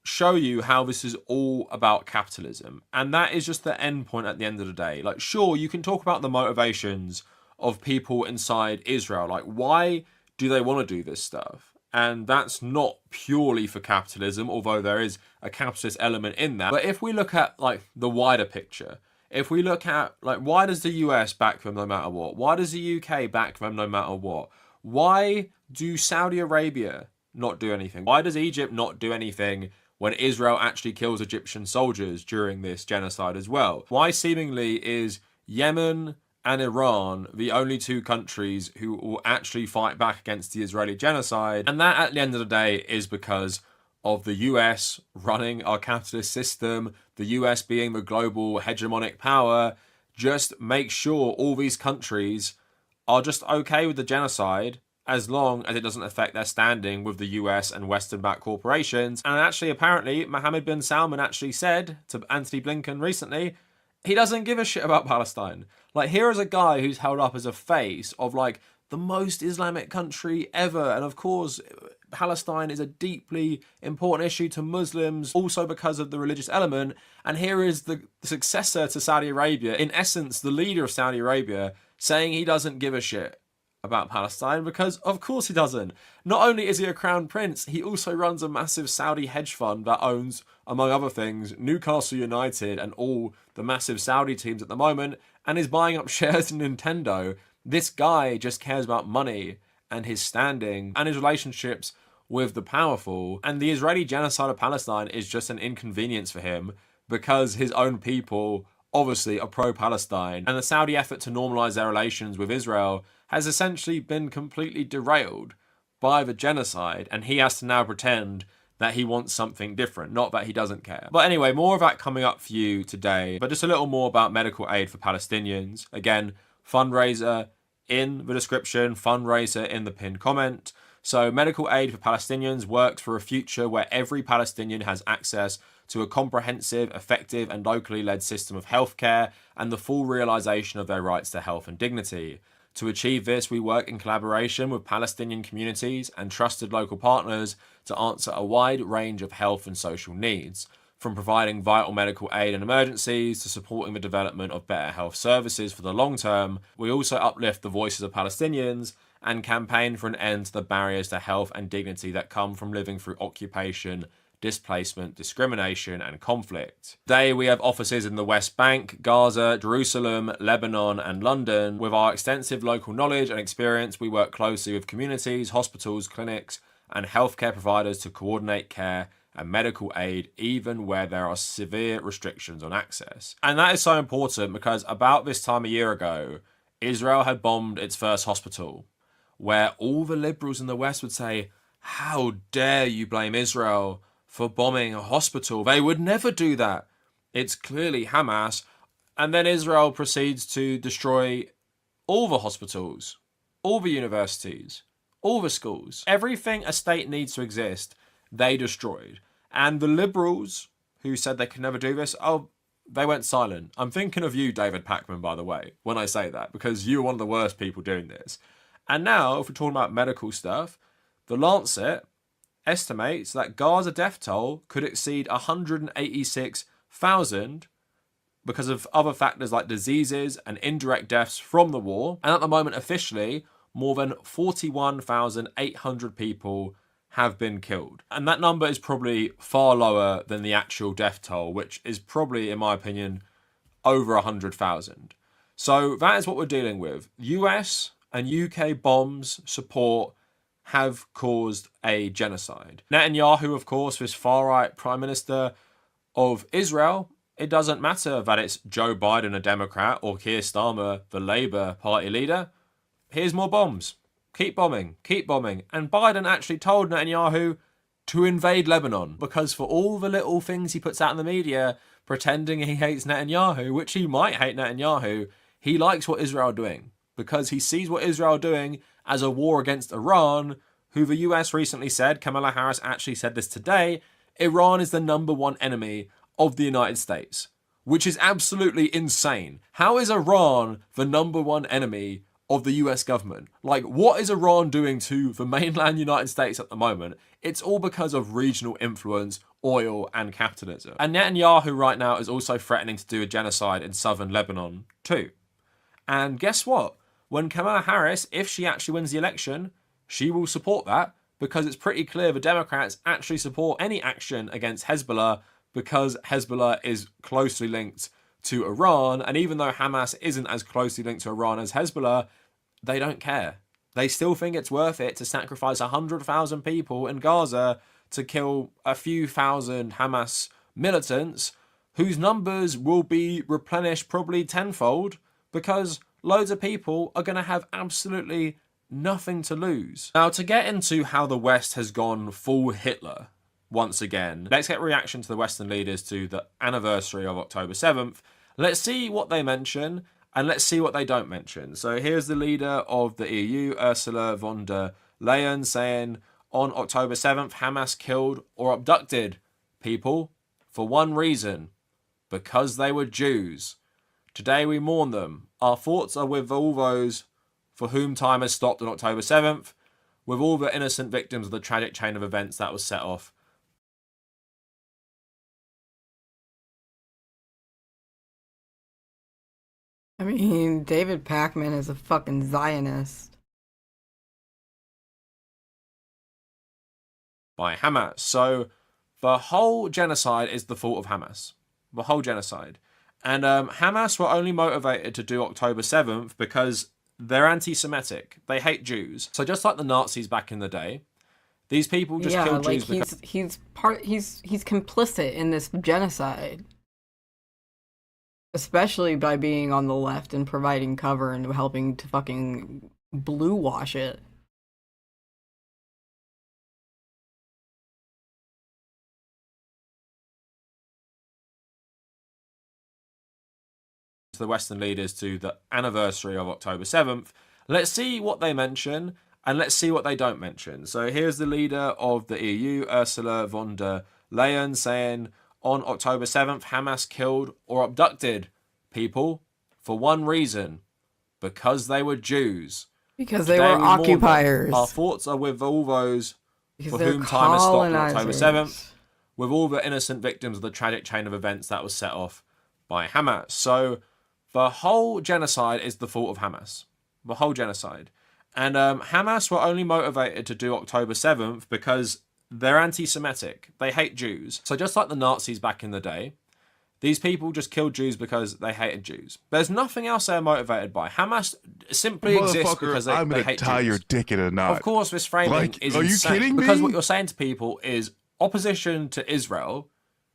show you how this is all about capitalism. And that is just the end point at the end of the day. Like, sure, you can talk about the motivations of people inside Israel. Like, why do they want to do this stuff? And that's not purely for capitalism, although there is a capitalist element in that. But if we look at like the wider picture, if we look at like, why does the US back them no matter what? Why does the UK back them no matter what? Why do Saudi Arabia not do anything? Why does Egypt not do anything when Israel actually kills Egyptian soldiers during this genocide as well? Why seemingly is Yemen and Iran the only two countries who will actually fight back against the Israeli genocide? And that, at the end of the day, is because of the US running our capitalist system, the US being the global hegemonic power. Just make sure all these countries are just okay with the genocide as long as it doesn't affect their standing with the US and Western-backed corporations. And actually, apparently, Mohammed bin Salman actually said to Anthony Blinken recently, he doesn't give a shit about Palestine. Like, here is a guy who's held up as a face of, like, the most Islamic country ever. And of course, Palestine is a deeply important issue to Muslims, also because of the religious element. And here is the successor to Saudi Arabia, in essence, the leader of Saudi Arabia, saying he doesn't give a shit about Palestine, because of course he doesn't. Not only is he a crown prince, he also runs a massive Saudi hedge fund that owns, among other things, Newcastle United and all the massive Saudi teams at the moment, and is buying up shares in Nintendo. This guy just cares about money and his standing and his relationships with the powerful, and the Israeli genocide of Palestine is just an inconvenience for him because his own people obviously are pro-Palestine, and the Saudi effort to normalize their relations with Israel has essentially been completely derailed by the genocide, and he has to now pretend that he wants something different, not that he doesn't care. But anyway, more of that coming up for you today, but just a little more about medical aid for Palestinians. Again, fundraiser in the description, fundraiser in the pinned comment. So medical aid for Palestinians works for a future where every Palestinian has access to a comprehensive, effective and locally led system of healthcare and the full realization of their rights to health and dignity. To achieve this, we work in collaboration with Palestinian communities and trusted local partners to answer a wide range of health and social needs, from providing vital medical aid in emergencies to supporting the development of better health services for the long term. We also uplift the voices of Palestinians and campaign for an end to the barriers to health and dignity that come from living through occupation, displacement, discrimination, and conflict. Today, we have offices in the West Bank, Gaza, Jerusalem, Lebanon, and London. With our extensive local knowledge and experience, we work closely with communities, hospitals, clinics, and healthcare providers to coordinate care and medical aid, even where there are severe restrictions on access. And that is so important because about this time a year ago, Israel had bombed its first hospital, where all the liberals in the West would say, "How dare you blame Israel for bombing a hospital? They would never do that. It's clearly Hamas." And then Israel proceeds to destroy all the hospitals, all the universities, all the schools. Everything a state needs to exist, they destroyed. And the liberals who said they could never do this, oh, they went silent. I'm thinking of you, David Pakman, by the way, when I say that, because you're one of the worst people doing this. And now, if we're talking about medical stuff, the Lancet estimates that Gaza death toll could exceed 186,000 because of other factors like diseases and indirect deaths from the war. And at the moment, officially, more than 41,800 people have been killed. And that number is probably far lower than the actual death toll, which is probably, in my opinion, over 100,000. So that is what we're dealing with. US and UK bombs support have caused a genocide. Netanyahu, of course, this far-right Prime Minister of Israel, it doesn't matter that it's Joe Biden, a Democrat, or Keir Starmer, the Labour Party leader. Here's more bombs. Keep bombing. Keep bombing. And Biden actually told Netanyahu to invade Lebanon, because for all the little things he puts out in the media, pretending he hates Netanyahu, which he might hate Netanyahu, he likes what Israel are doing, because he sees what Israel are doing as a war against Iran, who the US recently said, Kamala Harris actually said this today, Iran is the #1 enemy of the United States, which is absolutely insane. How is Iran the #1 enemy of the US government? Like, what is Iran doing to the mainland United States at the moment? It's all because of regional influence, oil, and capitalism. And Netanyahu right now is also threatening to do a genocide in southern Lebanon too. And guess what? When Kamala Harris, if she actually wins the election, she will support that, because it's pretty clear the Democrats actually support any action against Hezbollah, because Hezbollah is closely linked to Iran. And even though Hamas isn't as closely linked to Iran as Hezbollah, they don't care. They still think it's worth it to sacrifice 100,000 people in Gaza to kill a few thousand Hamas militants, whose numbers will be replenished probably tenfold, because loads of people are going to have absolutely nothing to lose. Now, to get into how the West has gone full Hitler once again, let's get a reaction to the Western leaders to the anniversary of October 7th. Let's see what they mention, and let's see what they don't mention. So here's the leader of the EU, Ursula von der Leyen, saying, on October 7th, Hamas killed or abducted people for one reason, because they were Jews. Today we mourn them. Our thoughts are with all those for whom time has stopped on October 7th, with all the innocent victims of the tragic chain of events that was set off. I mean, David Pakman is a fucking Zionist. By Hamas. So the whole genocide is the fault of Hamas. The whole genocide. And Hamas were only motivated to do October 7th because they're anti-Semitic. They hate Jews. So just like the Nazis back in the day, these people just killed Jews because... he's complicit in this genocide. Especially by being on the left and providing cover and helping to fucking blue wash it. The Western leaders to the anniversary of October 7th. Let's see what they mention, and let's see what they don't mention. So here's the leader of the EU, Ursula von der Leyen, saying, on October 7th, Hamas killed or abducted people for one reason, because they were Jews. Because they were occupiers. Our thoughts are with all those for whom time has stopped on October 7th, with all the innocent victims of the tragic chain of events that was set off by Hamas. So the whole genocide is the fault of Hamas. The whole genocide. And Hamas were only motivated to do October 7th because They're anti-Semitic. They hate Jews. So just like the Nazis back in the day, these people just killed Jews because they hated Jews. There's nothing else they're motivated by. Hamas simply exists because they hate Jews. I'm gonna tie your dick in a knot. Of course, this framing is are you insane. kidding Because me? what you're saying to people is opposition to Israel,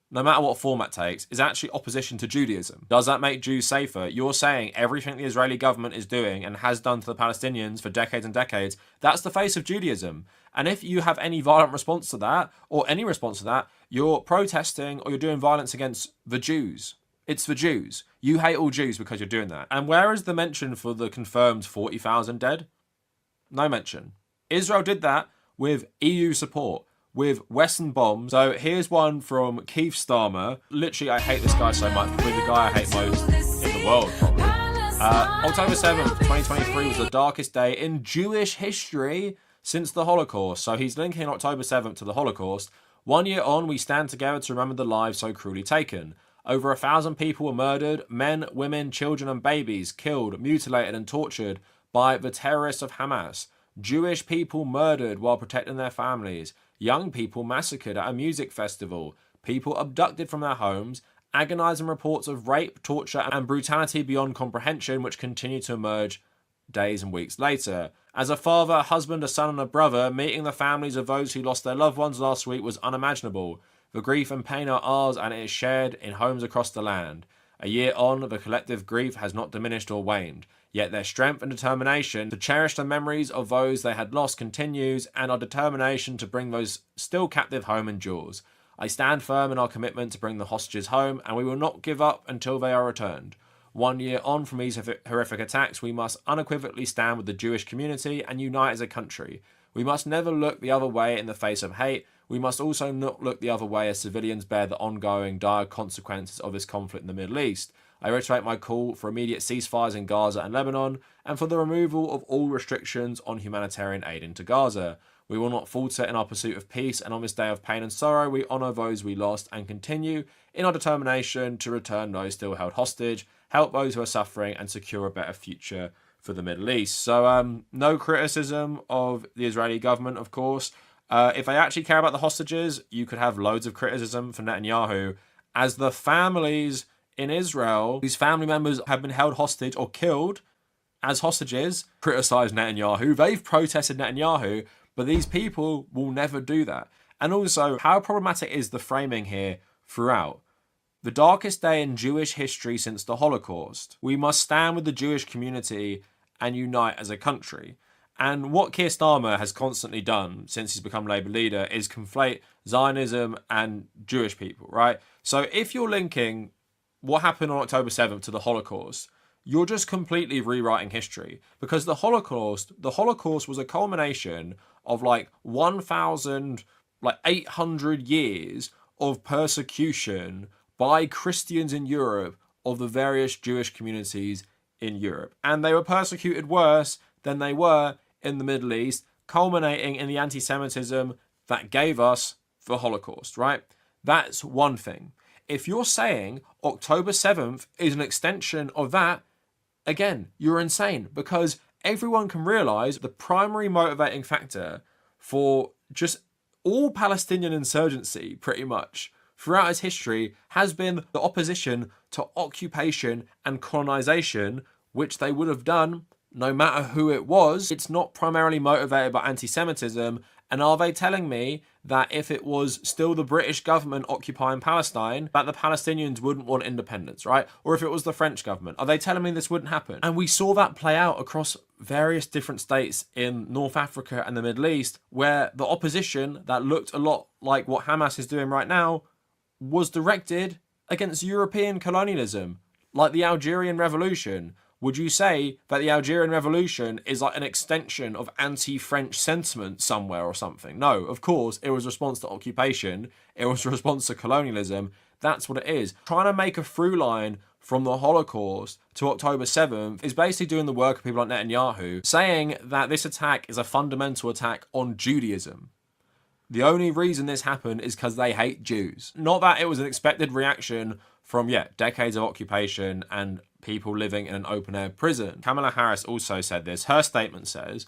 no matter what format takes, is actually opposition to Judaism. Does that make Jews safer? You're saying everything the Israeli government is doing and has done to the Palestinians for decades and decades, that's the face of Judaism. And if you have any violent response to that, or any response to that, you're protesting or you're doing violence against the Jews. It's the Jews. You hate all Jews because you're doing that. And where is the mention for the confirmed 40,000 dead? No mention. Israel did that with EU support, with Western bombs. So here's one from Keith Starmer. Literally, I hate this guy so much. Probably the guy I hate most in the world, probably. October 7th, 2023 was the darkest day in Jewish history since the Holocaust. So he's linking October 7th to the Holocaust. 1 year on, we stand together to remember the lives so cruelly taken. Over 1,000 people were murdered, men, women, children and babies killed, mutilated and tortured by the terrorists of Hamas. Jewish people murdered while protecting their families. Young people massacred at a music festival. People abducted from their homes. Agonizing reports of rape, torture and brutality beyond comprehension which continue to emerge days and weeks later. As a father, a husband, a son and a brother, meeting the families of those who lost their loved ones last week was unimaginable. The grief and pain are ours and it is shared in homes across the land. A year on, the collective grief has not diminished or waned. Yet their strength and determination to cherish the memories of those they had lost continues, and our determination to bring those still captive home endures. I stand firm in our commitment to bring the hostages home, and we will not give up until they are returned. 1 year on from these horrific attacks, we must unequivocally stand with the Jewish community and unite as a country. We must never look the other way in the face of hate. We must also not look the other way as civilians bear the ongoing dire consequences of this conflict in the Middle East. I reiterate my call for immediate ceasefires in Gaza and Lebanon, and for the removal of all restrictions on humanitarian aid into Gaza. We will not falter in our pursuit of peace, and on this day of pain and sorrow, we honour those we lost and continue in our determination to return those still held hostage, help those who are suffering, and secure a better future for the Middle East. So, no criticism of the Israeli government, of course. If they actually care about the hostages, you could have loads of criticism for Netanyahu, as the families in Israel whose family members have been held hostage or killed as hostages criticise Netanyahu. They've protested Netanyahu, but these people will never do that. And also, how problematic is the framing here throughout? The darkest day in Jewish history since the Holocaust. We must stand with the Jewish community and unite as a country. And what Keir Starmer has constantly done since he's become Labour leader is conflate Zionism and Jewish people, right? So if you're linking what happened on October 7th to the Holocaust, you're just completely rewriting history, because the Holocaust was a culmination of like 1,800 years of persecution by Christians in Europe of the various Jewish communities in Europe. And they were persecuted worse than they were in the Middle East, culminating in the anti-Semitism that gave us the Holocaust, right? That's one thing. If you're saying October 7th is an extension of that, again, you're insane, because everyone can realize the primary motivating factor for just all Palestinian insurgency, pretty much, throughout its history, has been the opposition to occupation and colonization, which they would have done no matter who it was. It's not primarily motivated by anti-Semitism. And are they telling me that if it was still the British government occupying Palestine, that the Palestinians wouldn't want independence, right? Or if it was the French government, are they telling me this wouldn't happen? And we saw that play out across various different states in North Africa and the Middle East, where the opposition that looked a lot like what Hamas is doing right now was directed against European colonialism, like the Algerian Revolution. Would you say that the Algerian Revolution is like an extension of anti-French sentiment somewhere or something? No, of course, it was a response to occupation. It was a response to colonialism. That's what it is. Trying to make a through line from the Holocaust to October 7th is basically doing the work of people like Netanyahu, saying that this attack is a fundamental attack on Judaism. The only reason this happened is because they hate Jews. Not that it was an expected reaction from, decades of occupation and people living in an open-air prison. Kamala Harris also said this. Her statement says,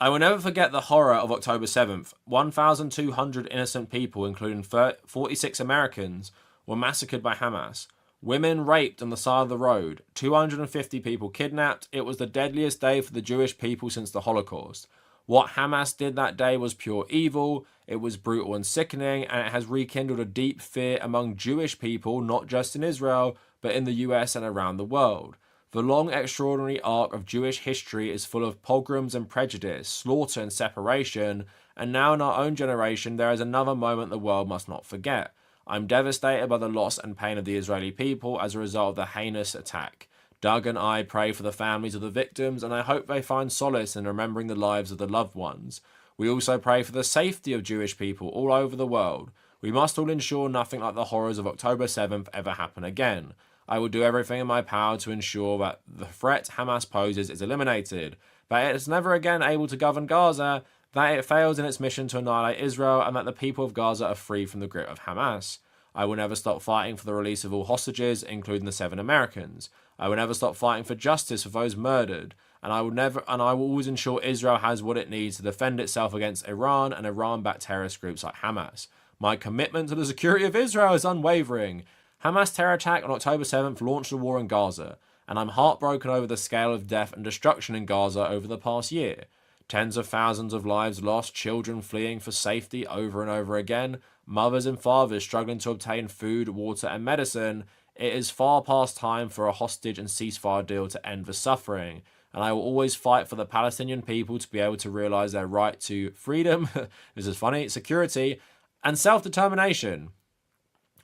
I will never forget the horror of October 7th. 1,200 innocent people, including 46 Americans, were massacred by Hamas. Women raped on the side of the road. 250 people kidnapped. It was the deadliest day for the Jewish people since the Holocaust. What Hamas did that day was pure evil. It was brutal and sickening, and it has rekindled a deep fear among Jewish people, not just in Israel, but in the US and around the world. The long, extraordinary arc of Jewish history is full of pogroms and prejudice, slaughter and separation, and now in our own generation there is another moment the world must not forget. I'm devastated by the loss and pain of the Israeli people as a result of the heinous attack. Doug and I pray for the families of the victims, and I hope they find solace in remembering the lives of the loved ones. We also pray for the safety of Jewish people all over the world. We must all ensure nothing like the horrors of October 7th ever happen again. I will do everything in my power to ensure that the threat Hamas poses is eliminated, that it is never again able to govern Gaza, that it fails in its mission to annihilate Israel, and that the people of Gaza are free from the grip of Hamas. I will never stop fighting for the release of all hostages, including the 7 Americans. I will never stop fighting for justice for those murdered, and I will always ensure Israel has what it needs to defend itself against Iran and Iran-backed terrorist groups like Hamas. My commitment to the security of Israel is unwavering. Hamas terror attack on October 7th launched a war in Gaza, and I'm heartbroken over the scale of death and destruction in Gaza over the past year. Tens of thousands of lives lost, children fleeing for safety over and over again, mothers and fathers struggling to obtain food, water and medicine. It is far past time for a hostage and ceasefire deal to end the suffering, and I will always fight for the Palestinian people to be able to realise their right to freedom, this is funny, security, and self-determination.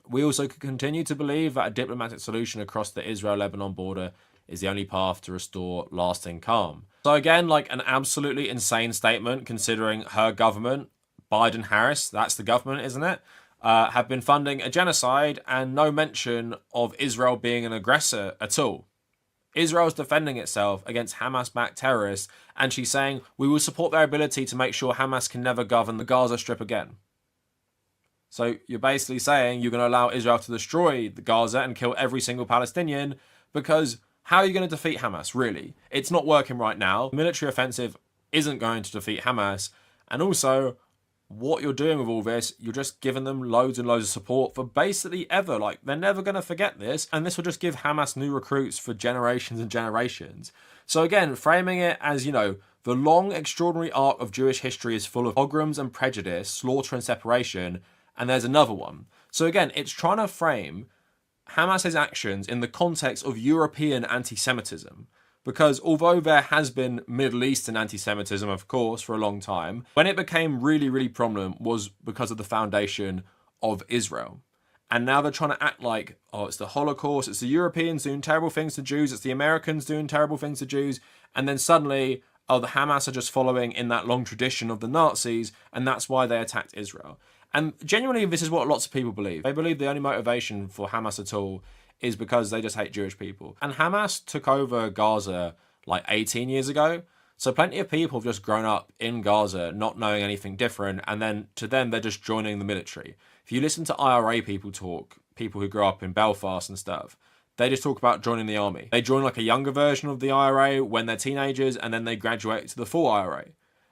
We also continue to believe that a diplomatic solution across the Israel-Lebanon border is the only path to restore lasting calm. So again, like an absolutely insane statement considering her government, Biden-Harris, that's the government, isn't it? Have been funding a genocide and no mention of Israel being an aggressor at all. Israel's defending itself against Hamas-backed terrorists, and she's saying, we will support their ability to make sure Hamas can never govern the Gaza Strip again. So you're basically saying you're going to allow Israel to destroy the Gaza and kill every single Palestinian, because how are you going to defeat Hamas, really? It's not working right now. The military offensive isn't going to defeat Hamas. And also, what you're doing with all this, you're just giving them loads and loads of support for basically ever. Like, they're never going to forget this. And this will just give Hamas new recruits for generations and generations. So again, framing it as, you know, the long, extraordinary arc of Jewish history is full of pogroms and prejudice, slaughter and separation. And there's another one. So again, it's trying to frame Hamas's actions in the context of European anti-Semitism. Because although there has been Middle Eastern anti-Semitism, of course, for a long time, when it became really, really prominent was because of the foundation of Israel. And now they're trying to act like, oh, it's the Holocaust, it's the Europeans doing terrible things to Jews, it's the Americans doing terrible things to Jews, and then suddenly, oh, the Hamas are just following in that long tradition of the Nazis, and that's why they attacked Israel. And genuinely, this is what lots of people believe. They believe the only motivation for Hamas at all is because they just hate Jewish people. And Hamas took over Gaza like 18 years ago. So plenty of people have just grown up in Gaza not knowing anything different. And then to them, they're just joining the military. If you listen to IRA people talk, people who grew up in Belfast and stuff, they just talk about joining the army. They join like a younger version of the IRA when they're teenagers, and then they graduate to the full IRA.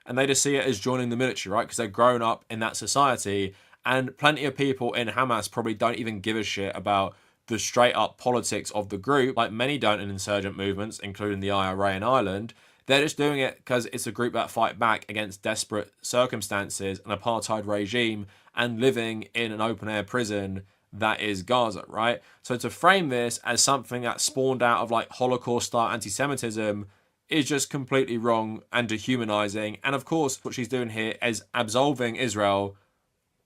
And they just see it as joining the military, right? Because they've grown up in that society. And plenty of people in Hamas probably don't even give a shit about the straight up politics of the group, like many don't in insurgent movements, including the IRA in Ireland. They're just doing it because it's a group that fight back against desperate circumstances, an apartheid regime, and living in an open air prison that is Gaza, right? So to frame this as something that spawned out of like Holocaust-style anti-Semitism is just completely wrong and dehumanizing. And of course, what she's doing here is absolving Israel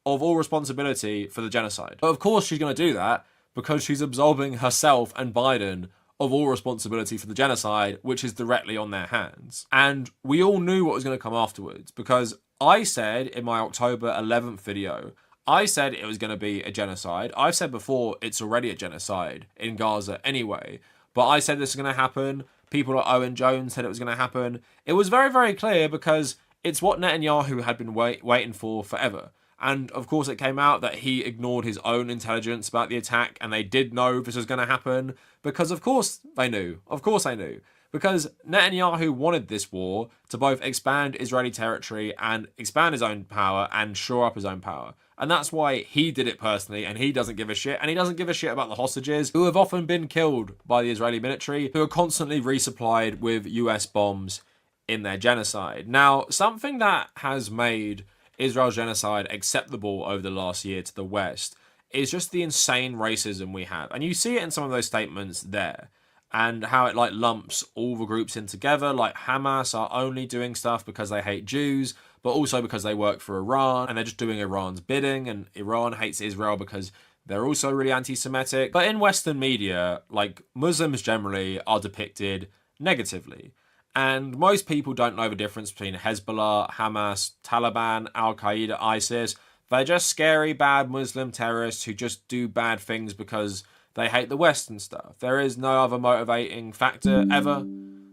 of all responsibility for the genocide. But of course she's going to do that because she's absolving herself and Biden of all responsibility for the genocide, which is directly on their hands. And we all knew what was going to come afterwards, because I said in my October 11th video, I said it was going to be a genocide. I've said before it's already a genocide in Gaza anyway, but I said this is going to happen. People like Owen Jones said it was going to happen. It was very, very clear because it's what Netanyahu had been waiting for forever. And of course it came out that he ignored his own intelligence about the attack, and they did know this was going to happen because of course they knew. Of course they knew. Because Netanyahu wanted this war to both expand Israeli territory and expand his own power and shore up his own power. And that's why he did it personally, and he doesn't give a shit. And he doesn't give a shit about the hostages who have often been killed by the Israeli military, who are constantly resupplied with US bombs in their genocide. Now, something that has made Israel's genocide acceptable over the last year to the West is just the insane racism we have. And you see it in some of those statements there. And how it like lumps all the groups in together, like Hamas are only doing stuff because they hate Jews, but also because they work for Iran and they're just doing Iran's bidding, and Iran hates Israel because they're also really anti-Semitic. But in Western media, like Muslims generally are depicted negatively. And most people don't know the difference between Hezbollah, Hamas, Taliban, Al-Qaeda, ISIS. They're just scary, bad Muslim terrorists who just do bad things because they hate the West and stuff. There is no other motivating factor ever.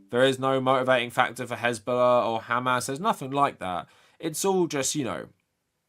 There is no motivating factor for Hezbollah or Hamas. There's nothing like that. It's all just, you know,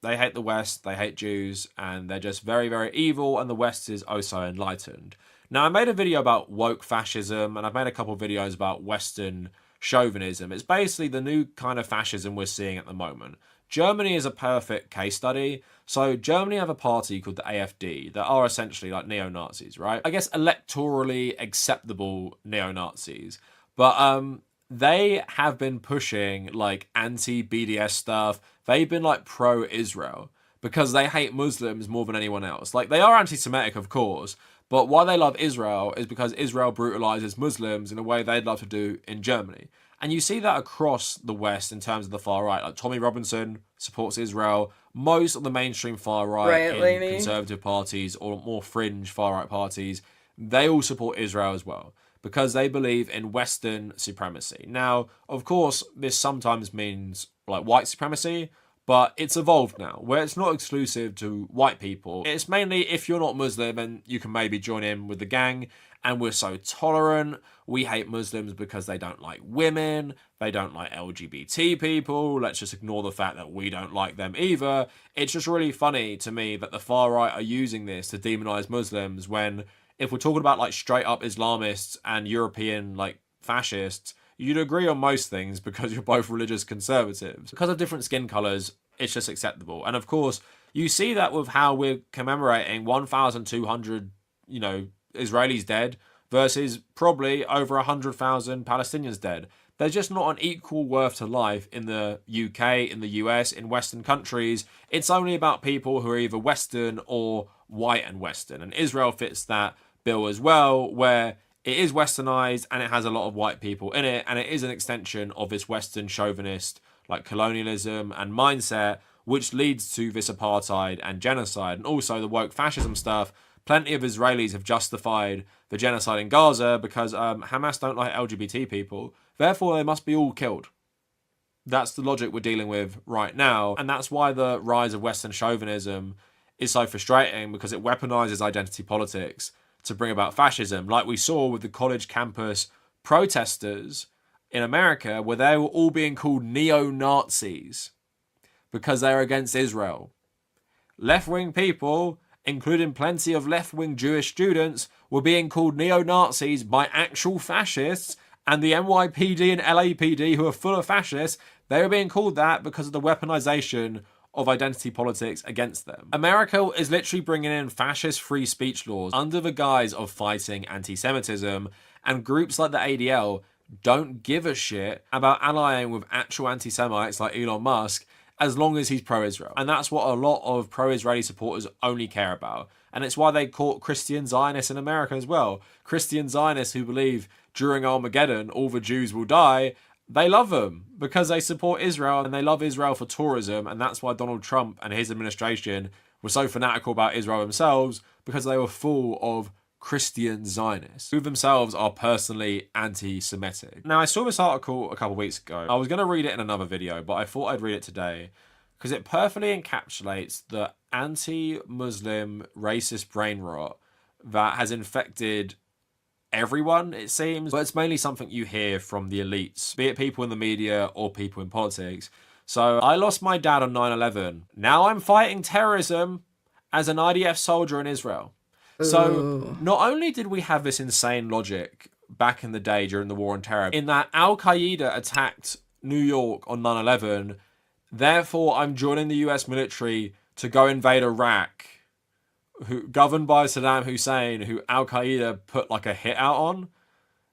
they hate the West, they hate Jews, and they're just very, very evil, and the West is oh so enlightened. Now, I made a video about woke fascism, and I've made a couple of videos about Western chauvinism. It's basically the new kind of fascism we're seeing at the moment. Germany is a perfect case study. So Germany have a party called the AfD that are essentially like neo-Nazis, right? I guess electorally acceptable neo-Nazis. But they have been pushing like anti-BDS stuff. They've been like pro-Israel because they hate Muslims more than anyone else. Like they are anti-Semitic, of course, but why they love Israel is because Israel brutalizes Muslims in a way they'd love to do in Germany. And you see that across the West in terms of the far right. Like Tommy Robinson supports Israel. Most of the mainstream far right in conservative parties or more fringe far right parties, they all support Israel as well because they believe in Western supremacy. Now, of course, this sometimes means like white supremacy, but it's evolved now where it's not exclusive to white people. It's mainly if you're not Muslim and you can maybe join in with the gang. And we're so tolerant. We hate Muslims because they don't like women. They don't like LGBT people. Let's just ignore the fact that we don't like them either. It's just really funny to me that the far right are using this to demonize Muslims when if we're talking about like straight up Islamists and European like fascists, you'd agree on most things because you're both religious conservatives. Because of different skin colors, it's just acceptable. And of course, you see that with how we're commemorating 1,200, you know, Israelis dead versus probably over 100,000 Palestinians dead. There's just not an equal worth to life in the UK, in the US, in Western countries. It's only about people who are either Western or white and Western. And Israel fits that bill as well, where it is westernized and it has a lot of white people in it. And it is an extension of this Western chauvinist, like colonialism and mindset, which leads to this apartheid and genocide. And also the woke fascism stuff. Plenty of Israelis have justified the genocide in Gaza because Hamas don't like LGBT people. Therefore, they must be all killed. That's the logic we're dealing with right now. And that's why the rise of Western chauvinism is so frustrating because it weaponizes identity politics to bring about fascism. Like we saw with the college campus protesters in America where they were all being called neo-Nazis because they're against Israel. Left-wing people, including plenty of left-wing Jewish students, were being called neo-Nazis by actual fascists, and the NYPD and LAPD, who are full of fascists, they were being called that because of the weaponization of identity politics against them. America is literally bringing in fascist free speech laws under the guise of fighting anti-Semitism, and groups like the ADL don't give a shit about allying with actual anti-Semites like Elon Musk as long as he's pro-Israel. And that's what a lot of pro-Israeli supporters only care about. And it's why they call Christian Zionists in America as well. Christian Zionists who believe during Armageddon all the Jews will die, they love them because they support Israel and they love Israel for tourism. And that's why Donald Trump and his administration were so fanatical about Israel themselves, because they were full of Christian Zionists who themselves are personally anti-Semitic. Now, I saw this article a couple of weeks ago. I was going to read it in another video, but I thought I'd read it today because it perfectly encapsulates the anti-Muslim racist brain rot that has infected everyone, it seems. But it's mainly something you hear from the elites, be it people in the media or people in politics. So, I lost my dad on 9/11. Now I'm fighting terrorism as an IDF soldier in Israel. So not only did we have this insane logic back in the day during the War on Terror, in that Al-Qaeda attacked New York on 9/11. Therefore, I'm joining the US military to go invade Iraq, governed by Saddam Hussein, who Al-Qaeda put like a hit out on.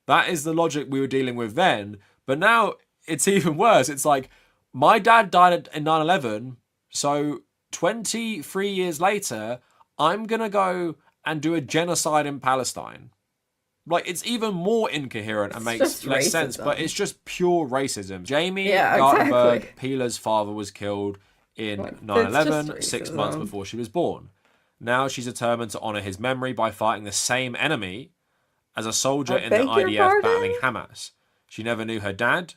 That is the logic we were dealing with then. But now it's even worse. It's like, my dad died in 9/11, so 23 years later, I'm going to go and do a genocide in Palestine. Like, it's even more incoherent and makes less sense, but it's just pure racism. Jamie Gartenberg, Pilar's father, was killed in 9/11, 6 months before she was born. Now she's determined to honour his memory by fighting the same enemy as a soldier in the IDF battling Hamas. She never knew her dad,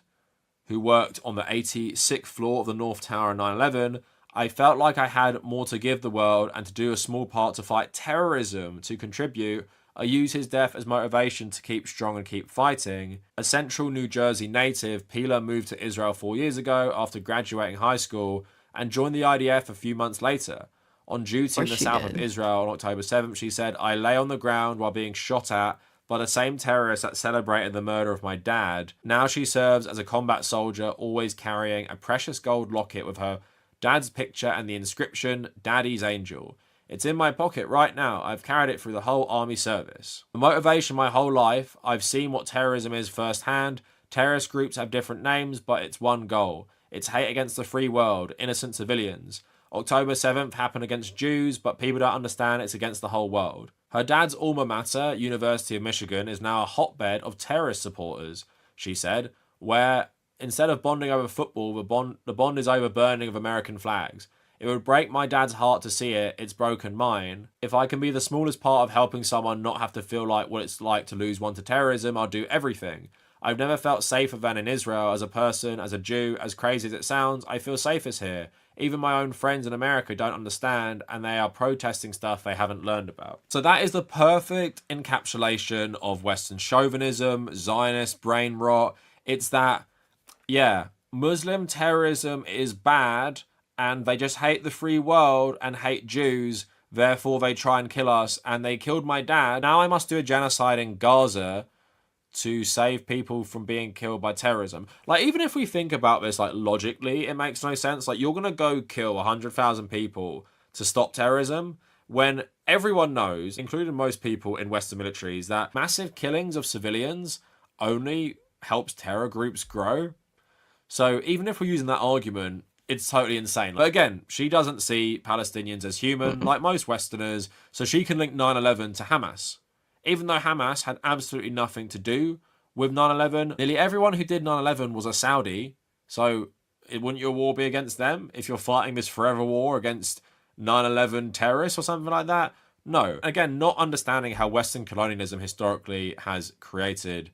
who worked on the 86th floor of the North Tower in 9/11. I felt like I had more to give the world and to do a small part to fight terrorism, to contribute. I use his death as motivation to keep strong and keep fighting. A central New Jersey native, Pilar moved to Israel 4 years ago after graduating high school and joined the IDF a few months later. On duty in the south of Israel on October 7th, she said, I lay on the ground while being shot at by the same terrorists that celebrated the murder of my dad. Now she serves as a combat soldier, always carrying a precious gold locket with her dad's picture and the inscription, Daddy's Angel. It's in my pocket right now. I've carried it through the whole army service. The motivation my whole life, I've seen what terrorism is firsthand. Terrorist groups have different names, but it's one goal. It's hate against the free world, innocent civilians. October 7th happened against Jews, but people don't understand it's against the whole world. Her dad's alma mater, University of Michigan, is now a hotbed of terrorist supporters, she said, where instead of bonding over football, the bond is over burning of American flags. It would break my dad's heart to see it. It's broken mine. If I can be the smallest part of helping someone not have to feel like what it's like to lose one to terrorism, I'll do everything. I've never felt safer than in Israel as a person, as a Jew. As crazy as it sounds, I feel safest here. Even my own friends in America don't understand, and they are protesting stuff they haven't learned about. So that is the perfect encapsulation of Western chauvinism, Zionist brain rot. It's that, yeah, Muslim terrorism is bad, and they just hate the free world and hate Jews, therefore they try and kill us, and they killed my dad. Now I must do a genocide in Gaza to save people from being killed by terrorism. Like, even if we think about this, like, logically, it makes no sense. Like, you're gonna go kill 100,000 people to stop terrorism when everyone knows, including most people in Western militaries, that massive killings of civilians only helps terror groups grow. So even if we're using that argument, it's totally insane. But again, she doesn't see Palestinians as human, like most Westerners, so she can link 9/11 to Hamas. Even though Hamas had absolutely nothing to do with 9/11, nearly everyone who did 9/11 was a Saudi, so wouldn't your war be against them if you're fighting this forever war against 9/11 terrorists or something like that? No. Again, not understanding how Western colonialism historically has created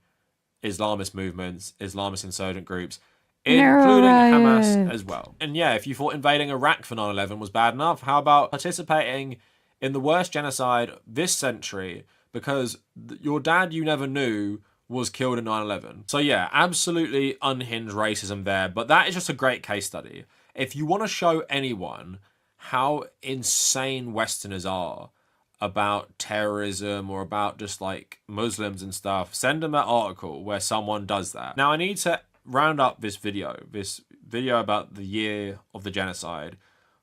Islamist movements, Islamist insurgent groups, including Hamas as well. And yeah, if you thought invading Iraq for 9/11 was bad enough, how about participating in the worst genocide this century because your dad you never knew was killed in 9/11? So yeah, absolutely unhinged racism there, but that is just a great case study. If you want to show anyone how insane Westerners are about terrorism or about just like Muslims and stuff, send them that article where someone does that. Now I need to round up this video about the year of the genocide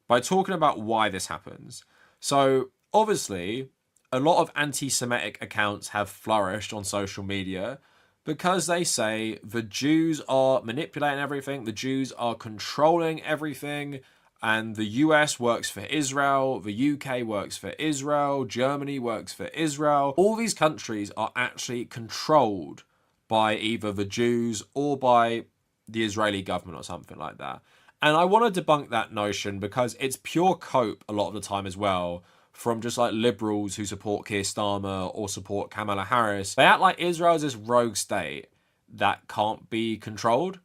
by talking about why this happens. So obviously a lot of anti-Semitic accounts have flourished on social media because they say the Jews are manipulating everything, the Jews are controlling everything, and the US works for Israel, the UK works for Israel, Germany works for Israel. All these countries are actually controlled by either the Jews or by the Israeli government or something like that. And I want to debunk that notion because it's pure cope a lot of the time as well from just like liberals who support Keir Starmer or support Kamala Harris. They act like Israel is this rogue state that can't be controlled.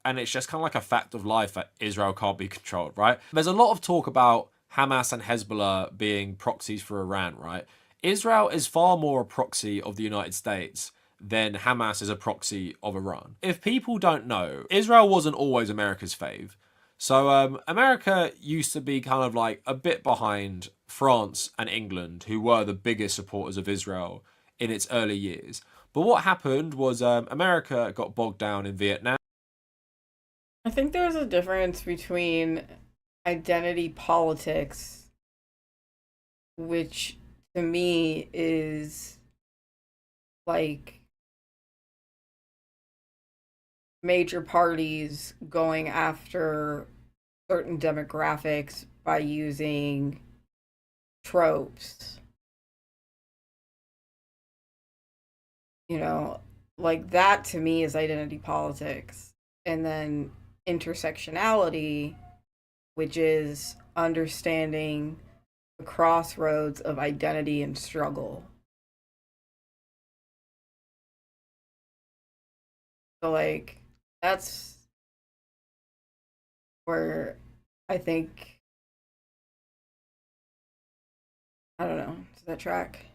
And it's just kind of like a fact of life that Israel can't be controlled, right? There's a lot of talk about Hamas and Hezbollah being proxies for Iran, right? Israel is far more a proxy of the United States than Hamas is a proxy of Iran. If people don't know, Israel wasn't always America's fave. So America used to be kind of like a bit behind France and England, who were the biggest supporters of Israel in its early years. But what happened was America got bogged down in Vietnam. I think there's a difference between identity politics, which to me is like major parties going after certain demographics by using tropes. You know, like that to me is identity politics. And then intersectionality, which is understanding the crossroads of identity and struggle. So, like, that's where I think, I don't know, does that track?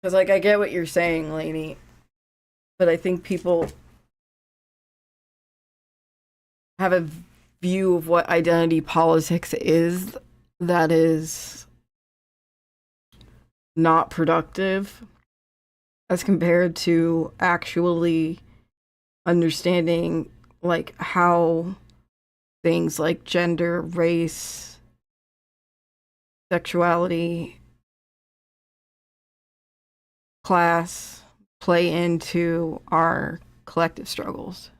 Because, like, I get what you're saying, Lainey, but I think people have a view of what identity politics is that is not productive as compared to actually understanding like how things like gender, race, sexuality, class play into our collective struggles.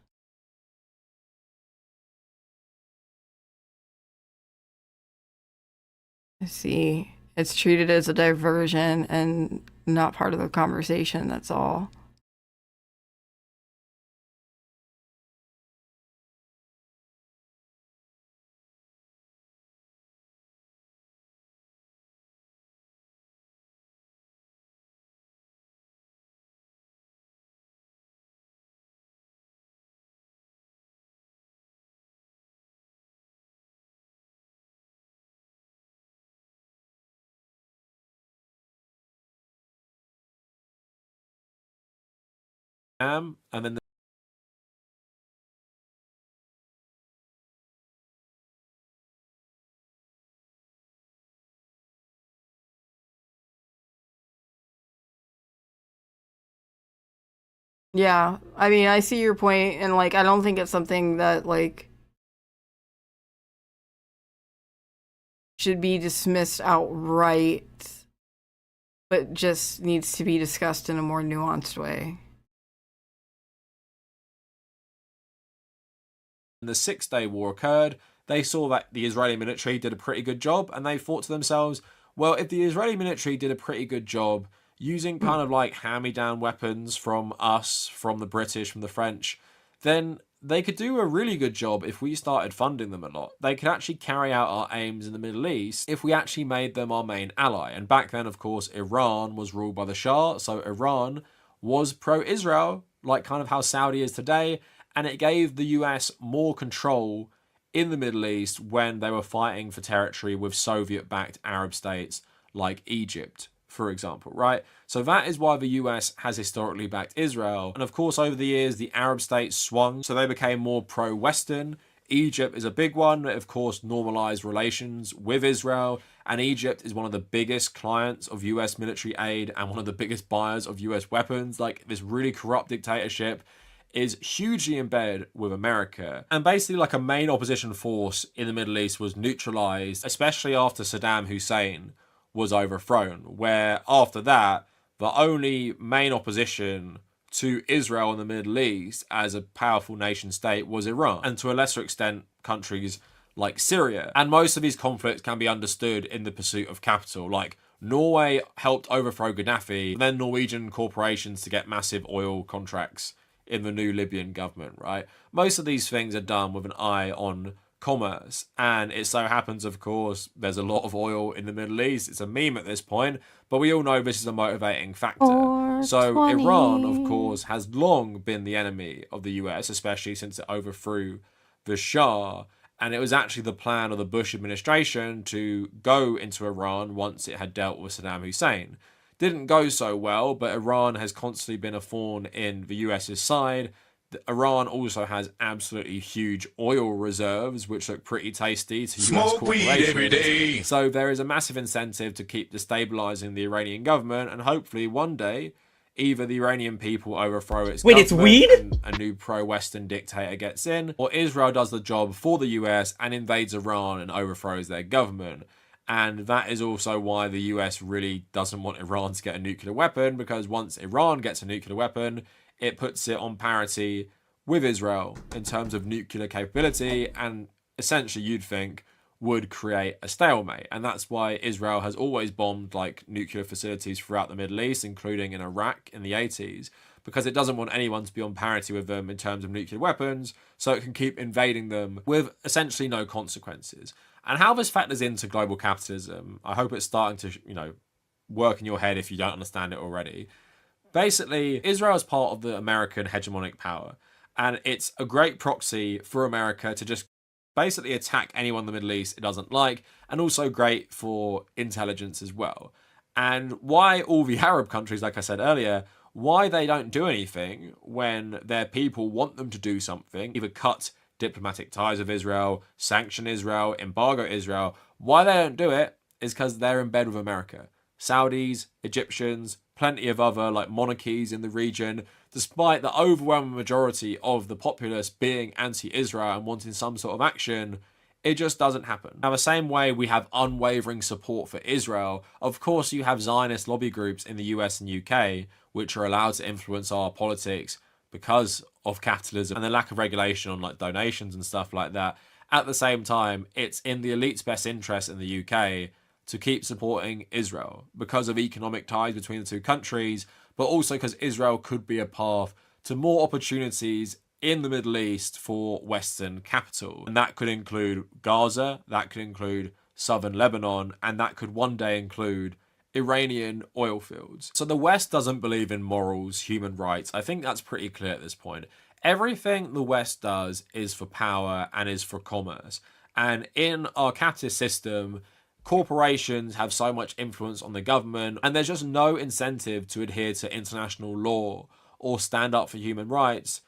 I see. It's treated as a diversion and not part of the conversation, that's all. And then Yeah, I mean, I see your point, and like, I don't think it's something that like should be dismissed outright, but just needs to be discussed in a more nuanced way. the Six-Day War occurred, they saw that the Israeli military did a pretty good job, and they thought to themselves, well, if the Israeli military did a pretty good job using kind of like hand-me-down weapons from us, from the British, from the French, then they could do a really good job if we started funding them a lot. They could actually carry out our aims in the Middle East if we actually made them our main ally. And back then, of course, Iran was ruled by the Shah, so Iran was pro-Israel, like kind of how Saudi is today, and it gave the US more control in the Middle East when they were fighting for territory with Soviet-backed Arab states like Egypt, for example, right? So that is why the US has historically backed Israel. And of course, over the years, the Arab states swung, so they became more pro-Western. Egypt is a big one. It, of course, normalized relations with Israel. And Egypt is one of the biggest clients of US military aid and one of the biggest buyers of US weapons. Like, this really corrupt dictatorship is hugely embedded with America. And basically, like, a main opposition force in the Middle East was neutralized, especially after Saddam Hussein was overthrown, where after that, the only main opposition to Israel in the Middle East as a powerful nation state was Iran, and to a lesser extent, countries like Syria. And most of these conflicts can be understood in the pursuit of capital. Like, Norway helped overthrow Gaddafi, and then Norwegian corporations to get massive oil contracts in the new Libyan government, right? Most of these things are done with an eye on commerce, and it so happens, of course, there's a lot of oil in the Middle East. It's a meme at this point, but we all know this is a motivating factor. So Iran, of course, has long been the enemy of the US, especially since it overthrew the Shah, and it was actually the plan of the Bush administration to go into Iran once it had dealt with Saddam Hussein. Didn't go so well, but Iran has constantly been a thorn in the US's side, Iran also has absolutely huge oil reserves, which look pretty tasty to US Smoke weed corporations. every day. So there is a massive incentive to keep destabilizing the Iranian government, and hopefully one day either the Iranian people overthrow its Wait, it's government weed? and a new pro-Western dictator gets in, or Israel does the job for the US and invades Iran and overthrows their government. And that is also why the US really doesn't want Iran to get a nuclear weapon, because once Iran gets a nuclear weapon, it puts it on parity with Israel in terms of nuclear capability, and essentially you'd think would create a stalemate. And that's why Israel has always bombed like nuclear facilities throughout the Middle East, including in Iraq in the 80s, because it doesn't want anyone to be on parity with them in terms of nuclear weapons, so it can keep invading them with essentially no consequences. And how this factors into global capitalism, I hope it's starting to, work in your head if you don't understand it already. Basically, Israel is part of the American hegemonic power, and it's a great proxy for America to just basically attack anyone in the Middle East it doesn't like, and also great for intelligence as well. And why all the Arab countries, like I said earlier, why they don't do anything when their people want them to do something, either cut diplomatic ties with Israel, sanction Israel, embargo Israel, why they don't do it is because they're in bed with America. Saudis, Egyptians, plenty of other like monarchies in the region, despite the overwhelming majority of the populace being anti-Israel and wanting some sort of action, it just doesn't happen. Now, the same way we have unwavering support for Israel, of course you have Zionist lobby groups in the US and UK, which are allowed to influence our politics because of capitalism and the lack of regulation on like donations and stuff like that. At the same time, it's in the elite's best interest in the UK to keep supporting Israel because of economic ties between the two countries, but also because Israel could be a path to more opportunities in the Middle East for Western capital. And that could include Gaza, that could include southern Lebanon, and that could one day include Iranian oil fields. So the West doesn't believe in morals, human rights. I think that's pretty clear at this point. Everything the West does is for power and is for commerce. And in our capitalist system, corporations have so much influence on the government, and there's just no incentive to adhere to international law or stand up for human rights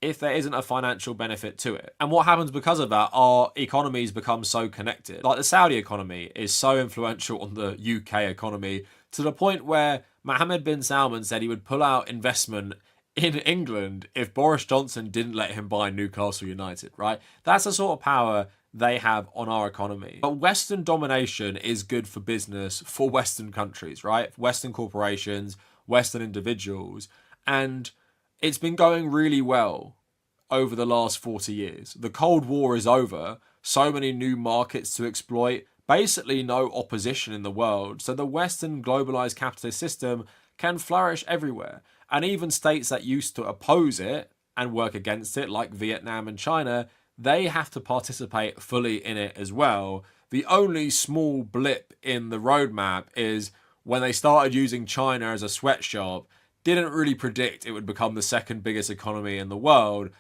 if there isn't a financial benefit to it. And what happens because of that, our economies become so connected. Like the Saudi economy is so influential on the UK economy to the point where Mohammed bin Salman said he would pull out investment in England if Boris Johnson didn't let him buy Newcastle United, right? That's the sort of power they have on our economy. But Western domination is good for business for Western countries, right? Western corporations, Western individuals. And it's been going really well over the last 40 years. The Cold War is over, so many new markets to exploit, basically no opposition in the world. So the Western globalized capitalist system can flourish everywhere. And even states that used to oppose it and work against it, like Vietnam and China, they have to participate fully in it as well. The only small blip in the roadmap is when they started using China as a sweatshop, didn't really predict it would become the second biggest economy in the world.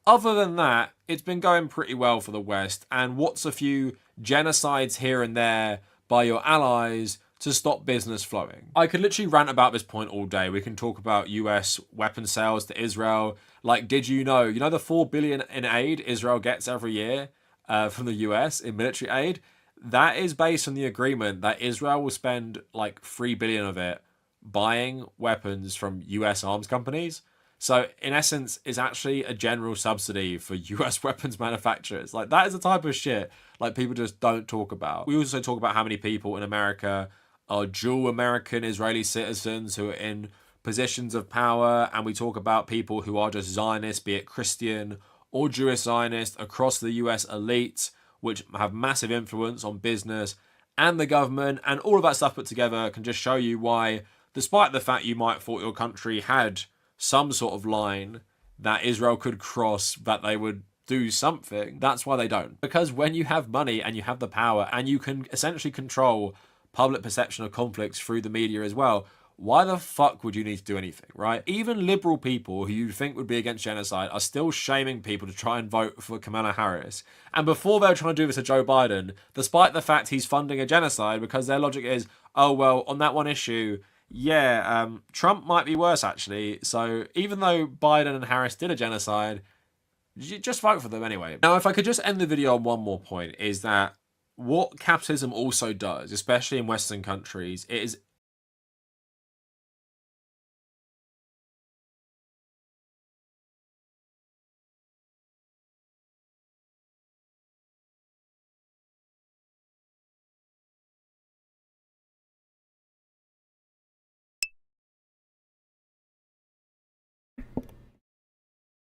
Other than that, it's been going pretty well for the West, and what's a few genocides here and there by your allies to stop business flowing. I could literally rant about this point all day. We can talk about US weapon sales to Israel. Like, did you know the $4 billion in aid Israel gets every year from the US in military aid? That is based on the agreement that Israel will spend like $3 billion of it buying weapons from US arms companies. So in essence, it's actually a general subsidy for US weapons manufacturers. Like, that is the type of shit like people just don't talk about. We also talk about how many people in America are dual American Israeli citizens who are in positions of power, and we talk about people who are just Zionists, be it Christian or Jewish Zionists, across the US elite, which have massive influence on business and the government, and all of that stuff put together can just show you why, despite the fact you might thought your country had some sort of line that Israel could cross, that they would do something, that's why they don't. Because when you have money and you have the power and you can essentially control public perception of conflicts through the media as well, why the fuck would you need to do anything, right? Even liberal people who you think would be against genocide are still shaming people to try and vote for Kamala Harris. And before they were trying to do this to Joe Biden, despite the fact he's funding a genocide, because their logic is, oh, well, on that one issue, yeah, Trump might be worse, actually. So even though Biden and Harris did a genocide, just vote for them anyway. Now, if I could just end the video on one more point, is that what capitalism also does, especially in Western countries, it is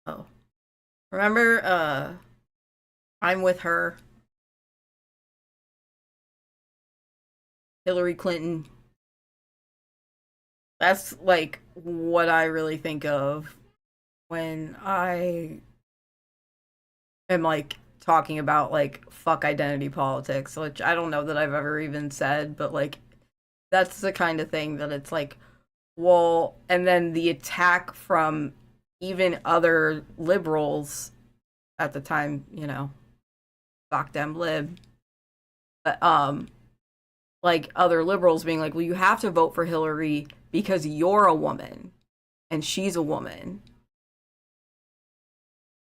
Oh. Remember, I'm with her. Hillary Clinton. That's like what I really think of when I am like talking about like fuck identity politics, which I don't know that I've ever even said, but like that's the kind of thing that it's like, well, and then the attack from even other liberals at the time, you know, fuck them lib, but like other liberals being like, well, you have to vote for Hillary because you're a woman and she's a woman.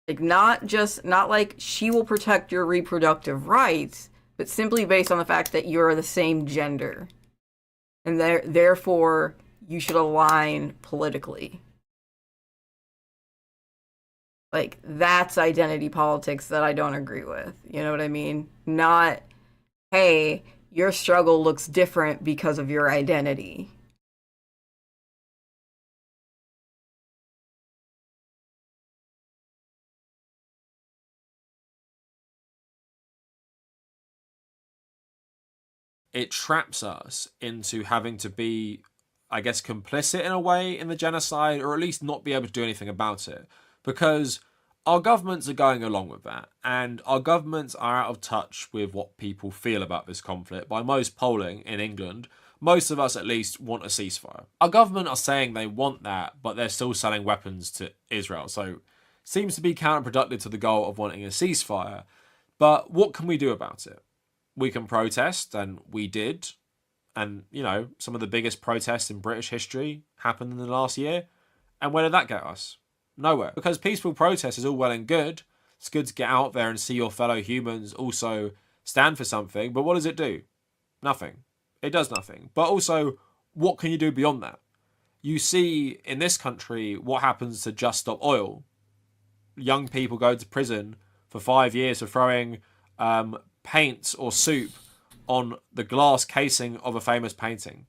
Like, not like she will protect your reproductive rights, but simply based on the fact that you're the same gender. And therefore, you should align politically. Like, that's identity politics that I don't agree with. You know what I mean? Not, hey, your struggle looks different because of your identity. it traps us into having to be, I guess, complicit in a way in the genocide, or at least not be able to do anything about it. Because our governments are going along with that, and our governments are out of touch with what people feel about this conflict. By most polling in England, most of us at least want a ceasefire. Our government are saying they want that, but they're still selling weapons to Israel. So seems to be counterproductive to the goal of wanting a ceasefire. But what can we do about it? We can protest, and we did. And, you know, some of the biggest protests in British history happened in the last year. And where did that get us? Nowhere. Because peaceful protest is all well and good. It's good to get out there and see your fellow humans also stand for something. But what does it do? Nothing. It does nothing. But also, what can you do beyond that? You see in this country what happens to Just Stop Oil. Young people go to prison for 5 years for throwing paint or soup on the glass casing of a famous painting.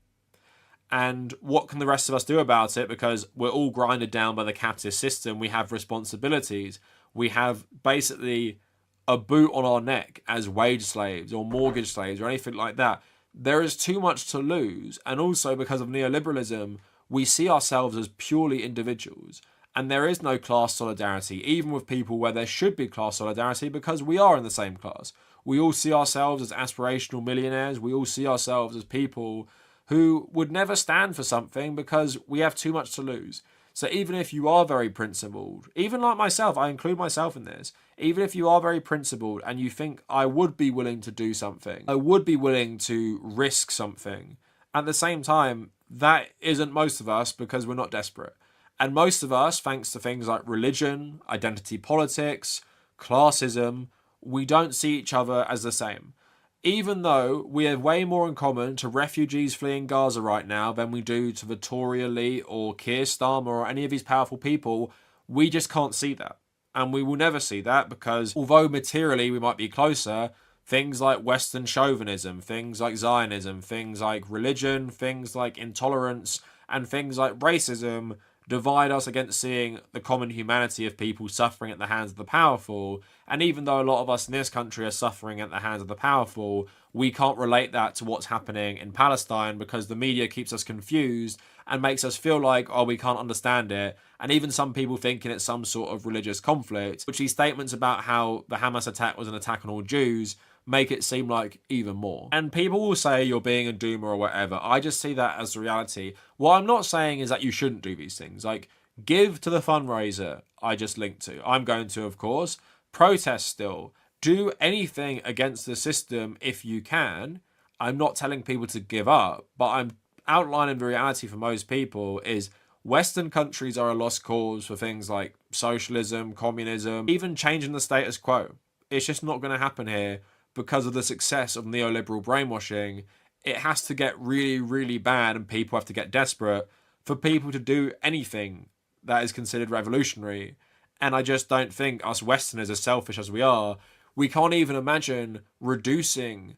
And what can the rest of us do about it? Because we're all grinded down by the capitalist system. We have responsibilities. We have basically a boot on our neck as wage slaves or mortgage slaves or anything like that. There is too much to lose. And also because of neoliberalism, we see ourselves as purely individuals. And there is no class solidarity, even with people where there should be class solidarity, because we are in the same class. We all see ourselves as aspirational millionaires. We all see ourselves as people who would never stand for something because we have too much to lose. So even if you are very principled, even like myself, I include myself in this, even if you are very principled and you think I would be willing to do something, I would be willing to risk something, at the same time, that isn't most of us because we're not desperate. And most of us, thanks to things like religion, identity politics, classism, we don't see each other as the same. Even though we have way more in common to refugees fleeing Gaza right now than we do to the Tory elite or Keir Starmer or any of these powerful people, we just can't see that. And we will never see that because although materially we might be closer, things like Western chauvinism, things like Zionism, things like religion, things like intolerance, and things like racism divide us against seeing the common humanity of people suffering at the hands of the powerful. And even though a lot of us in this country are suffering at the hands of the powerful, we can't relate that to what's happening in Palestine because the media keeps us confused and makes us feel like, oh, we can't understand it. And even some people thinking it's some sort of religious conflict, which these statements about how the Hamas attack was an attack on all Jews make it seem like even more. And people will say you're being a doomer or whatever. I just see that as the reality. What I'm not saying is that you shouldn't do these things. Like, give to the fundraiser I just linked to. I'm going to, of course. Protest still. Do anything against the system if you can. I'm not telling people to give up, but I'm outlining the reality for most people is Western countries are a lost cause for things like socialism, communism, even changing the status quo. It's just not going to happen here because of the success of neoliberal brainwashing. It has to get really, really bad and people have to get desperate for people to do anything that is considered revolutionary. And I just don't think us Westerners, as selfish as we can't even imagine reducing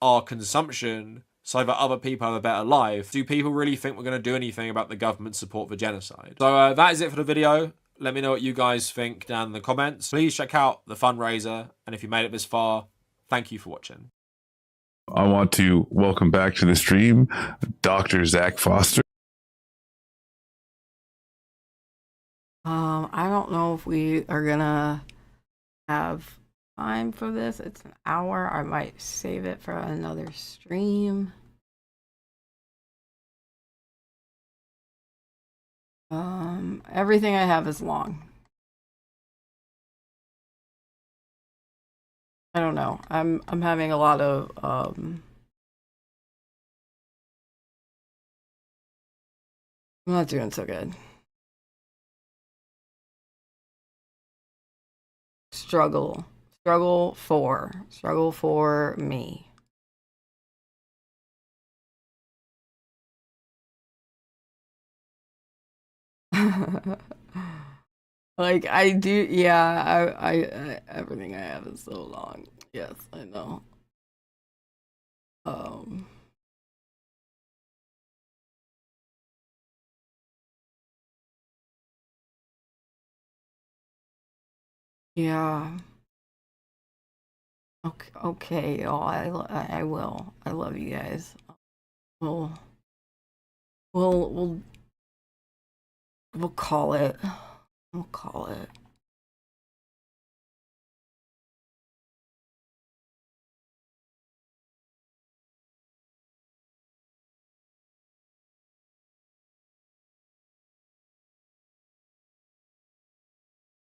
our consumption so that other people have a better life. Do people really think we're going to do anything about the government's support for genocide? So that is it for the video. Let me know what you guys think down in the comments. Please check out the fundraiser. And if you made it this far, thank you for watching. I want to welcome back to the stream Dr. Zach Foster. I don't know if we are gonna have time for this. It's an hour. I might save it for another stream. Everything I have is long. I don't know. I'm having a lot of I'm not doing so good. Struggle for me. Like I do, yeah, I everything I have is so long. Yes, I know. Yeah. Okay. Oh, I will. I love you guys. We'll call it. We'll call it.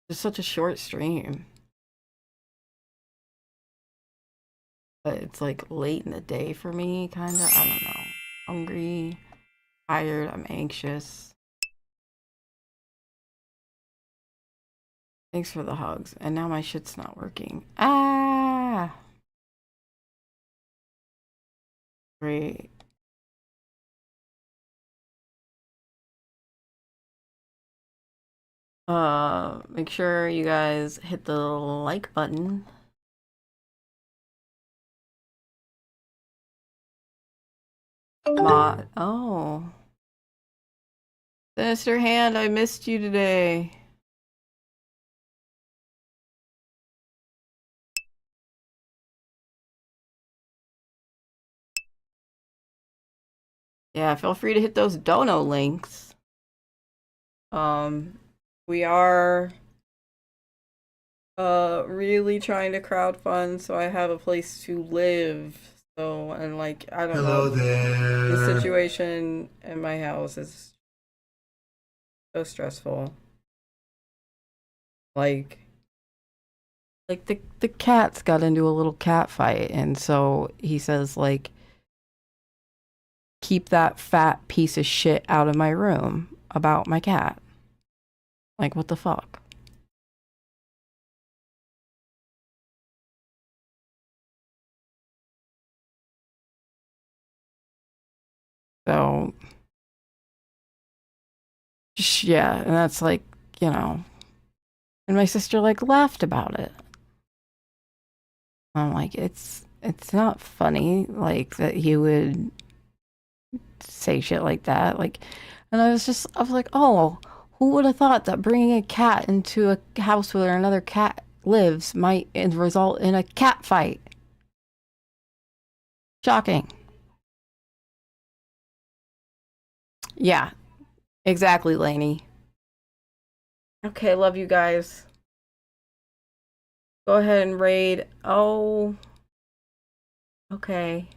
It's such a short stream. But it's like late in the day for me, kind of. I don't know. Hungry, tired, I'm anxious. Thanks for the hugs. And now my shit's not working. Ah! Great. Make sure you guys hit the like button. Oh. Sinister Hand, I missed you today. Yeah, feel free to hit those dono links. We are really trying to crowdfund so I have a place to live. So, and like, I don't know. Hello there. The situation in my house is so stressful. Like the cats got into a little cat fight, and so he says, like, keep that fat piece of shit out of my room about my cat. Like, what the fuck? So, yeah, and that's like, you know, and my sister like laughed about it. I'm like, it's not funny, like, that he would say shit like that. Like, and I was like, oh, who would have thought that bringing a cat into a house where another cat lives might result in a cat fight? Shocking. Yeah, exactly, Lainey. Okay, love you guys. Go ahead and raid. Oh, okay.